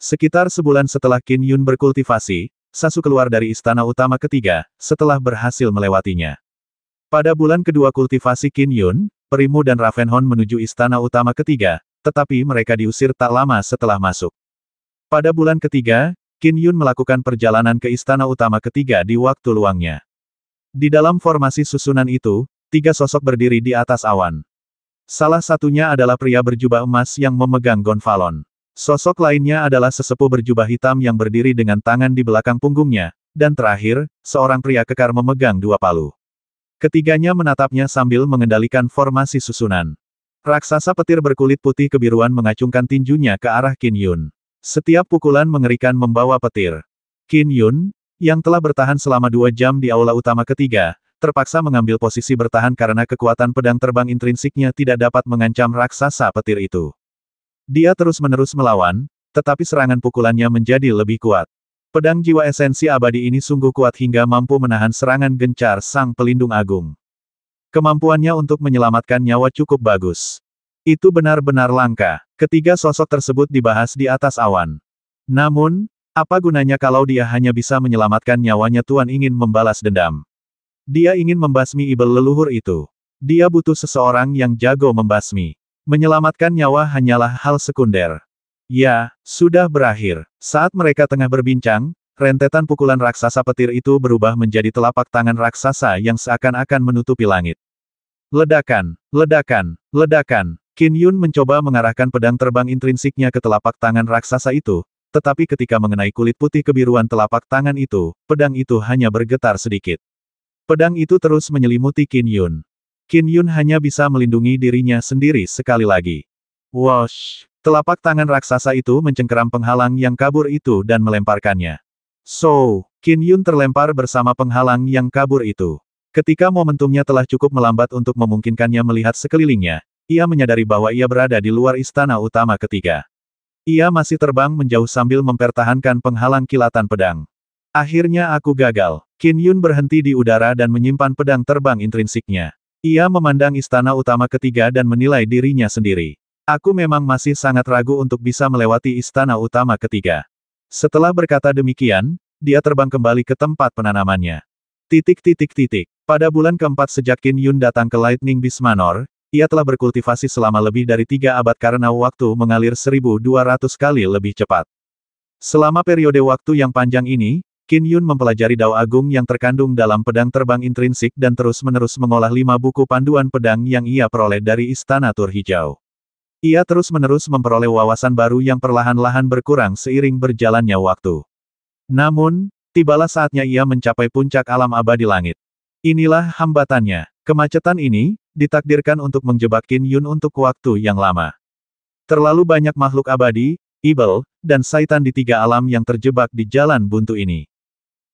Sekitar sebulan setelah Qin Yun berkultivasi, Sasu keluar dari istana utama ketiga, setelah berhasil melewatinya. Pada bulan kedua kultivasi Qin Yun, Perimu dan Ravenhorn menuju istana utama ketiga, tetapi mereka diusir tak lama setelah masuk. Pada bulan ketiga, Qin Yun melakukan perjalanan ke istana utama ketiga di waktu luangnya. Di dalam formasi susunan itu, 3 sosok berdiri di atas awan. Salah satunya adalah pria berjubah emas yang memegang gonfalon. Sosok lainnya adalah sesepuh berjubah hitam yang berdiri dengan tangan di belakang punggungnya, dan terakhir, seorang pria kekar memegang 2 palu. Ketiganya menatapnya sambil mengendalikan formasi susunan. Raksasa petir berkulit putih kebiruan mengacungkan tinjunya ke arah Qin Yun. Setiap pukulan mengerikan membawa petir. Qin Yun, yang telah bertahan selama 2 jam di aula utama ketiga, terpaksa mengambil posisi bertahan karena kekuatan pedang terbang intrinsiknya tidak dapat mengancam raksasa petir itu. Dia terus-menerus melawan, tetapi serangan pukulannya menjadi lebih kuat. Pedang jiwa esensi abadi ini sungguh kuat hingga mampu menahan serangan gencar sang pelindung agung. Kemampuannya untuk menyelamatkan nyawa cukup bagus. Itu benar-benar langka. Ketiga sosok tersebut dibahas di atas awan. Namun, apa gunanya kalau dia hanya bisa menyelamatkan nyawanya? Tuan ingin membalas dendam. Dia ingin membasmi ibel leluhur itu. Dia butuh seseorang yang jago membasmi. Menyelamatkan nyawa hanyalah hal sekunder. Ya, sudah berakhir. Saat mereka tengah berbincang, rentetan pukulan raksasa petir itu berubah menjadi telapak tangan raksasa yang seakan-akan menutupi langit. Ledakan, ledakan, ledakan. Qin Yun mencoba mengarahkan pedang terbang intrinsiknya ke telapak tangan raksasa itu, tetapi ketika mengenai kulit putih kebiruan telapak tangan itu, pedang itu hanya bergetar sedikit. Pedang itu terus menyelimuti Qin Yun. Qin Yun hanya bisa melindungi dirinya sendiri sekali lagi. Wosh! Telapak tangan raksasa itu mencengkeram penghalang yang kabur itu dan melemparkannya. So, Qin Yun terlempar bersama penghalang yang kabur itu. Ketika momentumnya telah cukup melambat untuk memungkinkannya melihat sekelilingnya, ia menyadari bahwa ia berada di luar istana utama ketiga. Ia masih terbang menjauh sambil mempertahankan penghalang kilatan pedang. Akhirnya aku gagal. Qin Yun berhenti di udara dan menyimpan pedang terbang intrinsiknya. Ia memandang istana utama ketiga dan menilai dirinya sendiri. Aku memang masih sangat ragu untuk bisa melewati istana utama ketiga. Setelah berkata demikian, dia terbang kembali ke tempat penanamannya. Pada bulan keempat sejak Qin Yun datang ke Lightning Beast Manor, ia telah berkultivasi selama lebih dari 3 abad karena waktu mengalir 1200 kali lebih cepat. Selama periode waktu yang panjang ini, Qin Yun mempelajari Dao Agung yang terkandung dalam pedang terbang intrinsik dan terus-menerus mengolah 5 buku panduan pedang yang ia peroleh dari Istana Tur Hijau. Ia terus-menerus memperoleh wawasan baru yang perlahan-lahan berkurang seiring berjalannya waktu. Namun, tibalah saatnya ia mencapai puncak alam abadi langit. Inilah hambatannya. Kemacetan ini ditakdirkan untuk menjebak Qin Yun untuk waktu yang lama. Terlalu banyak makhluk abadi, ibel, dan Saitan di 3 alam yang terjebak di jalan buntu ini.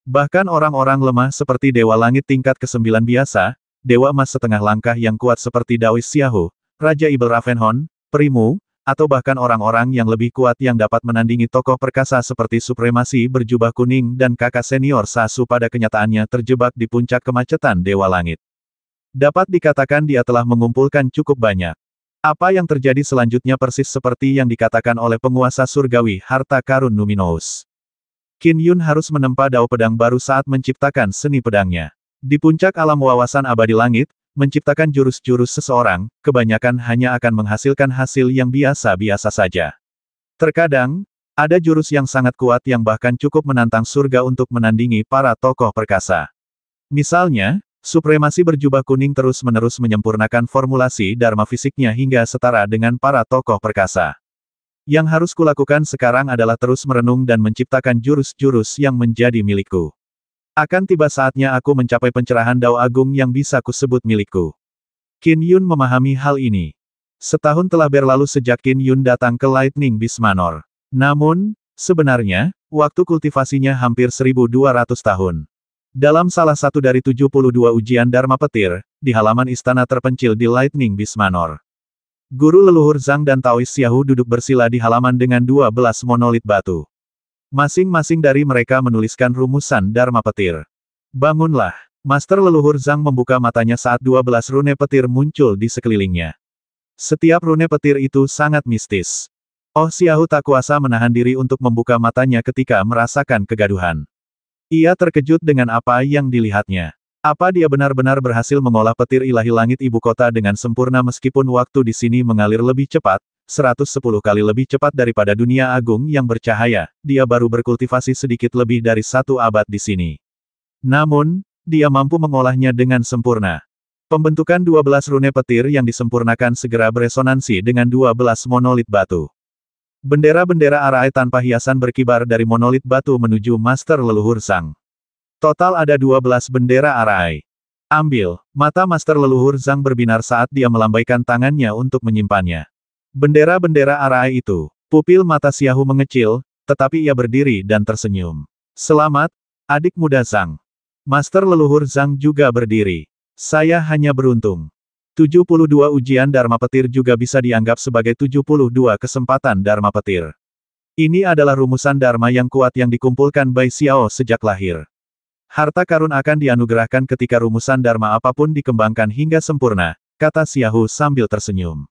Bahkan orang-orang lemah seperti Dewa Langit tingkat ke-9 biasa, Dewa Emas setengah langkah yang kuat seperti Dawis Xiahu, Raja Ibel Ravenhorn, Primu, atau bahkan orang-orang yang lebih kuat yang dapat menandingi tokoh perkasa seperti Supremasi berjubah kuning dan kakak senior Sasu pada kenyataannya terjebak di puncak kemacetan Dewa Langit. Dapat dikatakan dia telah mengumpulkan cukup banyak. Apa yang terjadi selanjutnya persis seperti yang dikatakan oleh penguasa surgawi harta karun Numinous. Qin Yun harus menempa dao pedang baru saat menciptakan seni pedangnya. Di puncak alam wawasan abadi langit, menciptakan jurus-jurus seseorang, kebanyakan hanya akan menghasilkan hasil yang biasa-biasa saja. Terkadang, ada jurus yang sangat kuat yang bahkan cukup menantang surga untuk menandingi para tokoh perkasa. Misalnya, Supremasi berjubah kuning terus-menerus menyempurnakan formulasi dharma fisiknya hingga setara dengan para tokoh perkasa. Yang harus kulakukan sekarang adalah terus merenung dan menciptakan jurus-jurus yang menjadi milikku. Akan tiba saatnya aku mencapai pencerahan Dao Agung yang bisa kusebut milikku. Qin Yun memahami hal ini. Setahun telah berlalu sejak Qin Yun datang ke Lightning Beast Manor. Namun, sebenarnya, waktu kultivasinya hampir 1200 tahun. Dalam salah satu dari 72 ujian Dharma Petir, di halaman istana terpencil di Lightning Beast Manor. Guru leluhur Zhang dan Taois Xiahu duduk bersila di halaman dengan 12 monolit batu. Masing-masing dari mereka menuliskan rumusan Dharma Petir. Bangunlah. Master leluhur Zhang membuka matanya saat 12 rune petir muncul di sekelilingnya. Setiap rune petir itu sangat mistis. Oh Xiahu tak kuasa menahan diri untuk membuka matanya ketika merasakan kegaduhan. Ia terkejut dengan apa yang dilihatnya. Apa dia benar-benar berhasil mengolah petir ilahi langit ibu kota dengan sempurna meskipun waktu di sini mengalir lebih cepat, 110 kali lebih cepat daripada dunia agung yang bercahaya, dia baru berkultivasi sedikit lebih dari 1 abad di sini. Namun, dia mampu mengolahnya dengan sempurna. Pembentukan 12 rune petir yang disempurnakan segera beresonansi dengan 12 monolit batu. Bendera-bendera arai tanpa hiasan berkibar dari monolit batu menuju Master leluhur Zhang. Total ada 12 bendera arai. Ambil. Mata Master leluhur Zhang berbinar saat dia melambaikan tangannya untuk menyimpannya. Bendera-bendera arai itu. Pupil mata Xiahu mengecil, tetapi ia berdiri dan tersenyum. Selamat, adik muda Zhang. Master leluhur Zhang juga berdiri. Saya hanya beruntung. 72 ujian Dharma Petir juga bisa dianggap sebagai 72 kesempatan Dharma Petir. Ini adalah rumusan Dharma yang kuat yang dikumpulkan Bai Xiao sejak lahir. Harta karun akan dianugerahkan ketika rumusan Dharma apapun dikembangkan hingga sempurna, kata Xiahu sambil tersenyum.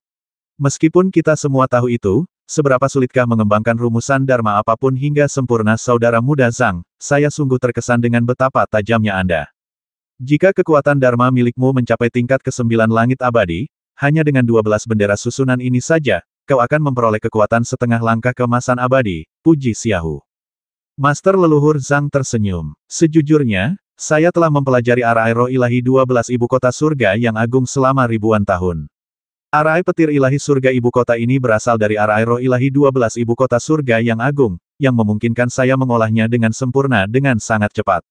Meskipun kita semua tahu itu, seberapa sulitkah mengembangkan rumusan Dharma apapun hingga sempurna saudara muda Zhang, saya sungguh terkesan dengan betapa tajamnya Anda. Jika kekuatan Dharma milikmu mencapai tingkat ke-9 langit abadi, hanya dengan 12 bendera susunan ini saja, kau akan memperoleh kekuatan setengah langkah keemasan abadi, puji Xiahu. Master leluhur Zhang tersenyum. Sejujurnya, saya telah mempelajari arai roh ilahi 12 ibu kota surga yang agung selama ribuan tahun. Arai petir ilahi surga ibu kota ini berasal dari arai roh ilahi 12 ibu kota surga yang agung, yang memungkinkan saya mengolahnya dengan sempurna dengan sangat cepat.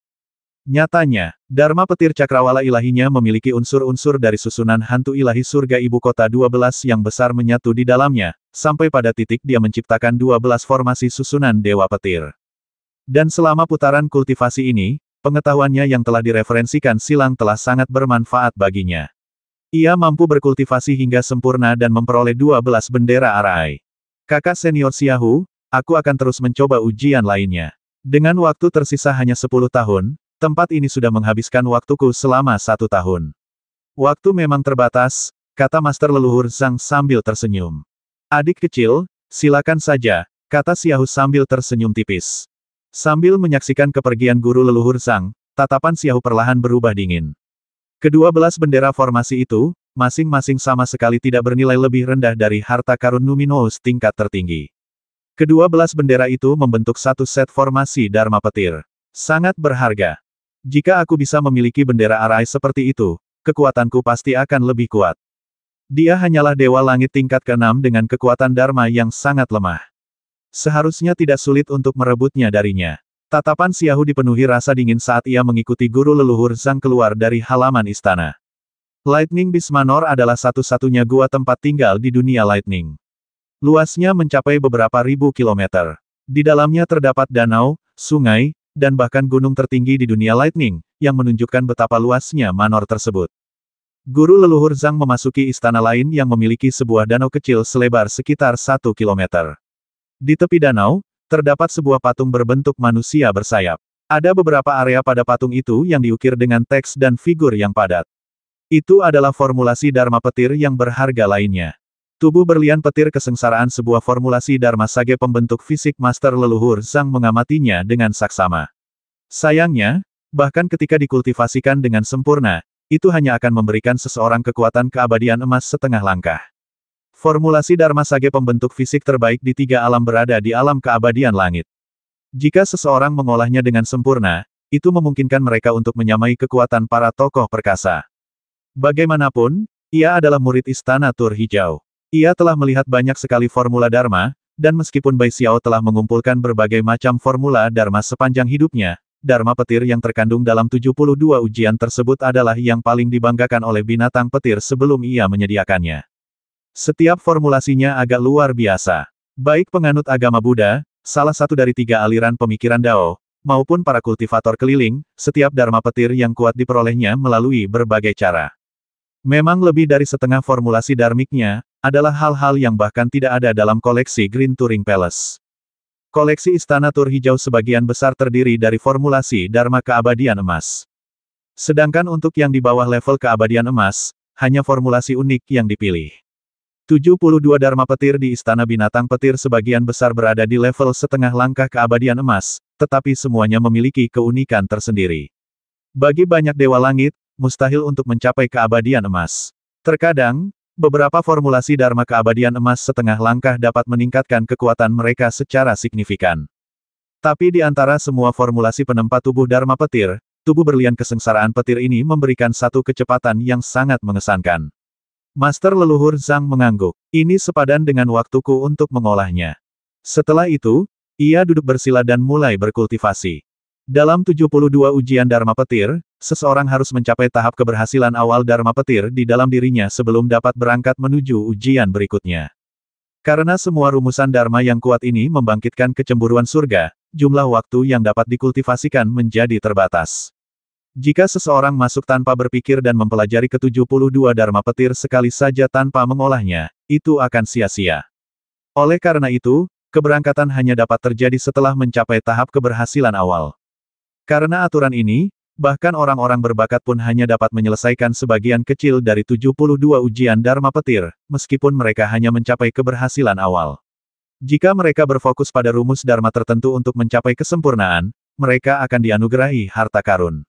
Nyatanya, Dharma petir cakrawala ilahinya memiliki unsur-unsur dari susunan hantu ilahi surga ibu kota 12 yang besar menyatu di dalamnya, sampai pada titik dia menciptakan 12 formasi susunan dewa petir. Dan selama putaran kultivasi ini, pengetahuannya yang telah direferensikan silang telah sangat bermanfaat baginya. Ia mampu berkultivasi hingga sempurna dan memperoleh 12 bendera arai. Kakak senior Xiahu, aku akan terus mencoba ujian lainnya. Dengan waktu tersisa hanya 10 tahun, tempat ini sudah menghabiskan waktuku selama 1 tahun. Waktu memang terbatas, kata Master leluhur Zhang sambil tersenyum. Adik kecil, silakan saja, kata Xiahu sambil tersenyum tipis. Sambil menyaksikan kepergian guru leluhur Zhang, tatapan Xiahu perlahan berubah dingin. Ke-12 bendera formasi itu, masing-masing sama sekali tidak bernilai lebih rendah dari harta karun Numinous tingkat tertinggi. Ke-12 bendera itu membentuk satu set formasi Dharma Petir. Sangat berharga. Jika aku bisa memiliki bendera arai seperti itu, kekuatanku pasti akan lebih kuat. Dia hanyalah Dewa Langit tingkat ke-6 dengan kekuatan Dharma yang sangat lemah. Seharusnya tidak sulit untuk merebutnya darinya. Tatapan Xiaohu dipenuhi rasa dingin saat ia mengikuti guru leluhur Zhang keluar dari halaman istana. Lightning Beast Manor adalah satu-satunya gua tempat tinggal di dunia Lightning. Luasnya mencapai beberapa ribu kilometer. Di dalamnya terdapat danau, sungai, dan bahkan gunung tertinggi di dunia Lightning, yang menunjukkan betapa luasnya manor tersebut. Guru leluhur Zhang memasuki istana lain yang memiliki sebuah danau kecil selebar sekitar 1 kilometer. Di tepi danau, terdapat sebuah patung berbentuk manusia bersayap. Ada beberapa area pada patung itu yang diukir dengan teks dan figur yang padat. Itu adalah formulasi Dharma petir yang berharga lainnya. Tubuh berlian petir kesengsaraan sebuah formulasi Dharma Sage pembentuk fisik master leluhur Zhang mengamatinya dengan saksama. Sayangnya, bahkan ketika dikultivasikan dengan sempurna, itu hanya akan memberikan seseorang kekuatan keabadian emas setengah langkah. Formulasi Dharma Sage pembentuk fisik terbaik di 3 alam berada di alam keabadian langit. Jika seseorang mengolahnya dengan sempurna, itu memungkinkan mereka untuk menyamai kekuatan para tokoh perkasa. Bagaimanapun, ia adalah murid Istana Tur Hijau. Ia telah melihat banyak sekali formula Dharma, dan meskipun Bai Xiao telah mengumpulkan berbagai macam formula Dharma sepanjang hidupnya, Dharma petir yang terkandung dalam 72 ujian tersebut adalah yang paling dibanggakan oleh binatang petir sebelum ia menyediakannya. Setiap formulasinya agak luar biasa. Baik penganut agama Buddha, salah satu dari 3 aliran pemikiran Dao, maupun para kultivator keliling, setiap Dharma petir yang kuat diperolehnya melalui berbagai cara. Memang lebih dari setengah formulasi dharmiknya, adalah hal-hal yang bahkan tidak ada dalam koleksi Green Turing Palace. Koleksi Istana Tur Hijau sebagian besar terdiri dari formulasi Dharma keabadian emas. Sedangkan untuk yang di bawah level keabadian emas, hanya formulasi unik yang dipilih. 72 Dharma petir di Istana Binatang Petir sebagian besar berada di level setengah langkah keabadian emas, tetapi semuanya memiliki keunikan tersendiri. Bagi banyak Dewa Langit, mustahil untuk mencapai keabadian emas. Terkadang, beberapa formulasi Dharma keabadian emas setengah langkah dapat meningkatkan kekuatan mereka secara signifikan. Tapi di antara semua formulasi penempat tubuh Dharma petir, tubuh berlian kesengsaraan petir ini memberikan satu kecepatan yang sangat mengesankan. Master leluhur Zhang mengangguk. Ini sepadan dengan waktuku untuk mengolahnya. Setelah itu, ia duduk bersila dan mulai berkultivasi. Dalam 72 ujian Dharma petir, seseorang harus mencapai tahap keberhasilan awal Dharma petir di dalam dirinya sebelum dapat berangkat menuju ujian berikutnya. Karena semua rumusan Dharma yang kuat ini membangkitkan kecemburuan surga, jumlah waktu yang dapat dikultivasikan menjadi terbatas. Jika seseorang masuk tanpa berpikir dan mempelajari ke-72 Dharma petir sekali saja tanpa mengolahnya, itu akan sia-sia. Oleh karena itu, keberangkatan hanya dapat terjadi setelah mencapai tahap keberhasilan awal. Karena aturan ini, bahkan orang-orang berbakat pun hanya dapat menyelesaikan sebagian kecil dari 72 ujian Dharma petir, meskipun mereka hanya mencapai keberhasilan awal. Jika mereka berfokus pada rumus Dharma tertentu untuk mencapai kesempurnaan, mereka akan dianugerahi harta karun.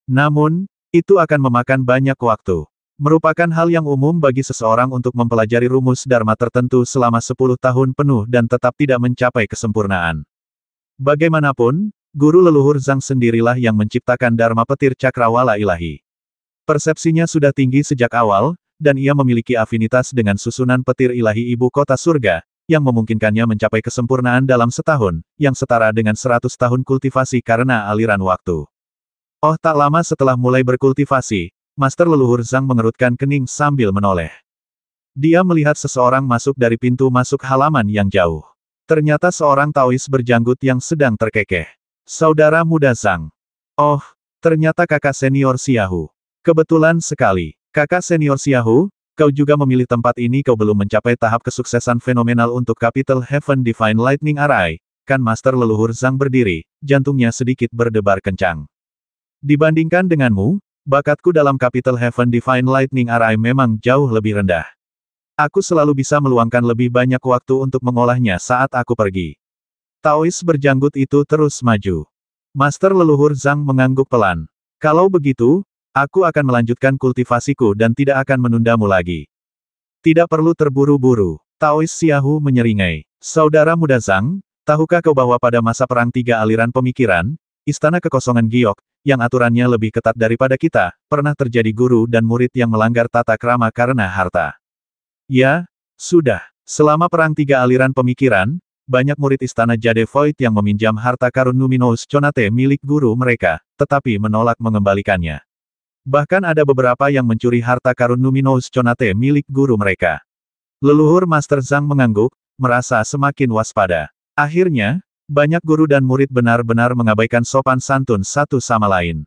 Namun, itu akan memakan banyak waktu. Merupakan hal yang umum bagi seseorang untuk mempelajari rumus Dharma tertentu selama 10 tahun penuh dan tetap tidak mencapai kesempurnaan. Bagaimanapun, guru leluhur Zhang sendirilah yang menciptakan Dharma petir cakrawala ilahi. Persepsinya sudah tinggi sejak awal, dan ia memiliki afinitas dengan susunan petir ilahi ibu kota surga, yang memungkinkannya mencapai kesempurnaan dalam setahun, yang setara dengan 100 tahun kultivasi karena aliran waktu. Oh, tak lama setelah mulai berkultivasi, Master leluhur Zhang mengerutkan kening sambil menoleh. Dia melihat seseorang masuk dari pintu masuk halaman yang jauh. Ternyata seorang Taois berjanggut yang sedang terkekeh. Saudara muda Zhang. Oh, ternyata kakak senior Xiaohu. Kebetulan sekali. Kakak senior Xiaohu, kau juga memilih tempat ini. Kau belum mencapai tahap kesuksesan fenomenal untuk Capital Heaven Divine Lightning Array, kan? Master leluhur Zhang berdiri, jantungnya sedikit berdebar kencang. Dibandingkan denganmu, bakatku dalam Capital Heaven Divine Lightning Array memang jauh lebih rendah. Aku selalu bisa meluangkan lebih banyak waktu untuk mengolahnya saat aku pergi. Taois berjanggut itu terus maju. Master leluhur Zhang mengangguk pelan. Kalau begitu, aku akan melanjutkan kultivasiku dan tidak akan menundamu lagi. Tidak perlu terburu-buru. Taois Xiaohu menyeringai. Saudara muda Zhang, tahukah kau bahwa pada masa perang 3 aliran pemikiran, Istana Kekosongan Giok, yang aturannya lebih ketat daripada kita, pernah terjadi guru dan murid yang melanggar tata krama karena harta. Ya, sudah. Selama Perang Tiga Aliran Pemikiran, banyak murid Istana Jade Void yang meminjam harta karun Luminous Conate milik guru mereka, tetapi menolak mengembalikannya. Bahkan ada beberapa yang mencuri harta karun Luminous Conate milik guru mereka. Leluhur Master Zhang mengangguk, merasa semakin waspada. Akhirnya, banyak guru dan murid benar-benar mengabaikan sopan santun satu sama lain.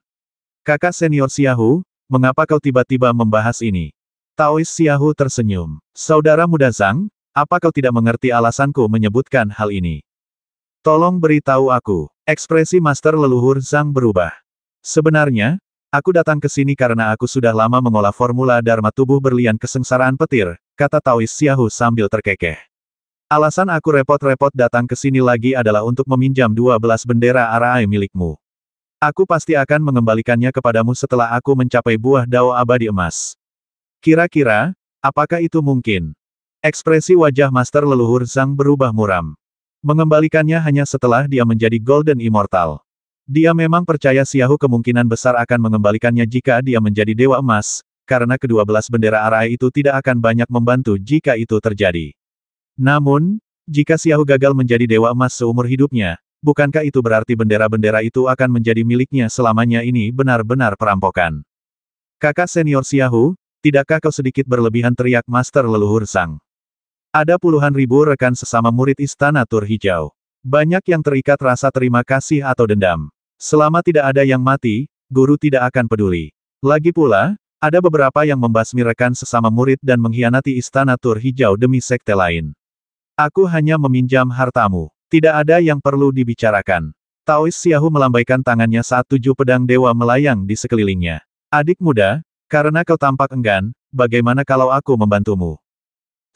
Kakak senior Xiaohu, mengapa kau tiba-tiba membahas ini? Taois Xiaohu tersenyum. Saudara muda Zhang, apa kau tidak mengerti alasanku menyebutkan hal ini? Tolong beritahu aku. Ekspresi Master Leluhur Zhang berubah. Sebenarnya, aku datang ke sini karena aku sudah lama mengolah formula Dharma tubuh berlian kesengsaraan petir, kata Taois Xiaohu sambil terkekeh. Alasan aku repot-repot datang ke sini lagi adalah untuk meminjam 12 bendera Arai milikmu. Aku pasti akan mengembalikannya kepadamu setelah aku mencapai buah dao abadi emas. Kira-kira, apakah itu mungkin? Ekspresi wajah Master Leluhur Zhang berubah muram. Mengembalikannya hanya setelah dia menjadi Golden Immortal. Dia memang percaya Xiaohu kemungkinan besar akan mengembalikannya jika dia menjadi Dewa Emas, karena ke-12 bendera Arai itu tidak akan banyak membantu jika itu terjadi. Namun, jika Xiaohu gagal menjadi Dewa Emas seumur hidupnya, bukankah itu berarti bendera-bendera itu akan menjadi miliknya selamanya? Ini benar-benar perampokan. Kakak senior Xiaohu, tidakkah kau sedikit berlebihan, teriak Master Leluhur Zhang. Ada puluhan ribu rekan sesama murid Istana Tur Hijau. Banyak yang terikat rasa terima kasih atau dendam. Selama tidak ada yang mati, guru tidak akan peduli. Lagi pula, ada beberapa yang membasmi rekan sesama murid dan mengkhianati Istana Tur Hijau demi sekte lain. Aku hanya meminjam hartamu. Tidak ada yang perlu dibicarakan. Taois Xiaohu melambaikan tangannya saat 7 pedang dewa melayang di sekelilingnya. Adik muda, karena kau tampak enggan, bagaimana kalau aku membantumu?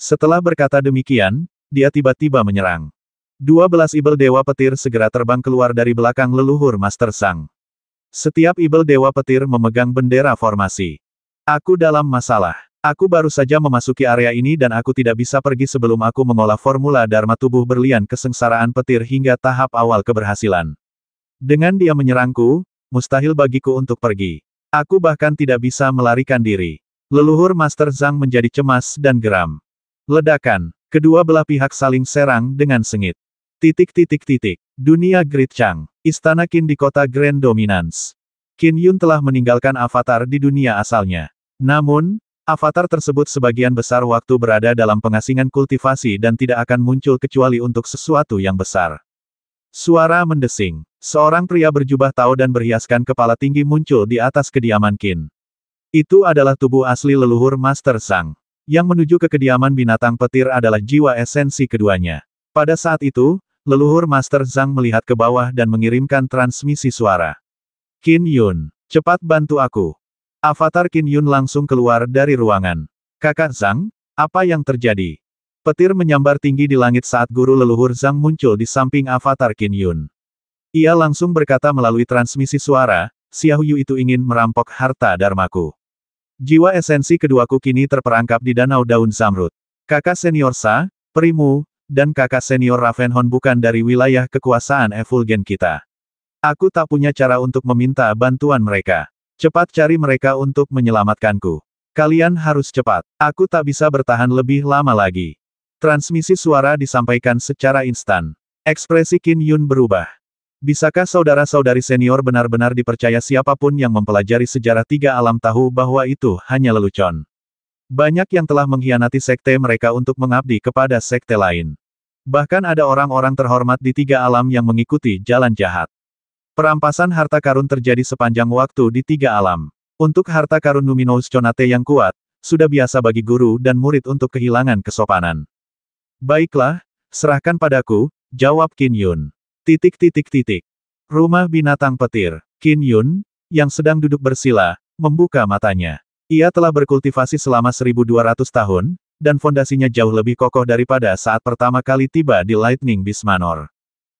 Setelah berkata demikian, dia tiba-tiba menyerang. 12 ibel dewa petir segera terbang keluar dari belakang leluhur Master Zhang. Setiap ibel dewa petir memegang bendera formasi. Aku dalam masalah. Aku baru saja memasuki area ini dan aku tidak bisa pergi sebelum aku mengolah formula Dharma tubuh berlian kesengsaraan petir hingga tahap awal keberhasilan. Dengan dia menyerangku, mustahil bagiku untuk pergi. Aku bahkan tidak bisa melarikan diri. Leluhur Master Zhang menjadi cemas dan geram. Ledakan. Kedua belah pihak saling serang dengan sengit. Dunia Great Chang. Istana Qin di kota Grand Dominance. Qin Yun telah meninggalkan avatar di dunia asalnya. Namun, avatar tersebut sebagian besar waktu berada dalam pengasingan kultivasi dan tidak akan muncul kecuali untuk sesuatu yang besar. Suara mendesing. Seorang pria berjubah tau dan berhiaskan kepala tinggi muncul di atas kediaman Qin. Itu adalah tubuh asli leluhur Master Zhang. Yang menuju ke kediaman binatang petir adalah jiwa esensi keduanya. Pada saat itu, leluhur Master Zhang melihat ke bawah dan mengirimkan transmisi suara. Qin Yun, cepat bantu aku. Avatar Qin Yun langsung keluar dari ruangan. Kakak Zhang, apa yang terjadi? Petir menyambar tinggi di langit saat guru leluhur Zhang muncul di samping avatar Qin Yun. Ia langsung berkata melalui transmisi suara, Xiaoyu itu ingin merampok harta dharmaku. Jiwa esensi keduaku kini terperangkap di Danau Daun Zamrud. Kakak senior Sa, Primu, dan kakak senior Ravenhorn bukan dari wilayah kekuasaan Effulgen kita. Aku tak punya cara untuk meminta bantuan mereka. Cepat cari mereka untuk menyelamatkanku. Kalian harus cepat. Aku tak bisa bertahan lebih lama lagi. Transmisi suara disampaikan secara instan. Ekspresi Qin Yun berubah. Bisakah saudara-saudari senior benar-benar dipercaya? Siapapun yang mempelajari sejarah 3 alam tahu bahwa itu hanya lelucon. Banyak yang telah mengkhianati sekte mereka untuk mengabdi kepada sekte lain. Bahkan ada orang-orang terhormat di 3 alam yang mengikuti jalan jahat. Perampasan harta karun terjadi sepanjang waktu di 3 alam. Untuk harta karun Luminous Conate yang kuat, sudah biasa bagi guru dan murid untuk kehilangan kesopanan. Baiklah, serahkan padaku, jawab Qin Yun. Rumah binatang petir. Qin Yun, yang sedang duduk bersila, membuka matanya. Ia telah berkultivasi selama 1200 tahun, dan fondasinya jauh lebih kokoh daripada saat pertama kali tiba di Lightning Beast Manor.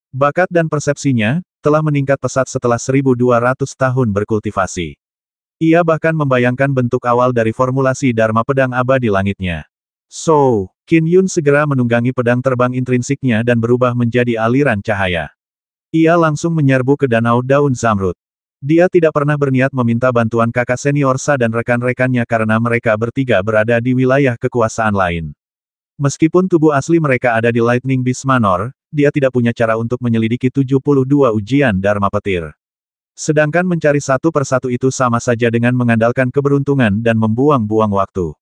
Bakat dan persepsinya telah meningkat pesat setelah 1200 tahun berkultivasi. Ia bahkan membayangkan bentuk awal dari formulasi Dharma pedang abadi langitnya. So, Qin Yun segera menunggangi pedang terbang intrinsiknya dan berubah menjadi aliran cahaya. Ia langsung menyerbu ke Danau Daun Zamrud. Dia tidak pernah berniat meminta bantuan kakak senior Sa dan rekan-rekannya karena mereka bertiga berada di wilayah kekuasaan lain. Meskipun tubuh asli mereka ada di Lightning Beast Manor, dia tidak punya cara untuk menyelidiki 72 ujian Dharma Petir. Sedangkan mencari satu persatu itu sama saja dengan mengandalkan keberuntungan dan membuang-buang waktu.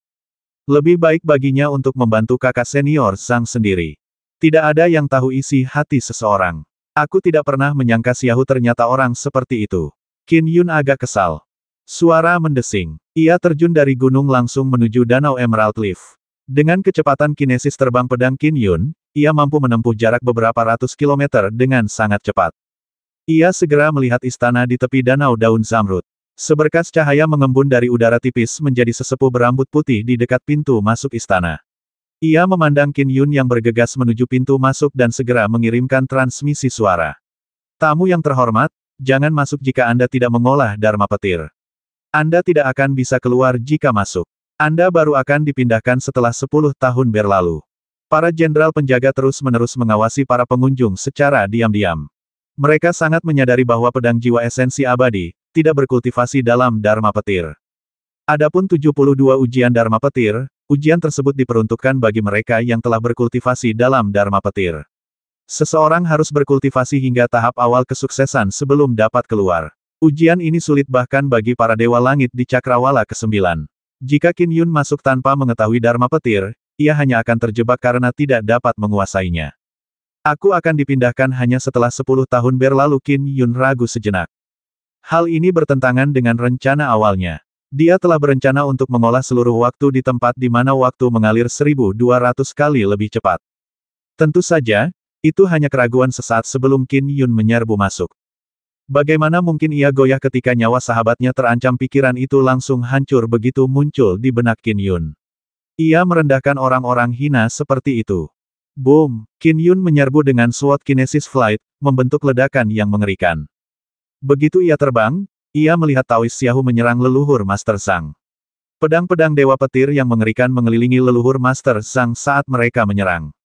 Lebih baik baginya untuk membantu kakak senior Zhang sendiri. Tidak ada yang tahu isi hati seseorang. Aku tidak pernah menyangka Xiaohu ternyata orang seperti itu. Qin Yun agak kesal. Suara mendesing. Ia terjun dari gunung langsung menuju Danau Emerald Leaf. Dengan kecepatan kinesis terbang pedang Qin Yun, ia mampu menempuh jarak beberapa ratus kilometer dengan sangat cepat. Ia segera melihat istana di tepi Danau Daun Zamrud. Seberkas cahaya mengembun dari udara tipis menjadi sesepuh berambut putih di dekat pintu masuk istana. Ia memandang Qin Yun yang bergegas menuju pintu masuk dan segera mengirimkan transmisi suara. Tamu yang terhormat, jangan masuk jika Anda tidak mengolah Dharma Petir. Anda tidak akan bisa keluar jika masuk. Anda baru akan dipindahkan setelah 10 tahun berlalu. Para jenderal penjaga terus-menerus mengawasi para pengunjung secara diam-diam. Mereka sangat menyadari bahwa pedang jiwa esensi abadi, tidak berkultivasi dalam Dharma Petir. Adapun 72 ujian Dharma Petir, ujian tersebut diperuntukkan bagi mereka yang telah berkultivasi dalam Dharma Petir. Seseorang harus berkultivasi hingga tahap awal kesuksesan sebelum dapat keluar. Ujian ini sulit bahkan bagi para Dewa Langit di Cakrawala ke-9. Jika Qin Yun masuk tanpa mengetahui Dharma Petir, ia hanya akan terjebak karena tidak dapat menguasainya. Aku akan dipindahkan hanya setelah 10 tahun berlalu. Qin Yun ragu sejenak. Hal ini bertentangan dengan rencana awalnya. Dia telah berencana untuk mengolah seluruh waktu di tempat di mana waktu mengalir 1200 kali lebih cepat. Tentu saja, itu hanya keraguan sesaat sebelum Qin Yun menyerbu masuk. Bagaimana mungkin ia goyah ketika nyawa sahabatnya terancam? Pikiran itu langsung hancur begitu muncul di benak Qin Yun. Ia merendahkan orang-orang hina seperti itu. Boom! Qin Yun menyerbu dengan SWOT Kinesis Flight, membentuk ledakan yang mengerikan. Begitu ia terbang, ia melihat Taoist Xiaohu menyerang leluhur Master Zhang. Pedang-pedang Dewa Petir yang mengerikan mengelilingi leluhur Master Zhang saat mereka menyerang.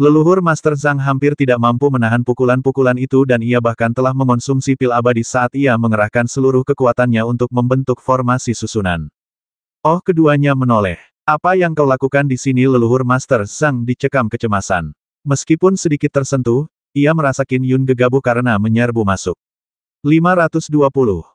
Leluhur Master Zhang hampir tidak mampu menahan pukulan-pukulan itu dan ia bahkan telah mengonsumsi pil abadi saat ia mengerahkan seluruh kekuatannya untuk membentuk formasi susunan. Oh, keduanya menoleh. Apa yang kau lakukan di sini? Leluhur Master Zhang dicekam kecemasan. Meskipun sedikit tersentuh, ia merasa Qin Yun gegabah karena menyerbu masuk. 520.